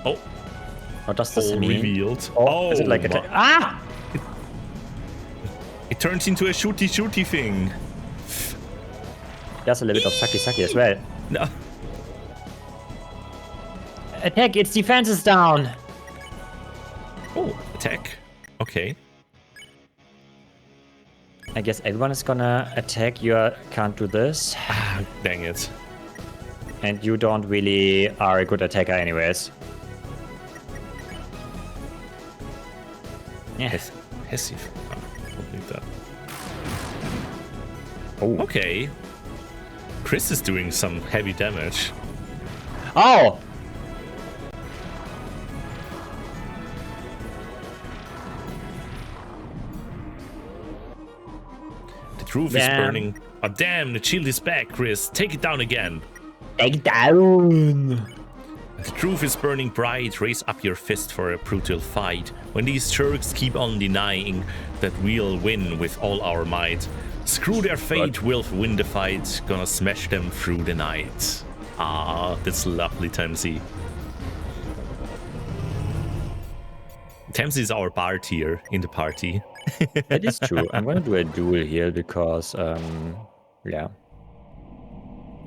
Oh, What does this all mean? revealed. Oh, is it like a... my- Ah! It turns into a shooty thing. There's a little bit of Saki as well. No. Attack, its defense is down. Oh, attack. Okay. I guess everyone is gonna attack. You can't do this. Ah, dang it. And you don't really are a good attacker anyways. Yeah. Hessif. Ah, don't need that. Oh. Okay. Chris is doing some heavy damage. Oh! The roof is Damn. burning. Oh, damn, the shield is back, Chris. Take it down again. Take down! The truth is burning bright. Raise up your fist for a brutal fight. When these jerks keep on denying that we'll win with all our might, screw their fate, we'll win the fight. Gonna smash them through the night. Ah, that's lovely, Tamsi. Tamsi is our bard here in the party. That is true. I'm gonna do a duel here because, yeah.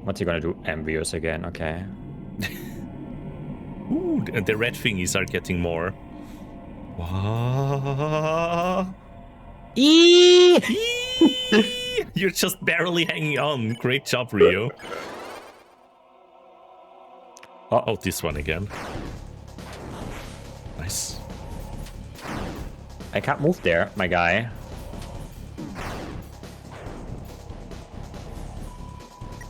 What's he gonna do? Envious again, okay. Ooh, the red thingies are getting more. Wah. Eee! Eee! You're just barely hanging on. Great job, Rio. Oh, this one again. Nice. I can't move there, my guy.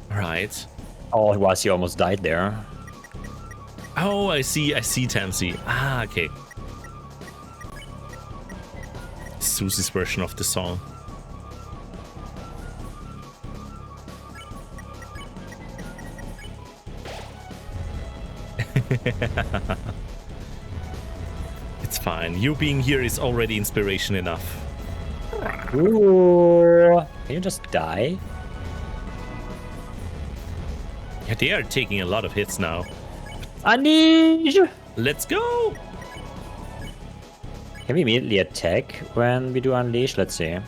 Right. Oh, he almost died there. Oh, I see Tansy. Ah, okay. Susie's version of the song. It's fine. You being here is already inspiration enough. Ooh. Can you just die? Yeah, they are taking a lot of hits now. Unleash! Let's go! Can we immediately attack when we do unleash? Let's see.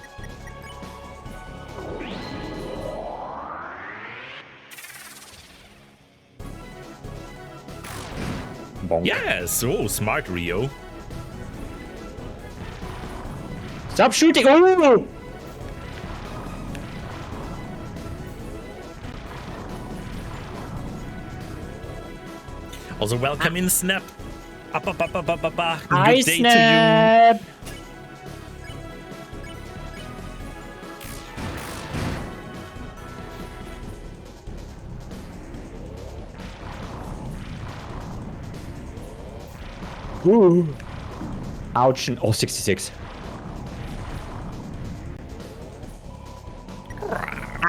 Bonk. Yes! Oh, smart, Rio. Stop shooting! Oh! Also, welcome in, Snap. Up. Hi, Good day Snap! Ooh. Ouch. Oh, 66.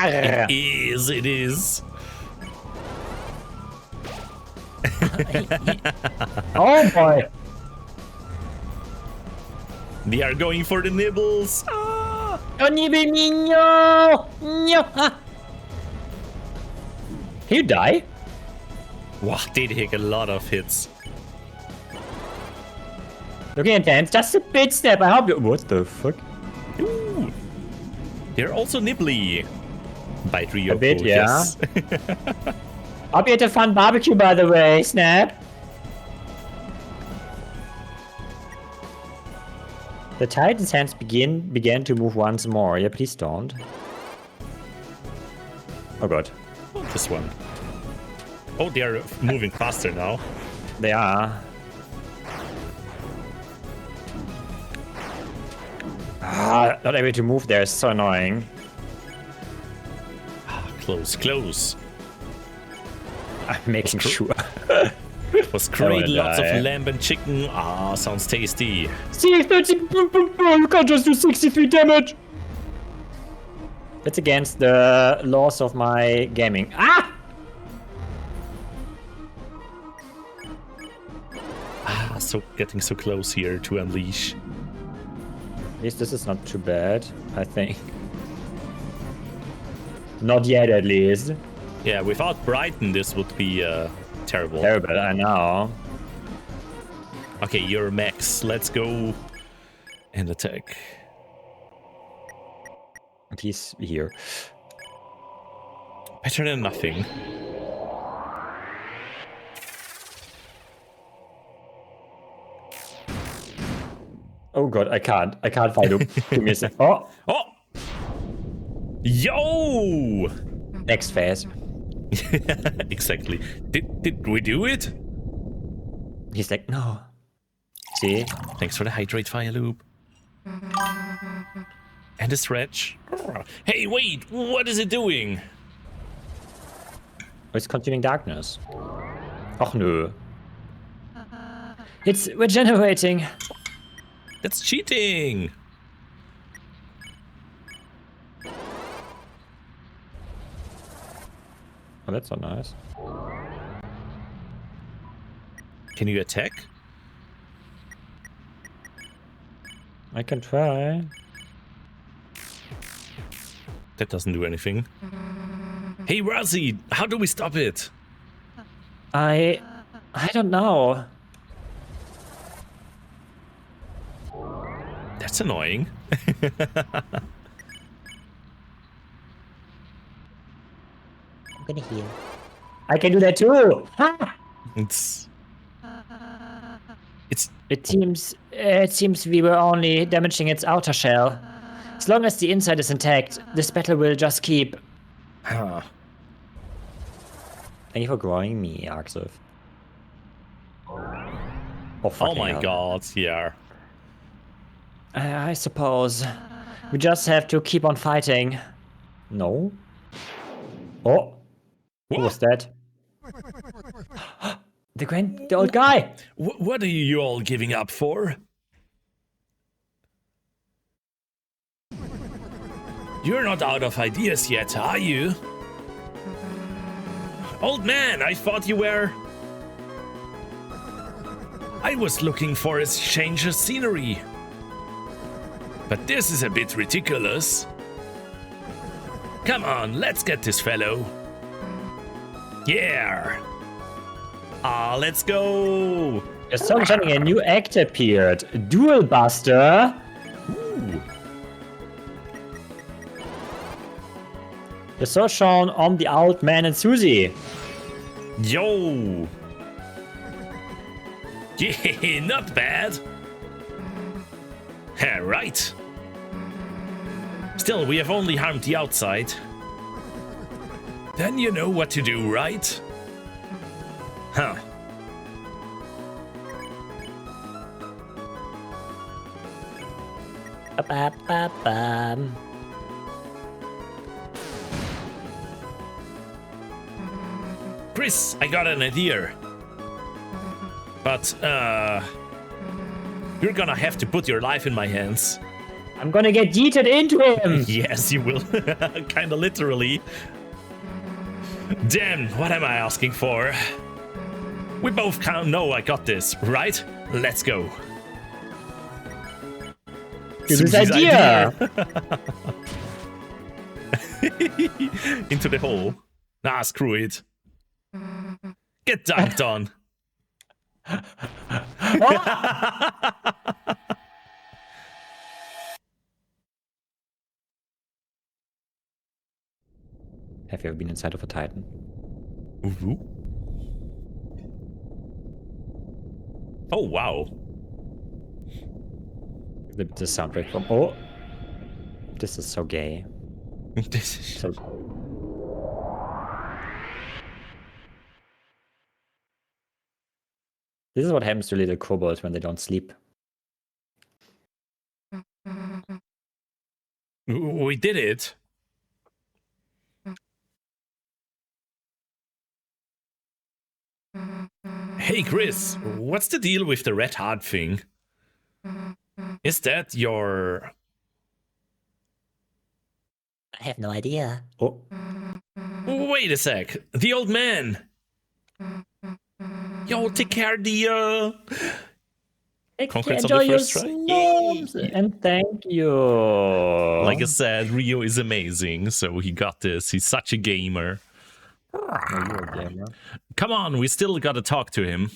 to you. It is. Oh boy. They are going for the nibbles. Ah! No! Ah. Can you die? Wow, they take a lot of hits. Looking intense. Just a bit, Snap. I hope you. What the fuck? Ooh. They're also nibbly. Bite Rio. A bit, yeah. Yes. Hope you had a fun barbecue, by the way, Snap. The Titan's hands began to move once more. Yeah, please don't. Oh god. This one. Oh, they are moving faster now. They are. Ah, not able to move there is so annoying. Close. I'm making sure. It was great. wanna Lots die. of lamb and chicken. Ah, sounds tasty. See, 30. You can't just do 63 damage. That's against the laws of my gaming. Ah! So getting so close here to unleash. At least this is not too bad, I think. Not yet, at least. Yeah, without Brighton, this would be terrible. Terrible, I know. Okay, you're max. Let's go and attack. He's here. Better than nothing. Oh god, I can't fight him. Give me a sec. Oh! Oh! Yo! Next phase. Exactly. Did we do it? He's like, no. See? Thanks for the hydrate fire loop. And a stretch. Hey, wait! What is it doing? Oh, it's consuming darkness. Och nö. It's regenerating. That's cheating! Oh, that's so nice. Can you attack? I can try. That doesn't do anything. Hey, Razi! How do we stop it? I don't know. That's annoying. gonna heal. I can do that too! Ha! It's It seems we were only damaging its outer shell. As long as the inside is intact, this battle will just keep. huh. Thank you for growing me, Arxif. Oh my god, yeah. I suppose. We just have to keep on fighting. No? Oh! Who was that? The old guy! What are you all giving up for? You're not out of ideas yet, are you? Old man, I thought you were... I was looking for a change of scenery. But this is a bit ridiculous. Come on, let's get this fellow. Yeah. Let's go. There's suddenly a new act appeared. Duel Buster. Ooh. The so shown on the old man and Susie. Yo. Yeah, not bad. Right. Still, we have only harmed the outside. Then you know what to do, right? Huh. Ba-ba-ba-bum. Chris, I got an idea. But, you're gonna have to put your life in my hands. I'm gonna get yeeted into him. Yes, you will. Kinda literally. Damn, what am I asking for? We both know I got this, right? Let's go. This Susie's idea. Into the hole. Nah, screw it. Get dunked on. Have you ever been inside of a Titan? Ooh. Oh, wow. The soundtrack from. Oh! This is so gay. This is... So. This is what happens to little kobolds when they don't sleep. We did it. Hey, Chris, what's the deal with the red heart thing? Is that your... I have no idea. Oh! Wait a sec. The old man. Yo, take care, dear. Congrats on the first try. Snobs, and thank you. Like I said, Rio is amazing, so he got this. He's such a gamer. Oh, you're a gamer. Come on, we still gotta talk to him.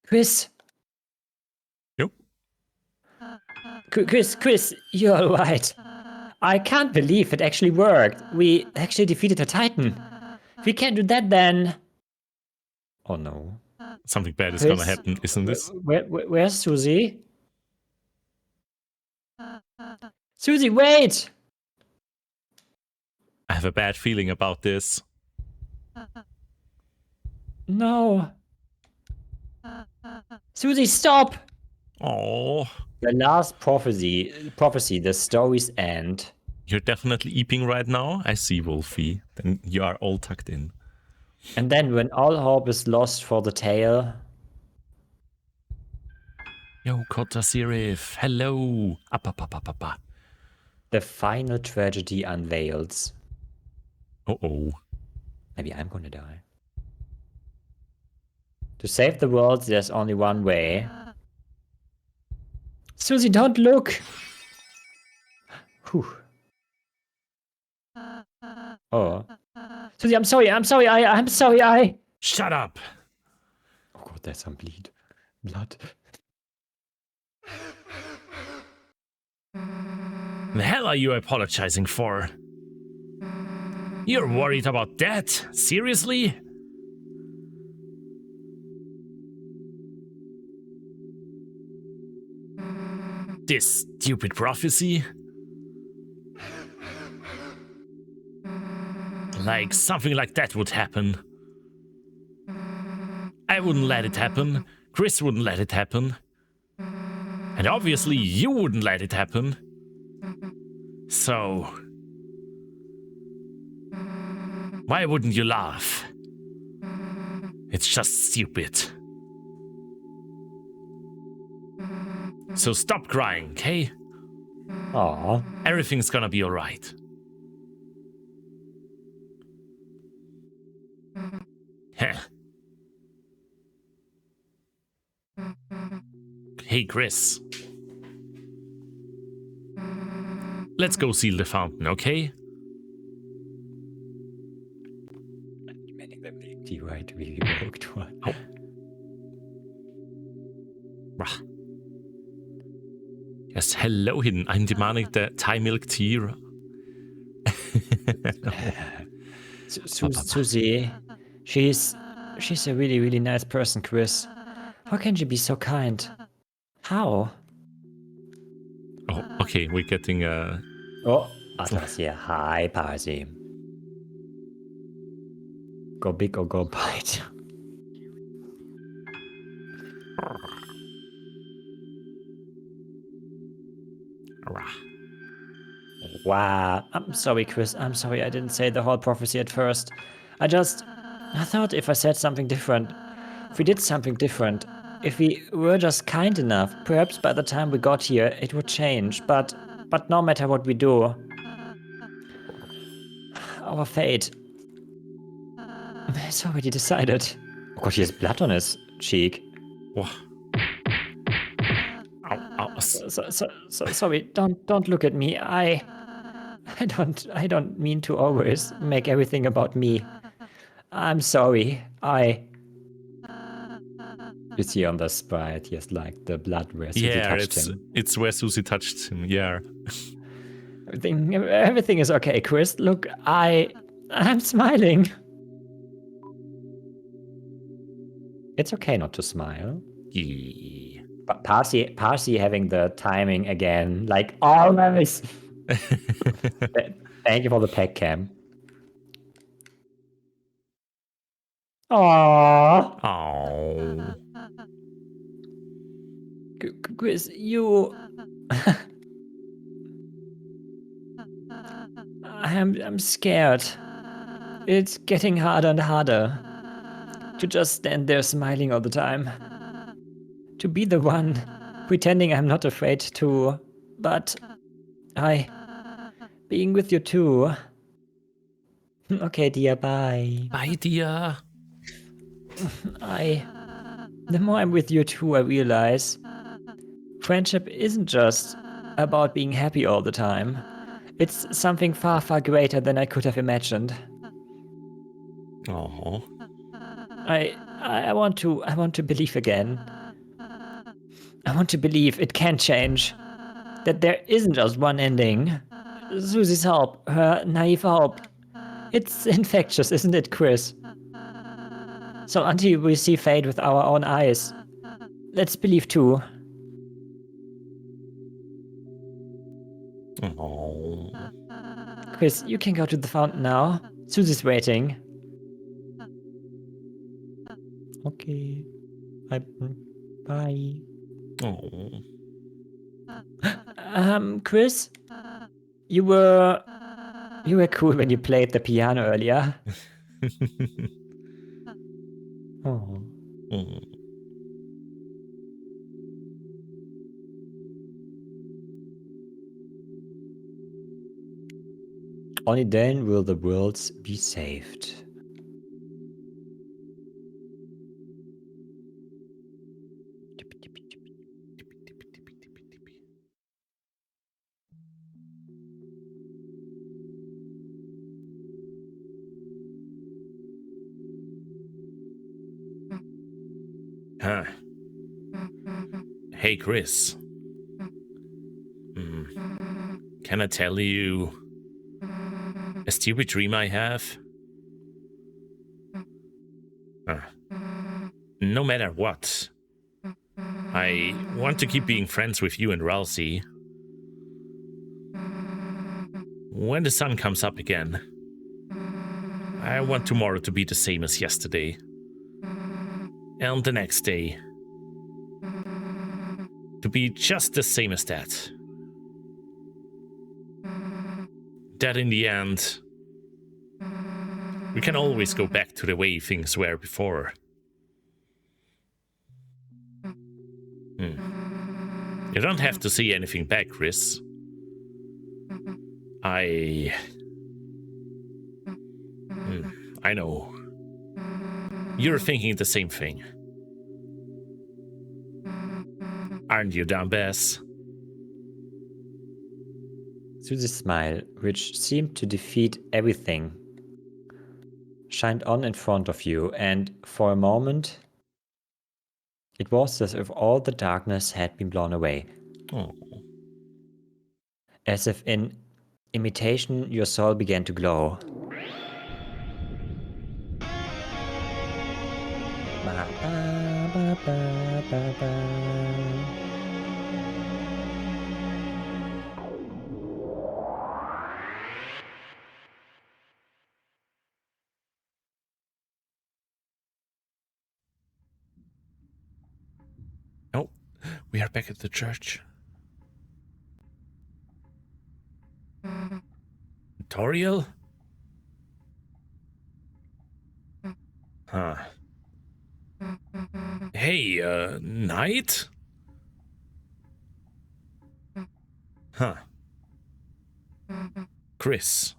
Chris. Yep. Chris, you're right. I can't believe it actually worked. We actually defeated a Titan. If we can't do that, then... Oh no. Something bad is Chris, gonna happen, isn't this? Where's Susie? Susie, wait! I have a bad feeling about this. No. Susie, stop! Oh, The last prophecy, the story's end. you're definitely eeping right now. I see, Wolfie. Then you are all tucked in. And then when all hope is lost for the tale... Yo, Kota Sirif. Hello. Up. The final tragedy unveils. Uh-oh. Maybe I'm gonna die. To save the world, there's only one way. Susie, don't look! Whew. Oh. Susie, I'm sorry, I'm sorry, Shut up. Oh god, there's some blood. The hell are you apologizing for? You're worried about that? Seriously? This stupid prophecy? Like something like that would happen. I wouldn't let it happen. Chris wouldn't let it happen. And obviously you wouldn't let it happen. So... why wouldn't you laugh? It's just stupid. So stop crying, okay? Aw. Everything's gonna be alright. Heh. Hey, Chris. Let's go seal the fountain, okay? Many the milk tea right to be evoked one. Oh. Rah. Yes, hello, Hidden. I'm demanding the Thai milk tea. Susie, she's a really, really nice person, Chris. How can she be so kind? How? Oh, okay, we're getting Oh, Atlasia, hi, Parsi. Go big or go bite. Rah. Wow. I'm sorry, Chris. I'm sorry I didn't say the whole prophecy at first. I thought if I said something different, if we did something different, if we were just kind enough, perhaps by the time we got here, it would change. But no matter what we do, our fate is already decided. Oh God, he has blood on his cheek. Whoa. Ow, ow. Sorry, don't look at me. I don't mean to always make everything about me. I'm sorry. You see on the sprite, he has like the blood where Susie Yeah, touched him. it's where Susie touched him. Yeah. Everything is okay, Chris. Look, I'm smiling. It's okay not to smile. Yeah. But Parsi having the timing again, like always. Thank you for the pack cam. Aww. Oh. Chris, you. I'm scared. It's getting harder and harder to just stand there smiling all the time. To be the one pretending I'm not afraid to, but being with you too. Okay, dear, bye. Bye, dear. The more I'm with you too, I realize friendship isn't just about being happy all the time. It's something far, far greater than I could have imagined. Oh. I want to believe again. I want to believe it can change. That there isn't just one ending. Susie's hope, her naive hope. It's infectious, isn't it, Chris? So until we see fate with our own eyes, let's believe too. Oh. Chris, you can go to the fountain now. Susie's waiting. Okay. Bye. Oh. Chris? You were cool when you played the piano earlier. Oh. Oh. Only then will the worlds be saved. Huh. Hey, Chris. Can I tell you a stupid dream I have? No matter what, I want to keep being friends with you and Ralsei. When the sun comes up again, I want tomorrow to be the same as yesterday. And the next day, to be just the same as that. That in the end, we can always go back to the way things were before. You don't have to say anything back, Chris. I know. You're thinking the same thing. Aren't you, dumbass? Susie's smile, which seemed to defeat everything, shined on in front of you, and for a moment, it was as if all the darkness had been blown away. Oh. As if in imitation, your soul began to glow. Ba, ba, ba, ba, ba, ba. Oh, we are back at the church. Toriel? Huh. Hey, Knight? Huh. Chris.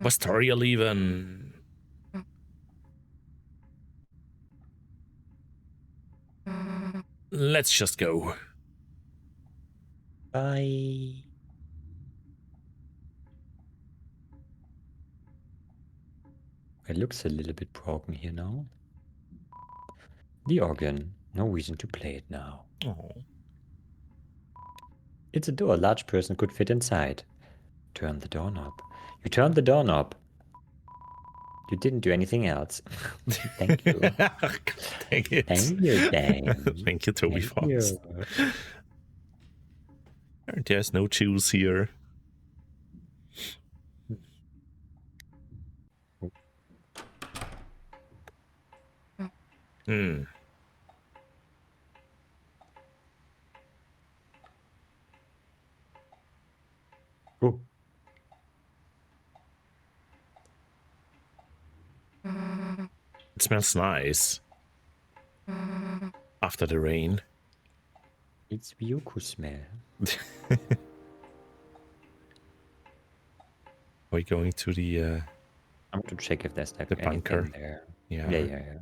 Was Toriel even... Let's just go. Bye. It looks a little bit broken here now. The organ. No reason to play it now. Oh. It's a door a large person could fit inside. Turn the doorknob. You turned the doorknob. You didn't do anything else. Thank you. Dang it. Thank you, Dan. Thank you, Toby Thank you. Fox. There's no juice here. Hmm. Oh, It smells nice. After the rain. it's Ryuko smell. Are we going to the I'm going to check if there's like The anything bunker. there. yeah. Yeah.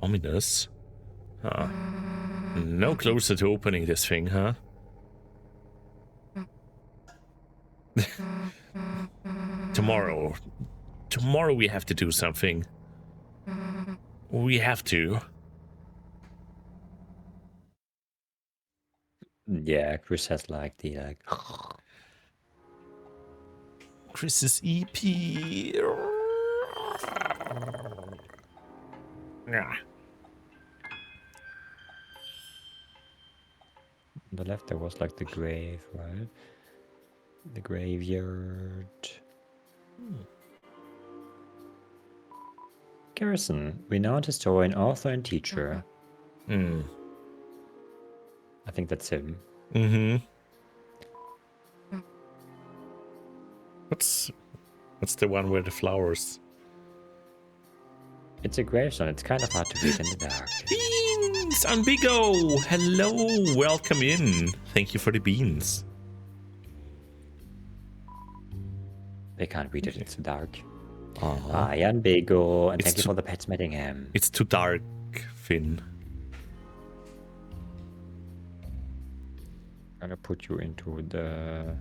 Ominous? Huh. No closer to opening this thing, huh? Tomorrow. Tomorrow we have to do something. We have to. Yeah, Chris has like the like. Chris's EP. Yeah. On the left there was like the grave, right? The graveyard. Garrison, renowned historian, author, and teacher. Mm. I think that's him. Mm-hmm. What's the one where the flowers? It's a gravestone. It's kind of hard to read in the dark. Beans! Ambigo! Hello! Welcome in. Thank you for the beans. They can't read it. It's too dark. Aw. Hi, Ambigo, and It's thank you too- for the pets, Mettingham. It's too dark, Finn. I'm gonna put you into the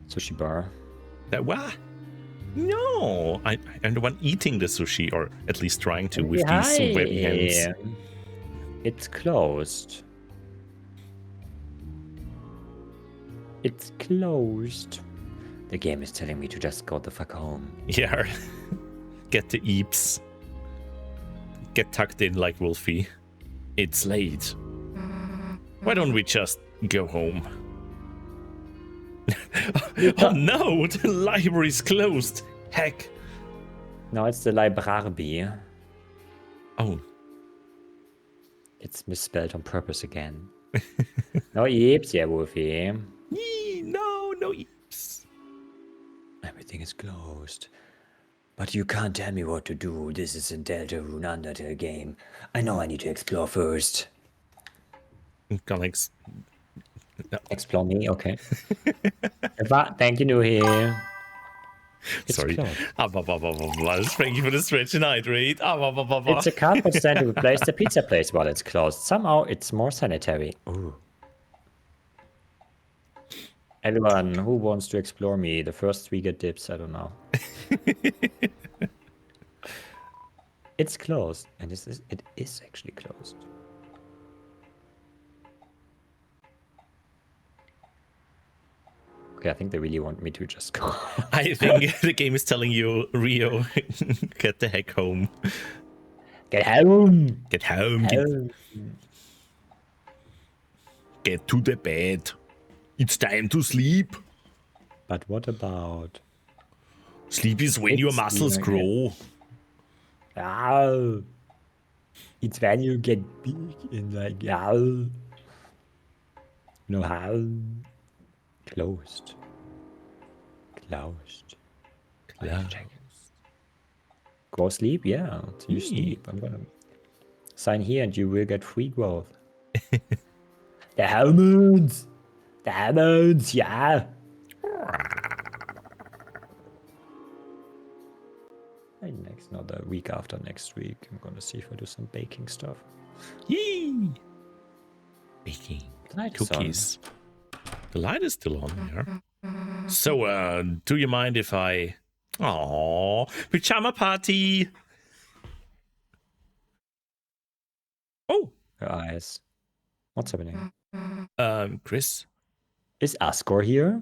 sushi bar. That what? No! I'm the one eating the sushi, or at least trying to, with these webby hands. It's closed. It's closed. The game is telling me to just go the fuck home. Yeah. Get the eeps. Get tucked in like Wolfie. It's late. Why don't we just go home? Oh no, the library's closed. Heck. No, it's the library. Oh. It's misspelled on purpose again. No eeps, yeah, Wolfie. No eeps. Everything is closed. But you can't tell me what to do. This is a Deltarune Undertale game. I know I need to explore first. Alex. Explore me? Okay. Thank you, Nuhi. It's Sorry. closed. Thank you for the stretch and hydrate. It's a cardboard stand to replace the pizza place while it's closed. Somehow it's more sanitary. Ooh. Anyone who wants to explore me, the first 3 get dips, I don't know. It's closed. And it is actually closed. Okay, I think they really want me to just go. I think the game is telling you, Rio, get the heck home. Get home! Get home. Get to the bed. It's time to sleep. But what about... Sleep is when your It's muscles like grow. Ow. It's when you get big and like, ow. No, how? Closed. Closed. Go sleep? Yeah, till you sleep. I'm gonna sign here and you will get free growth. The hormones! The hormones, yeah! And next, not the week after next week, I'm gonna see if I do some baking stuff. Yee! Baking The light is on. cookies. The light is still on here. So, do you mind if I... Aww, pajama party! Oh, Her eyes. What's happening? Chris? Is Asgore here?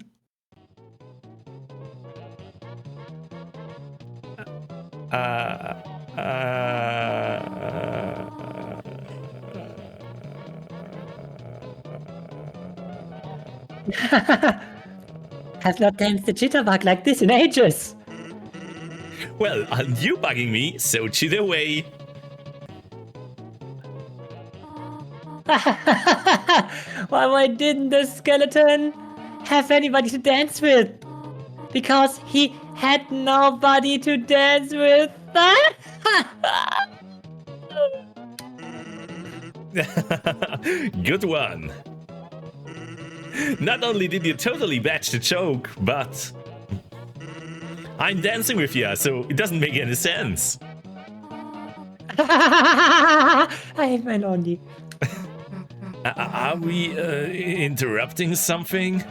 Has not danced the jitterbug like this in ages. Well, aren't you bugging me? So cheat away. Why didn't the skeleton have anybody to dance with? Because he had nobody to dance with. Good one. Not only did you totally batch the joke, but I'm dancing with you, so it doesn't make any sense. I hate my lonely. Are we interrupting something?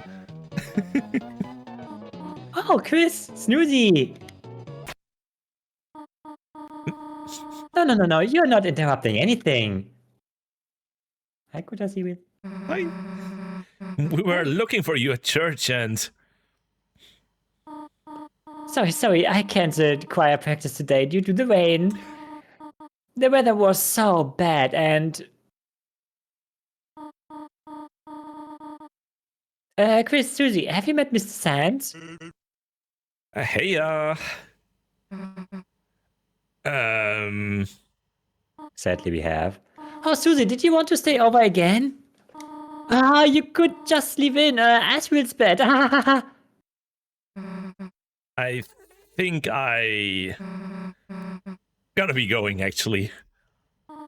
Oh, Chris, Snoozy. No, you're not interrupting anything. How could I see with? We were looking for you at church and... Sorry, I canceled choir practice today due to the rain. The weather was so bad and... Chris, Susie, have you met Mr. Sands? Hey, Sadly, we have. Oh, Susie, did you want to stay over again? Ah, you could just leave in Asriel's bed. I think I gotta be going, actually. Oh,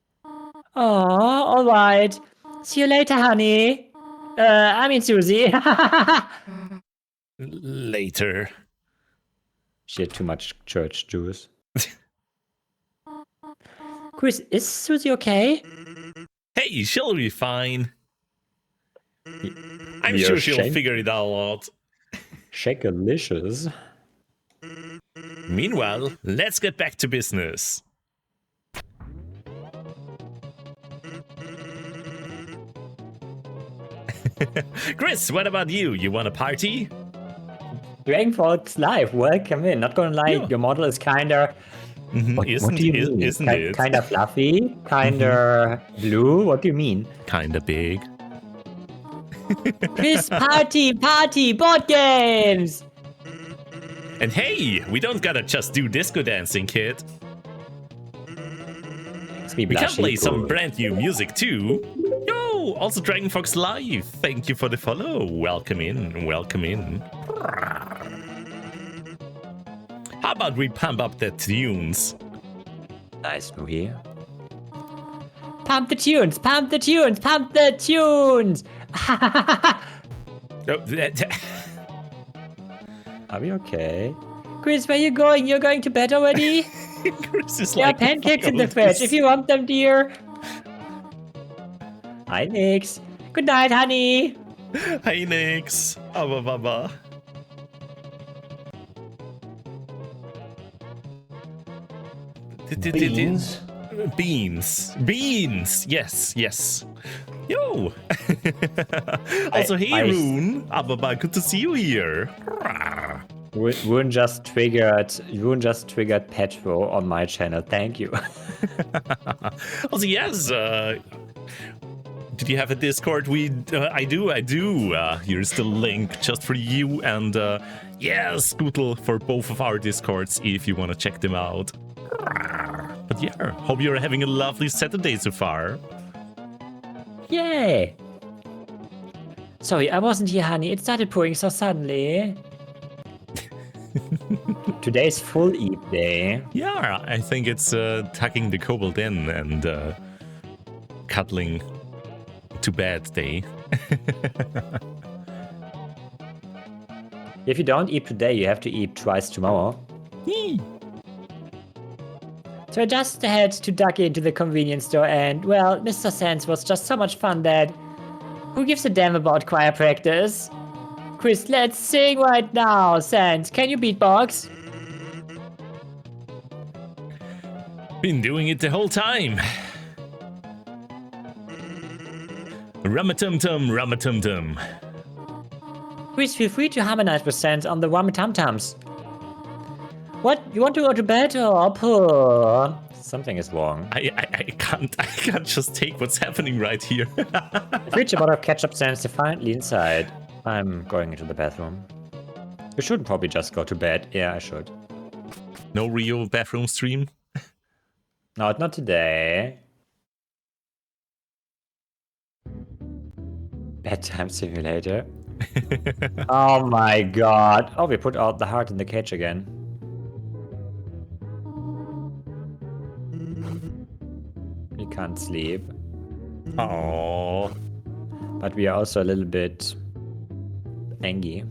all right. See you later, honey. I mean, Susie. Later. She had too much church juice. Chris, is Susie okay? Hey, she'll be fine. I'm You're sure she'll shank- figure it all out. Shakalicious. Meanwhile, let's get back to business. Chris, what about you? You want a party? Dragonfox Live, welcome in. Not gonna lie, Yeah. your model is kinda. What do you mean? Isn't it? Kinda fluffy, kinda blue. What do you mean? Kinda big. Chris, party, board games! And hey, we don't gotta just do disco dancing, kid. It's me We can blushing. play some Cool. brand new music too. Yo, also Dragon Fox Live. Thank you for the follow. Welcome in, welcome in. How about we pump up the tunes? Nice to hear. Pump the tunes, pump the tunes, pump the tunes! Oh, that- Are we okay? Chris, where you going? You're going to bed already? Chris is There are like, pancakes in the "Fuck all fridge this." if you want them, dear. Hi, Nix. Good night, honey. Hey, Nix. Abba, baba. Beans. Beans. Yes. Yo. Also, hey, I- Rune. Ababa, good to see you here. Woon just triggered Petro on my channel. Thank you. Also, yes. Did you have a Discord? I do. Here's the link just for you, and yes, Scootle for both of our Discords if you want to check them out. But yeah, hope you're having a lovely Saturday so far. Yay. Sorry, I wasn't here, honey. It started pouring so suddenly. Today's full eat day. Yeah, I think it's tucking the kobold in and cuddling to bed day. If you don't eat today, you have to eat twice tomorrow. Yee. So I just had to duck into the convenience store and, well, Mr. Sands was just so much fun that... Who gives a damn about choir practice? Chris, let's sing right now. Sands, can you beatbox? Been doing it the whole time. Ramatum-tum, ramatum-tum. Chris, feel free to harmonize with Sands on the Rum-Tum-Tums. What? You want to go to bed or poor? Something is wrong. I can't just take what's happening right here. Reach a lot of ketchup stands defiantly inside. I'm going into the bathroom. You should probably just go to bed. Yeah, I should. No Rio bathroom stream. No, not today. Bedtime simulator. Oh my god. Oh, we put out the heart in the cage again. We can't sleep. Oh, But we are also a little bit angry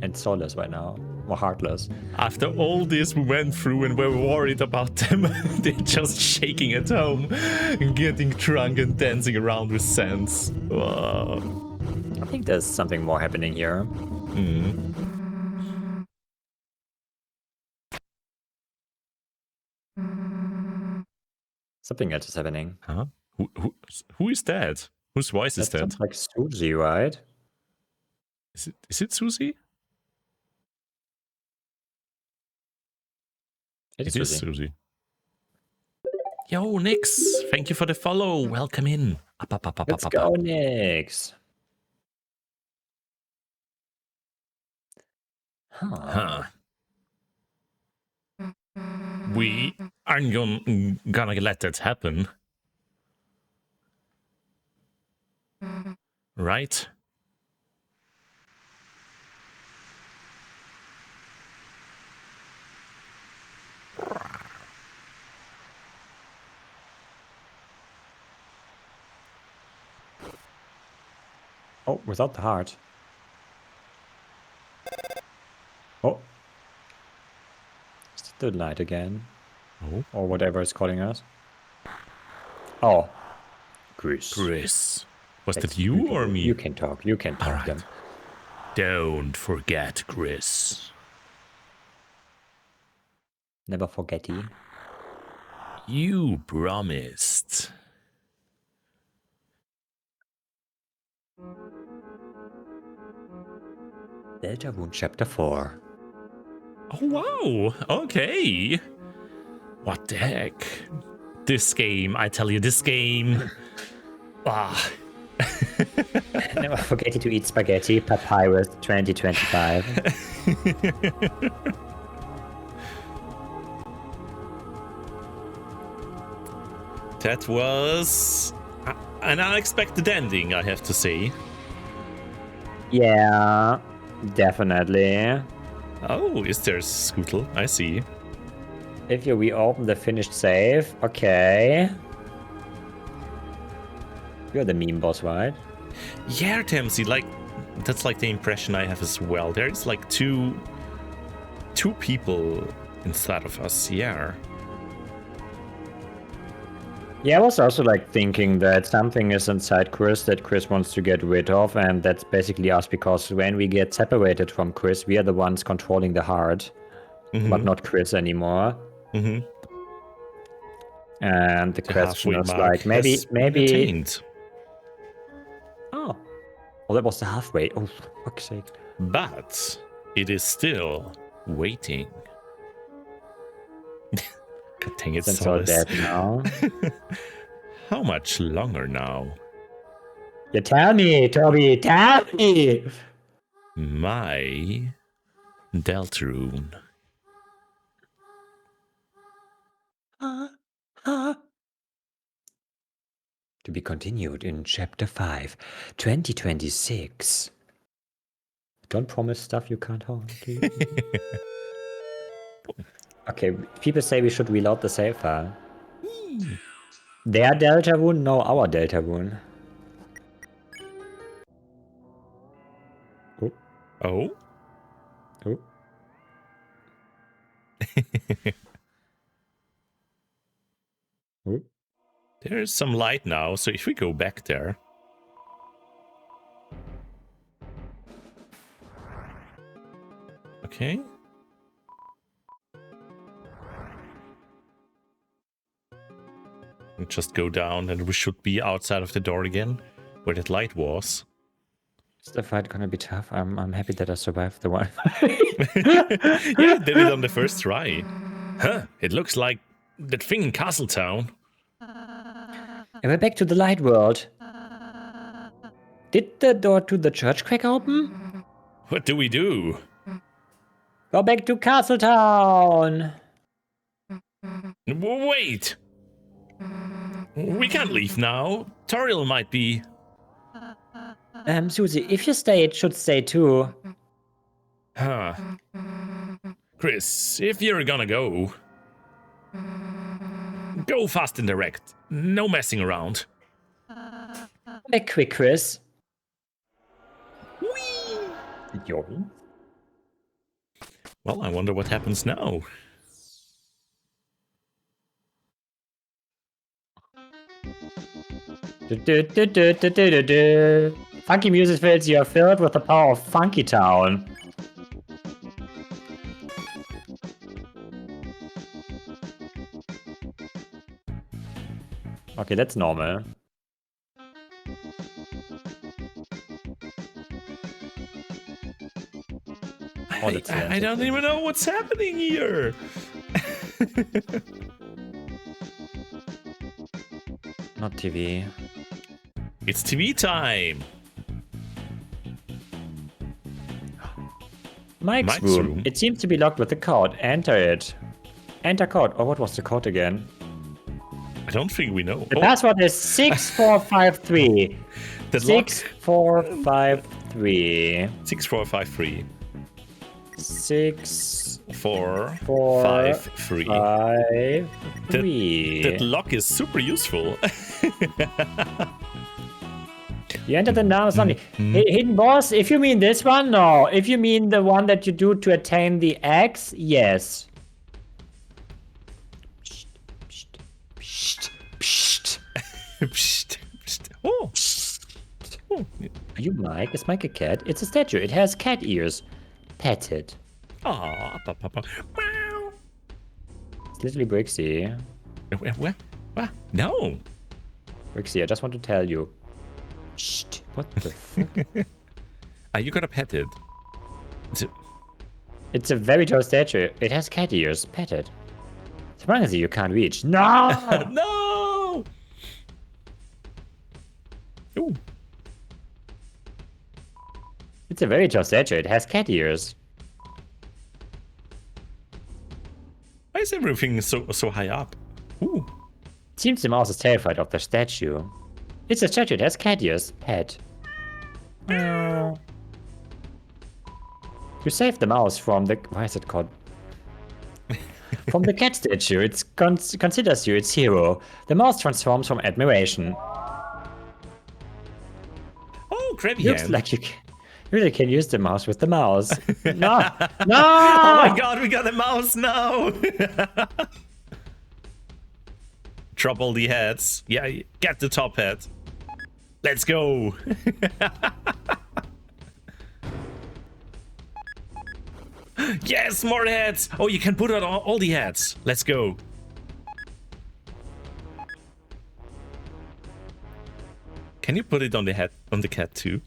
and soulless right now. Or heartless. after all this we went through and we're worried about them, they're just shaking at home and getting drunk and dancing around with Sans. Wow. I think there's something more happening here. Something else is happening. Huh? Who is that? Whose voice is That that? sounds like Suzy, right? Is it Susie? It is It is Suzy. Susie. Yo, Nix, thank you for the follow. Welcome in. Up. Let's go, Nix. Huh. We aren't gonna let that happen. Right? Oh, without the heart. Oh. It's the light again. Oh. Or whatever it's calling us. Oh. Chris. Chris. Was That's- that you or me? You can talk. You can talk Alright. then. Don't forget, Chris. Never forgetty. You promised. Deltarune Chapter 4. Oh, wow. Okay. What the heck? This game, I tell you, this game. Ah. Never forget to eat spaghetti. Papyrus 2025. That was an unexpected ending, I have to say. Yeah, definitely. Oh, is there Scootle? I see. If you reopen the finished save, okay. You're the meme boss, right? Yeah, Tamsy, like, that's like the impression I have as well. There's like two people inside of us, yeah. Yeah, I was also like thinking that something is inside Chris that Chris wants to get rid of, and that's basically us because when we get separated from Chris, we are the ones controlling the heart, but not Chris anymore. Mm-hmm. And the question halfway is mark like, maybe. has been attained. Oh, that was the halfway. Oh, for fuck's sake. But it is still waiting. God dang it, Since all Solace. dead now. How much longer now? You tell me, Toby, tell me! My Deltarune. To be continued in Chapter 5, 2026. Don't promise stuff you can't hold. Okay, people say we should reload the save file. Their Deltarune? No, our Deltarune. Oh, Oh? oh. Oh. There is some light now, so if we go back there. Okay. And just go down and we should be outside of the door again, where that light was. Is the fight gonna be tough? I'm happy that I survived the one. Yeah, I did it on the first try. Huh, it looks like that thing in Castletown. And we're back to the light world. Did the door to the church crack open? What do we do? Go back to Castletown! Wait! We can't leave now. Toriel might be... Susie, if you stay, it should stay too. Huh. Chris, if you're gonna go... Go fast and direct. No messing around. Back quick, Chris. Yo. Well, I wonder what happens now. Funky music fills you are filled with the power of Funky Town. Okay, that's normal. Oh, that's I don't even know what's happening here. Not TV. It's TV time. Mike's Mike's room. room. It seems to be locked with a code. Enter it. Enter code. Oh, what was the code again? I don't think we know. The password is 6453. That lock. 6453. 6453. 6 4 4 5 3. 5 3. That lock is super useful. You enter the now something. Hidden boss, if you mean this one, no. If you mean the one that you do to attain the X, yes. Psst, psst, psst, psst. Psst, psst. Oh. Oh. Are you Mike? Is Mike a cat? It's a statue. It has cat ears. Pet it. Aw, papa. Meow. It's literally Brixie. What? No. Brixie, I just want to tell you. Shh. What the fuck? You gotta pet it. It's a very tall statue. It has cat ears. Pet it. Surprisingly, you can't reach. No! No! Ooh. It's a very tall statue. It has cat ears. Why is everything so high up? Ooh. Seems the mouse is terrified of the statue. It's a statue. It has cat ears. Pet. You saved the mouse from the... Why is it called? From the cat statue. It considers you its hero. The mouse transforms from admiration. Oh, Krabby Looks Hand. like you really can use the mouse with the mouse. No! Oh No! my god, we got a mouse now! Drop all the heads. Yeah, get the top head. Let's go! Yes, more heads! Oh, you can put on all the heads. Let's go. Can you put it on the head on the cat too?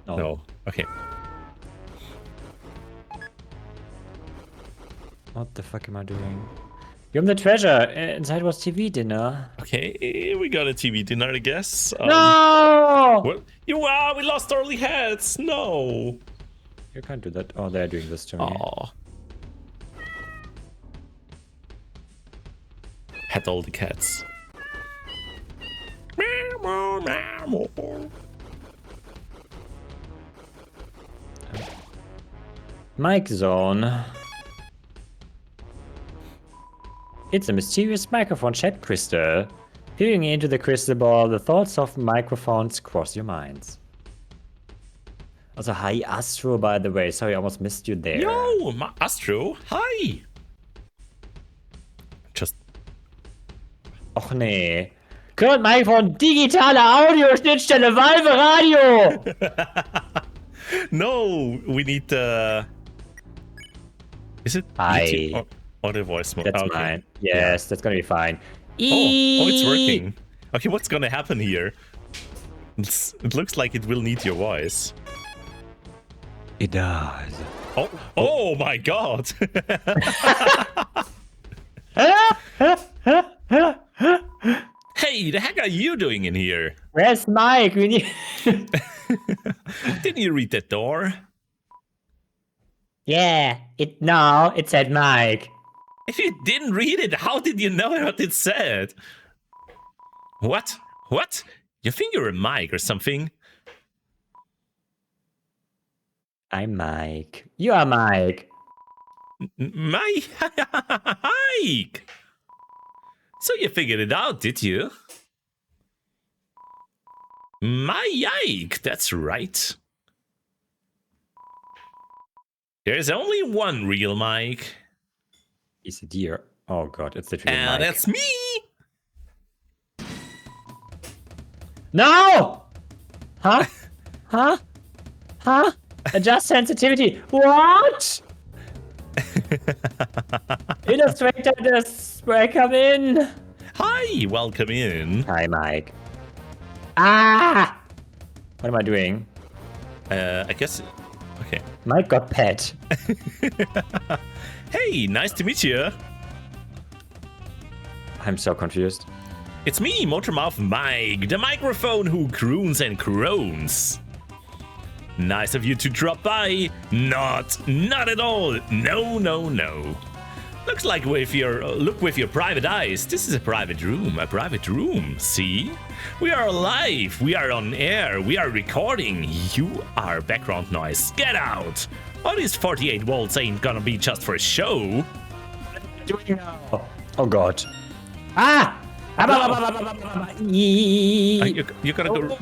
No. Okay. What the fuck am I doing? You're the treasure. Inside was TV dinner. Okay, we got a TV dinner, I guess. No! What? We lost all the heads. No. You can't do that. Oh, they're doing this to me. Aw. Had all the cats. Mic zone. It's a mysterious microphone shaped crystal. Peering into the crystal ball, the thoughts of microphones cross your minds. Also, hi Astro, by the way. Sorry, I almost missed you there. Yo, Astro, hi. Just Och nee. Current Microphone, digitale Audio-Schnittstelle, Valve Radio! no, we need Is it Hi. YouTube or the voice mode? That's Okay. mine. Yes, that's gonna be fine. Oh, it's working. Okay, what's gonna happen here? It looks like it will need your voice. It does. Oh my god! Hey, the heck are you doing in here? Where's Mike? We need... Didn't you read that door? Yeah, it said Mike. If you didn't read it, how did you know what it said? What? What? You think you're a Mike or something? I'm Mike. You are Mike. Mike? So you figured it out, did you? Mike, that's right. There's only one real Mike. He's a deer. Oh god, it's literally And Mike. that's me! No! Huh? Huh? Huh? Adjust sensitivity. What? Illustrator, this welcome in. Hi, welcome in. Hi, Mike. Ah! What am I doing? I guess... Okay. Mike got pet. Hey, nice to meet you. I'm so confused. It's me, Motormouth Mike, the microphone who croons and croons. Nice of you to drop by. Not at all. No. Looks like look with your private eyes. This is a private room. See? We are alive. We are on air. We are recording. You are background noise. Get out. All these 48 volts ain't gonna be just for a show. Oh god. Ah! You gotta go.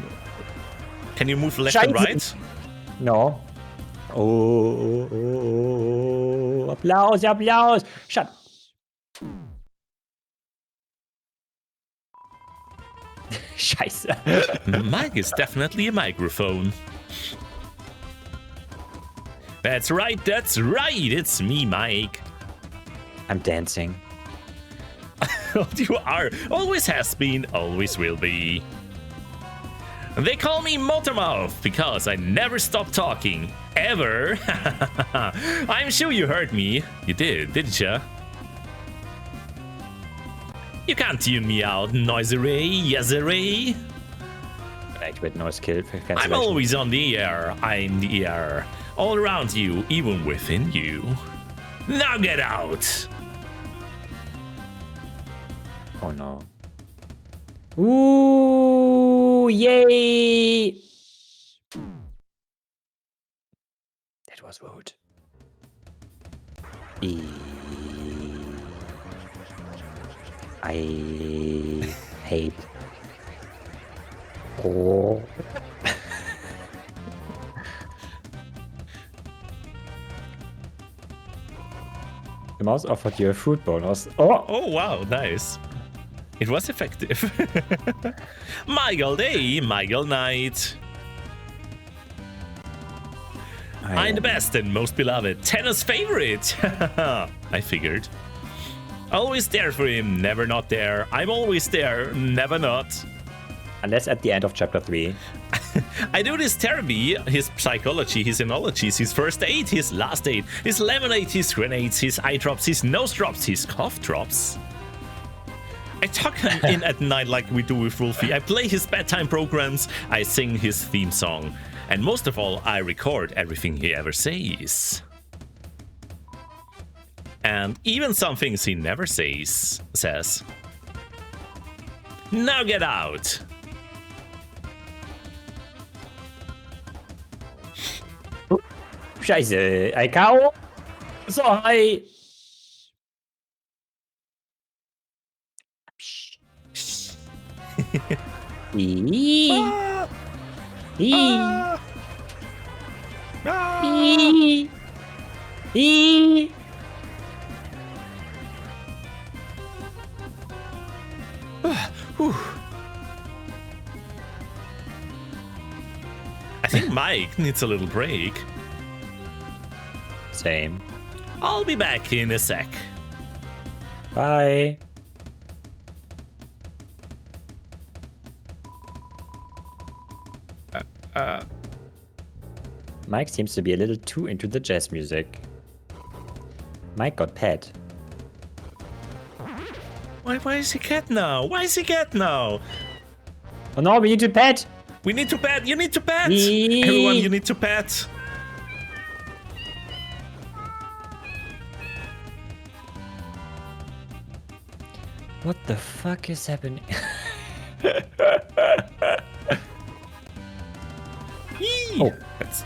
Can you move left and right? No. Oh. Applaus, Applaus. Shut. Scheiße. Mike is definitely a microphone. That's right. It's me, Mike. I'm dancing. You are. Always has been, always will be. They call me Motormouth because I never stop talking. Ever. I'm sure you heard me. You didn't ya? You can't tune me out, Noisy Ray, Yes-a-Ray. Activate noise kill I'm cancellation. always on the air. I'm the air. All around you, even within you. Now get out. Oh no. Ooh, yay! That was rude. I hate. Oh. The mouse offered you a food bonus. Oh! Oh, wow, nice. It was effective. Michael Day, Michael Knight. I'm the best and most beloved, Tennis favorite. I figured. Always there for him, never not there. I'm always there, never not. Unless at the end of chapter 3. I do this therapy, his psychology, his enologies, his first aid, his last aid, his lemonade, his grenades, his eye drops, his nose drops, his cough drops. I tuck him in at night like we do with Wolfie. I play his bedtime programs. I sing his theme song. And most of all, I record everything he ever says. And even some things he never says. Now get out. Scheiße, I KO. Sorry. Eee. Eee. Ah. Eee. Eee. Whew. I think Mike needs a little break. Same. I'll be back in a sec. Bye. Mike seems to be a little too into the jazz music. Mike got pet. Why is he cat now? Why is he cat now? Oh no, we need to pet! We need to pet. You need to pet. Eee. Everyone, you need to pet. What the fuck is happening? Yee. Oh. That's-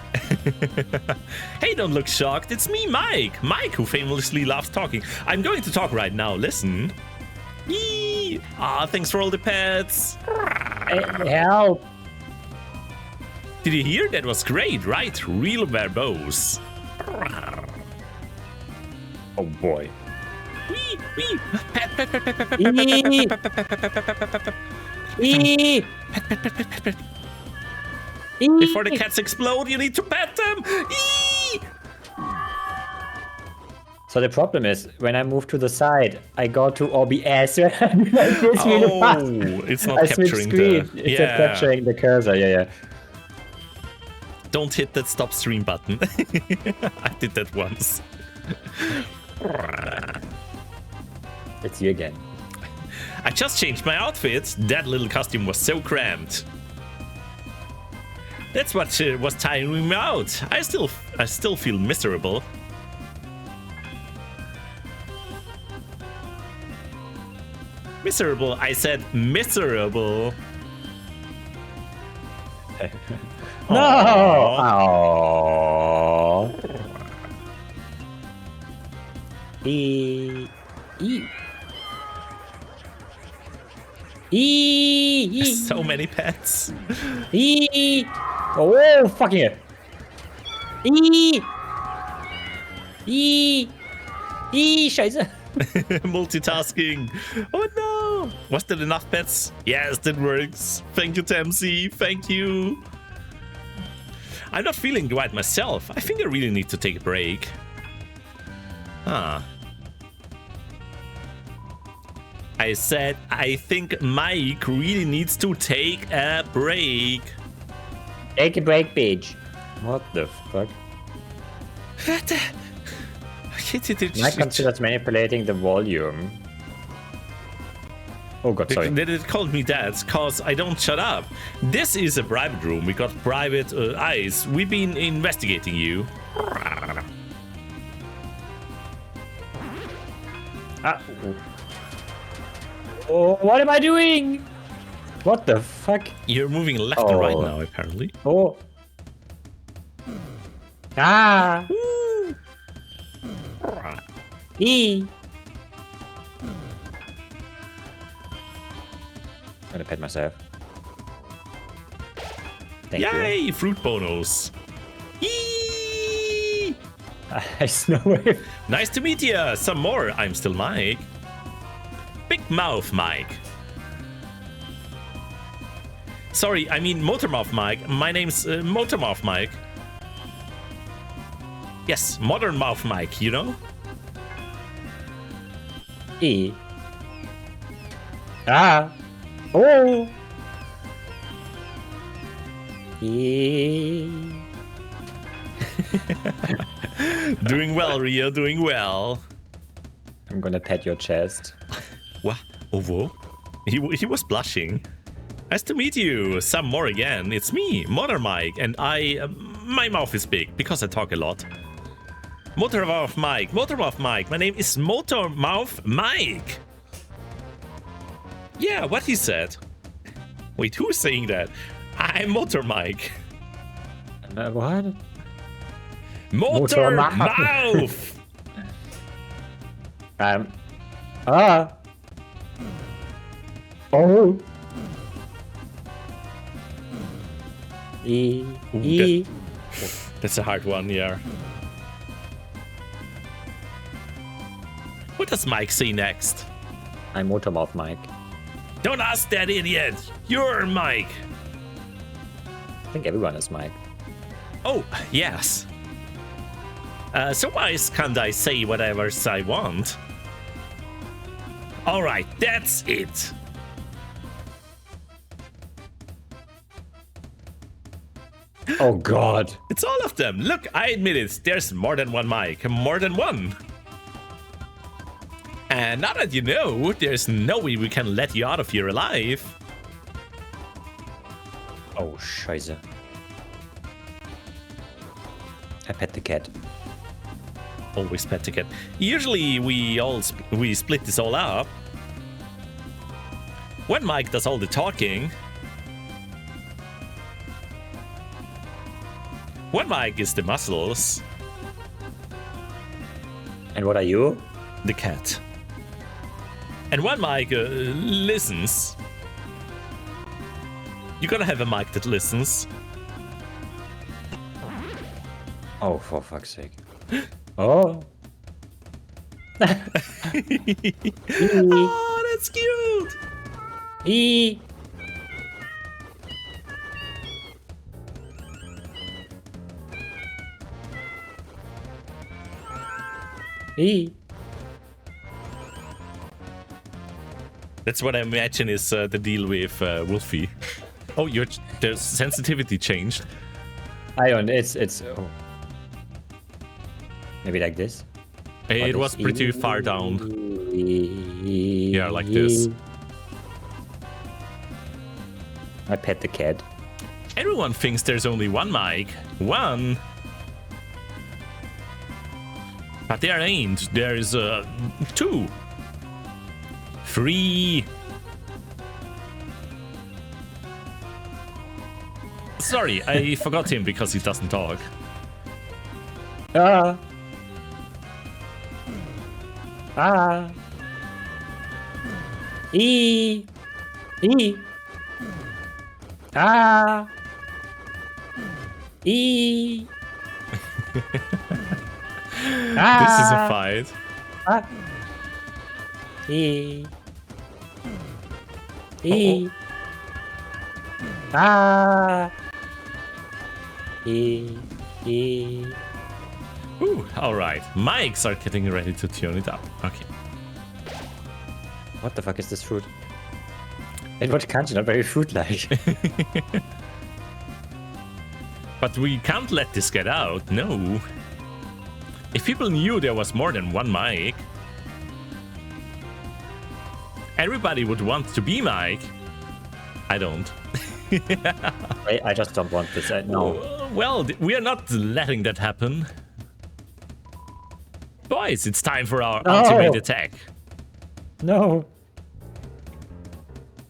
Hey, don't look shocked. It's me, Mike. Mike, who famously loves talking. I'm going to talk right now. Listen. Yee. Ah, thanks for all the pets. Help! Did you hear? That was great, right? Real verbose. Oh boy. Wee, wee. Pet, pet, pet, pet, pet, pet, Eee. pet, pet, pet, pet, pet, pet, pet, pet, pet. Eee. Pet, pet, pet, pet, pet. Eee. Before the cats explode, you need to pet them. Eee. So the problem is, when I move to the side, I go to OBS. Oh, Oh, it's not I switch capturing screen. the. It's not capturing the cursor. Yeah. Don't hit that stop stream button. I did that once. It's you again. I just changed my outfit. That little costume was so cramped. That's what was tiring me out. I still feel miserable. Miserable. I said miserable. No! Aw. Oh. E. E. Eee. So many pets. Eee. Oh, fucking it. Eee. Eee. Eee. Scheiße. Multitasking. Oh no. Was that enough pets? Yes, that works. Thank you, Tamsi. Thank you. I'm not feeling right myself. I think I really need to take a break. Huh. I said I think Mike really needs to take a break. Take a break, bitch. What the fuck? Mike Did considers manipulating the volume. Oh god, sorry. they called me that cause I don't shut up. This is a private room. We got private eyes. We've been investigating you. Ah, Oh, what am I doing? what the fuck? You're moving left and right Oh. now, apparently. Oh. Ah. E. I'm gonna pet myself. Thank you. Yay! Fruit bonus. Yee! I snow it. Nice to meet you. Some more. I'm still Mike. Big Mouth Mike. Sorry, I mean Motormouth Mike. My name's Motormouth Mike. Yes, Modern Mouth Mike, you know? E. Ah. Oh. E. Doing well, Rio, doing well. I'm gonna pet your chest. What? Oh, whoa. He was blushing. Nice to meet you. Some more again. It's me, Modern Mike, and my mouth is big because I talk a lot. Motormouth Mike, Motormouth Mike. My name is Motormouth Mike. Yeah, what he said. Wait, who's saying that? I'm Motor Mike. What? Motor Motormouth. Mouth. Ah. Oh. E. Ooh, E. That's a hard one, yeah. What does Mike say next? I'm Motormouth Mike. Don't ask that idiot. You're Mike. I think everyone is Mike. Oh, yes. So why can't I say whatever I want? Alright, that's it. Oh god. It's all of them. Look, I admit it. There's more than one Mike. More than one. And now that you know, there's no way we can let you out of here alive. Oh, scheiße. I pet the cat. Always pet ticket. Usually we split this all up. One Mike does all the talking. One Mike is the muscles. And what are you? The cat. And one Mike listens. You gotta have a mic that listens. Oh, for fuck's sake. Oh. Oh, that's cute. E. E. That's what I imagine is the deal with Wolfie. Oh, the sensitivity changed. Ion, it's oh. Maybe like this? It was pretty far down. Yeah, like this. I pet the cat. Everyone thinks there's only one mic. One. But there ain't. There's two. Three. Sorry, I forgot him because he doesn't talk. Ah. Ah. E. E. Ah. E. This is a fight. Ah. E. E. Ah. E. E. Ooh, alright. Mics are getting ready to tune it up. Okay. What the fuck is this fruit? It was kind of not very fruit-like. But we can't let this get out, no. If people knew there was more than one Mike, everybody would want to be Mike. I don't. I just don't want this. No. Well, we are not letting that happen. Boys, it's time for our ultimate attack. No.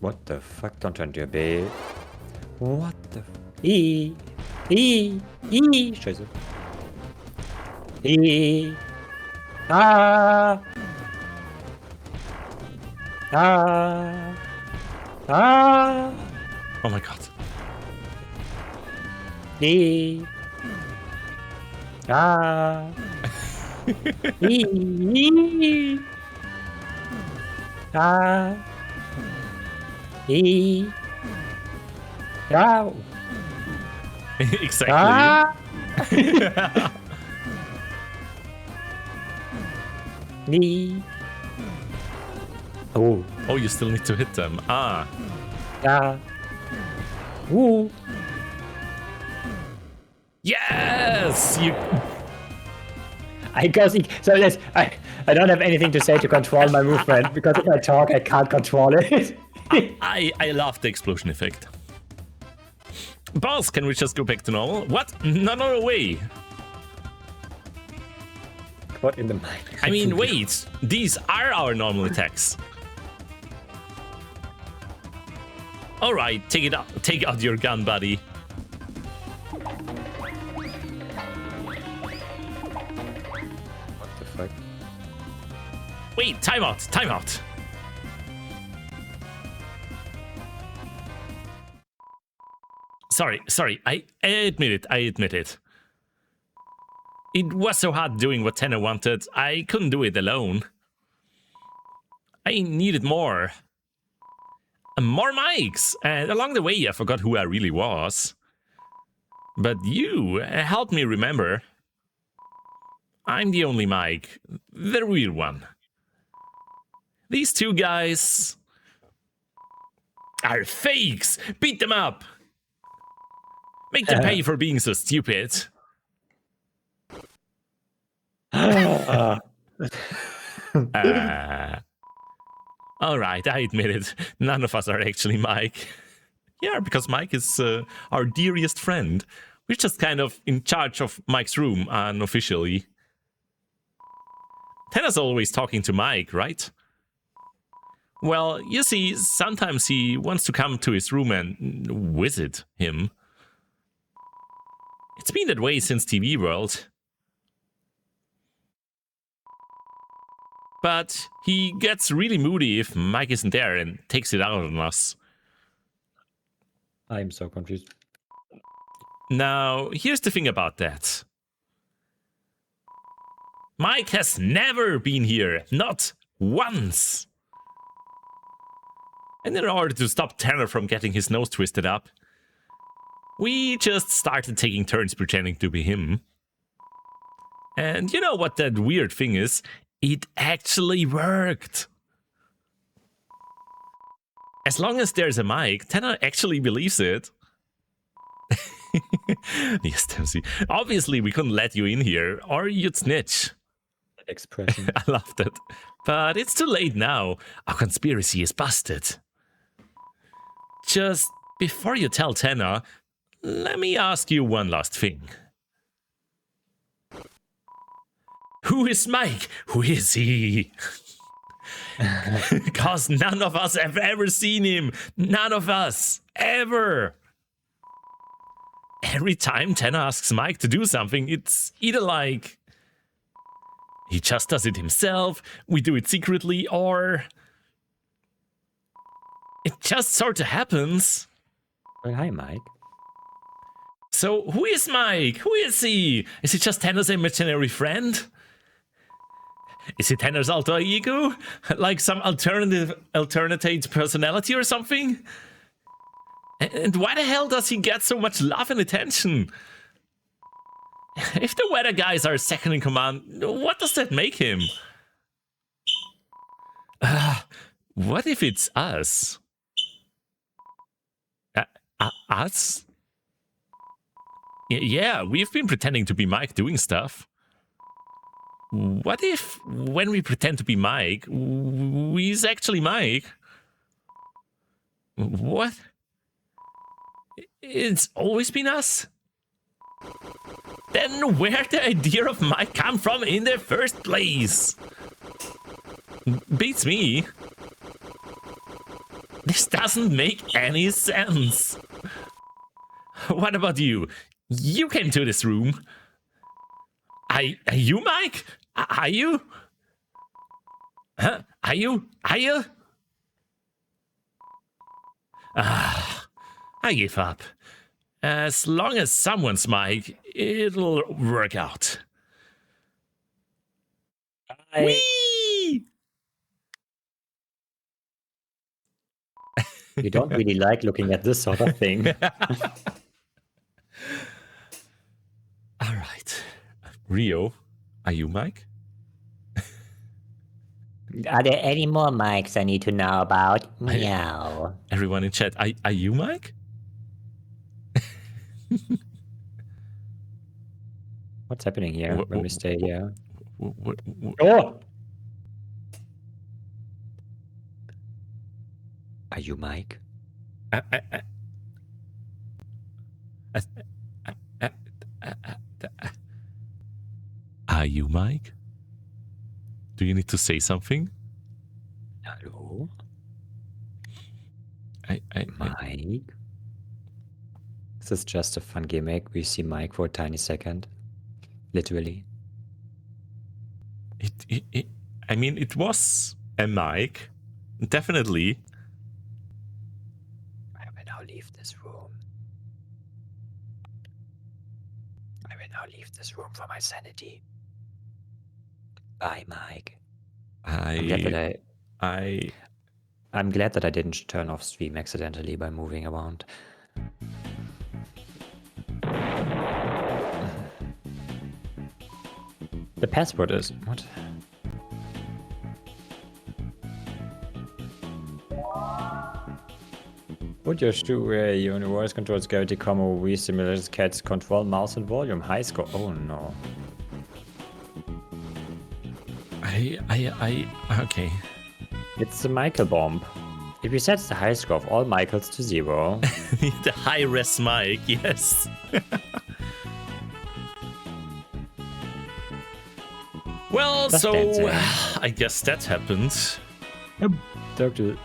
What the fuck? Don't turn to your babe. What the Scheiße. Ah. Ah. Ah. Oh my god. Ah. Ah. Ah. Exactly. Ah. Oh. Oh, you still need to hit them. Ah. Ah. Ooh. Yes! You. I don't have anything to say to control my movement because if I talk, I can't control it. I love the explosion effect. Boss, can we just go back to normal? What? No way. What in the mind? I mean, wait. These are our normal attacks. All right, take it out. Take out your gun, buddy. What the fuck? Wait, timeout. Sorry. I admit it. It was so hard doing what Tenno wanted. I couldn't do it alone. I needed more. More mics. And along the way, I forgot who I really was. But you helped me remember. I'm the only Mike. The real one. These two guys are fakes. Beat them up. Make them pay for being so stupid. Alright, I admit it. None of us are actually Mike. Yeah, because Mike is our dearest friend. We're just kind of in charge of Mike's room, unofficially. Tenno's always talking to Mike, right? Well, you see, sometimes he wants to come to his room and visit him. It's been that way since TV World. But he gets really moody if Mike isn't there and takes it out on us. I'm so confused. Now, here's the thing about that. Mike has never been here, not once. And in order to stop Tenno from getting his nose twisted up, we just started taking turns pretending to be him. And you know what that weird thing is? It actually worked. As long as there's a mic, Tenno actually believes it. Yes, Dempsey. Obviously, we couldn't let you in here, or you'd snitch. Expression. I loved it. But it's too late now. Our conspiracy is busted. Just before you tell Tenno, let me ask you one last thing. Who is Mike? Who is he? Because none of us have ever seen him. None of us. Ever. Every time Tenno asks Mike to do something, it's either like he just does it himself, we do it secretly, or it just sort of happens. Well, hi, Mike. So, who is Mike? Who is he? Is he just Tenno's imaginary friend? Is he Tenno's alter ego? Like some alternate personality or something? And why the hell does he get so much love and attention? If the weather guys are second in command, what does that make him? What if it's us? Us? Yeah, we've been pretending to be Mike doing stuff. What if, when we pretend to be Mike, we's actually Mike? What? It's always been us? Then where'd the idea of Mike come from in the first place? Beats me. This doesn't make any sense. What about you? You came to this room. Are you Mike? Are you? Huh? Are you? Are you? I give up. As long as someone's Mike, it'll work out. Whee! You don't really like looking at this sort of thing. All right. Rio, are you Mike? Are there any more mics I need to know about? Meow. Everyone in chat, are you Mike? What's happening here when we stay here? Oh! Are you Mike? Are you Mike? Do you need to say something? Hello? Mike? This is just a fun gimmick. We see Mike for a tiny second. Literally. I mean, it was a mic. Definitely. I will now leave this room. I will now leave this room for my sanity. Bye, Mike. I'm glad that I didn't turn off stream accidentally by moving around. The password is... What? Put your shoe where your voice controls gravity, Wii simulates cats control mouse and volume. High score. Oh no. Okay. It's the Michael bomb. If you set the high score of all Michaels to 0. The high res mic, yes. Well, That's so dancing. I guess that happened. Doctor.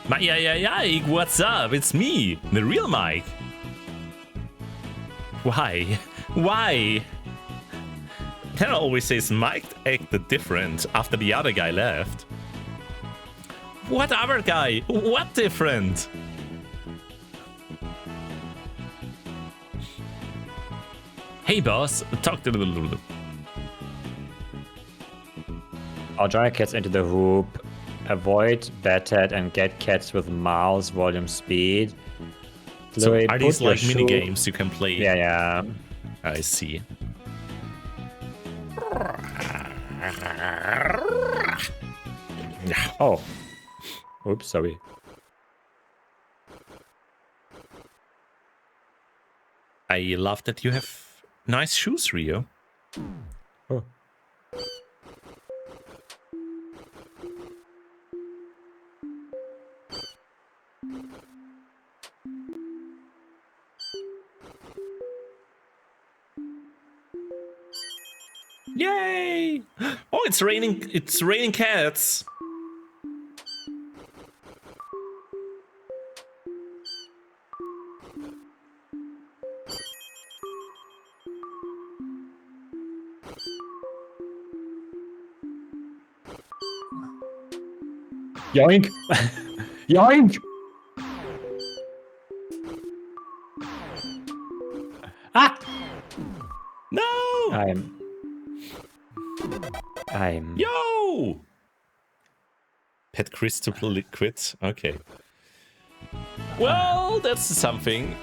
Mike, what's up? It's me, the real Mike. Why? Why? Tanner always says Mike acted different after the other guy left. What other guy? What different? Hey boss, talk to the... I'll drive cats into the hoop. Avoid Bathead and get cats with mouse, volume, speed. So Chloe, are these put your like mini shoe- games you can play? Yeah. I see. Oh. Oops, sorry. I love that you have nice shoes, Rio. Oh. Yay! Oh, it's raining. It's raining cats. Yoink! Yoink! Ah! No! I'm... Yo! Pet Crystal quit. Okay. Well, that's something.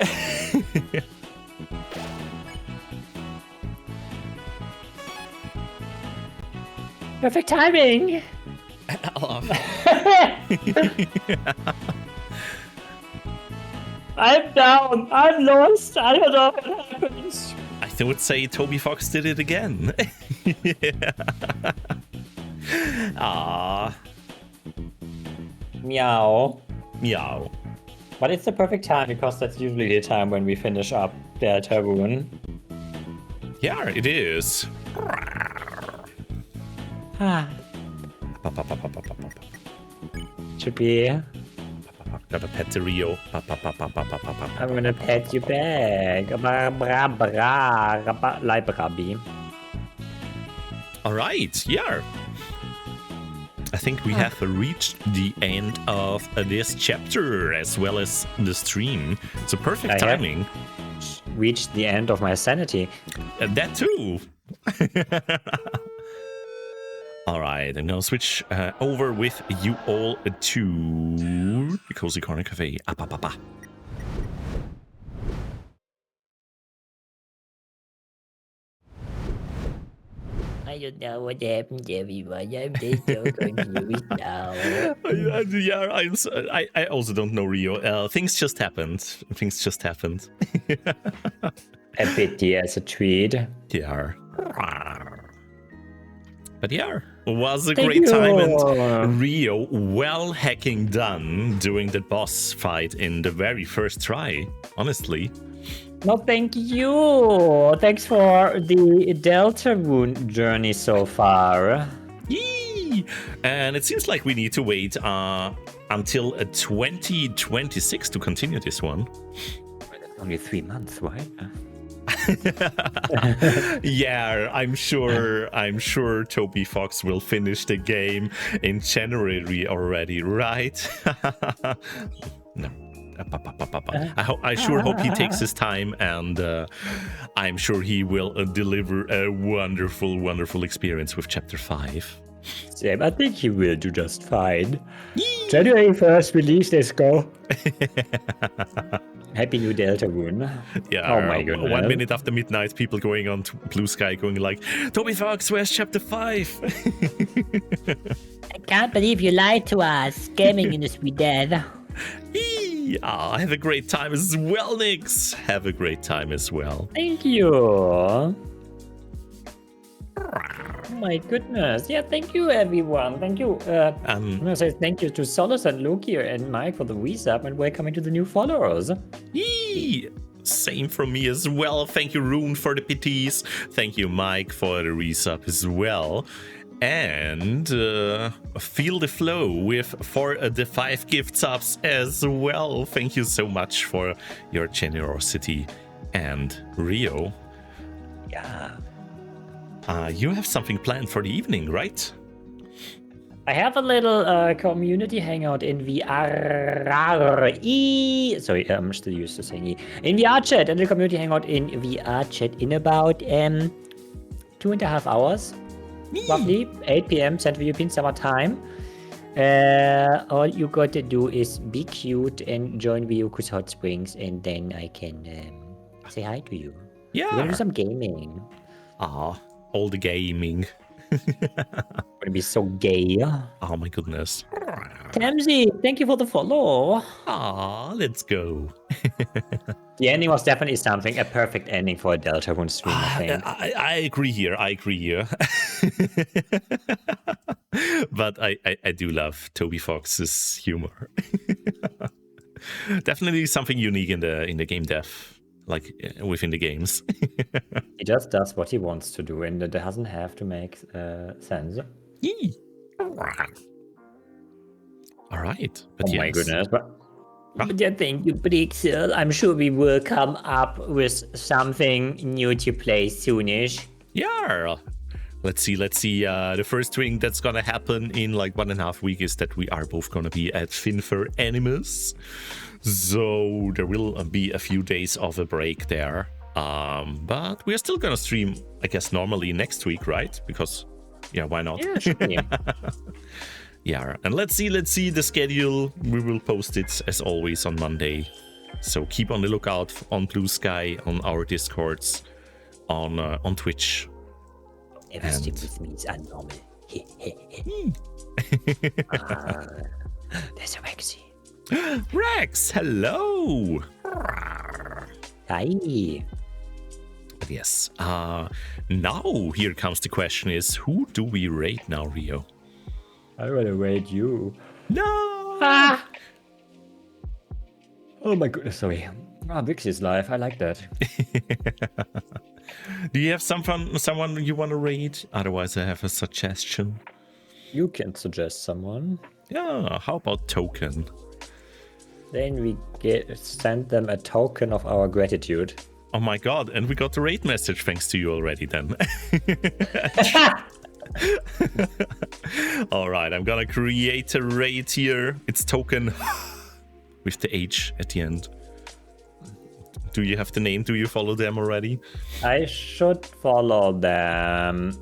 Perfect timing. off. I'm down. I'm lost. I don't know what happens. I would say Toby Fox did it again. Ah, Meow. meow. But it's the perfect time because that's usually the time when we finish up Deltarune. Yeah, it is. Should be. Gotta pet the Rio. I'm gonna pet you back. All right, yeah. I think we have reached the end of this chapter as well as the stream. It's a perfect I have- timing. Reached the end of my sanity. That too. All right, I'm gonna switch over with you all to the Cozy Corner Cafe. I don't know what happened, everyone. I'm just so confused now. I also don't know, Rio. Things just happened. Things just happened. A pity as a treat. Yeah. But yeah, it was a Thank great time, you. and Rio well hacking done doing the boss fight in the very first try, honestly. No, thank you. Thanks for the Deltarune journey so far. Yee! And it seems like we need to wait until 2026 to continue this one. Only 3 months, right? Yeah, I'm sure Toby Fox will finish the game in January already, right? No. I sure hope he takes his time, and I'm sure he will deliver a wonderful experience with Chapter 5. Same, I think he will do just fine. January 1st release, let's go. Happy New Deltarune. Yeah. Oh my goodness. 1 minute after midnight, people going on to Blue Sky going like, Toby Fox, where's Chapter 5? I can't believe you lied to us. Gaming industry dead. Have a great time as well, Nix. Have a great time as well. Thank you. Oh my goodness. Yeah, thank you, everyone. Thank you. I'm going to say thank you to Solus and Loki and Mike for the resub and welcoming to the new followers. Same from me as well. Thank you, Rune, for the PTs. Thank you, Mike, for the resub as well. And feel the flow for the 5 gift subs as well. Thank you so much for your generosity. And Rio, Yeah. you have something planned for the evening, right? I have a little community hangout in VR. Sorry, I'm still used to saying E. In VR chat, a little community hangout in VR chat in about 2.5 hours. Roughly 8 p.m. Central European Summer Time. All you got to do is be cute and join Ryuku's Hot Springs, and then I can say hi to you. We're gonna Yeah. do some gaming. All the gaming. Gonna be so gay. Oh my goodness. Tamzy, thank you for the follow. Let's go. The ending was definitely something, a perfect ending for a Deltarune stream, I think. I agree here. But I do love Toby Fox's humor. Definitely something unique in the game dev, like within the games. He just does what he wants to do, and it doesn't have to make sense. Yee. All right. But Oh my yes. goodness. But yeah, thank you, Brixel. I'm sure we will come up with something new to play soonish. Yeah. Let's see. The first thing that's gonna happen in like 1.5 weeks is that we are both gonna be at Finfer Animus. So there will be a few days of a break there. But we are still gonna stream, I guess, normally next week, right? Because yeah, why not? Yeah, should be. Yeah, and let's see the schedule. We will post it as always on Monday. So keep on the lookout on Blue Sky, on our Discords, on Twitch. Everything with me is abnormal. There's a Rexy. Rex, hello. Hi. Yes. Now here comes the question: is who do we rate now, Rio? I rather rate you. No. Ah! Oh my goodness, sorry. Vixie's life, I like that. Do you have someone you want to rate? Otherwise, I have a suggestion. You can suggest someone. Yeah. How about Token? Then we send them a token of our gratitude. Oh my god! And we got the rate message thanks to you already. Then. All right, I'm gonna create a rate here. It's Token with the H at the end. Do you have the name? Do you follow them already? I should follow them.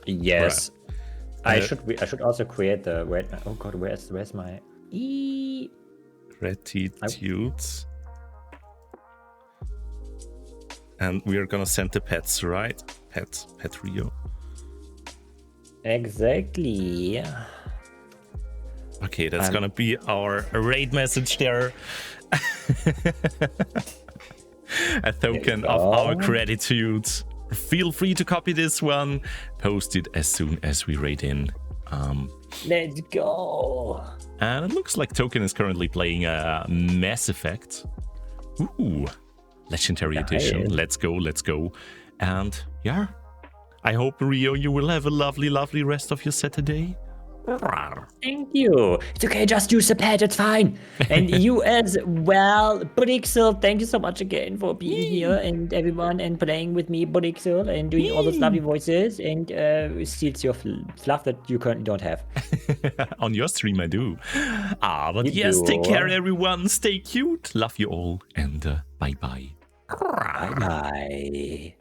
Yes. Right. I should also create the oh god, where's my Gratitude. And we are gonna send the pets, right? Pet Rio. exactly. Okay, that's gonna be our raid message there. A token of our gratitude. Feel free to copy this one, post it as soon as we raid in. Let's go. And it looks like Token is currently playing Mass Effect. Ooh, Legendary Edition. Let's go. And yeah, I hope, Rio, you will have a lovely, lovely rest of your Saturday. Thank you. It's okay, just use the pad, it's fine. And you as well, Brixel, thank you so much again for being here and everyone and playing with me, Brixel, and doing all those lovely voices and steals your fluff that you currently don't have. On your stream, I do. But You yes, do. take care, everyone. Stay cute. Love you all, and bye-bye. Bye bye.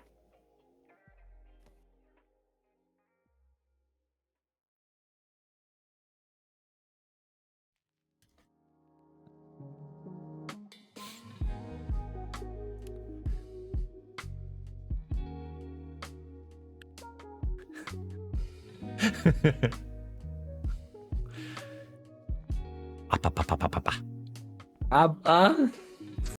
Up. Up.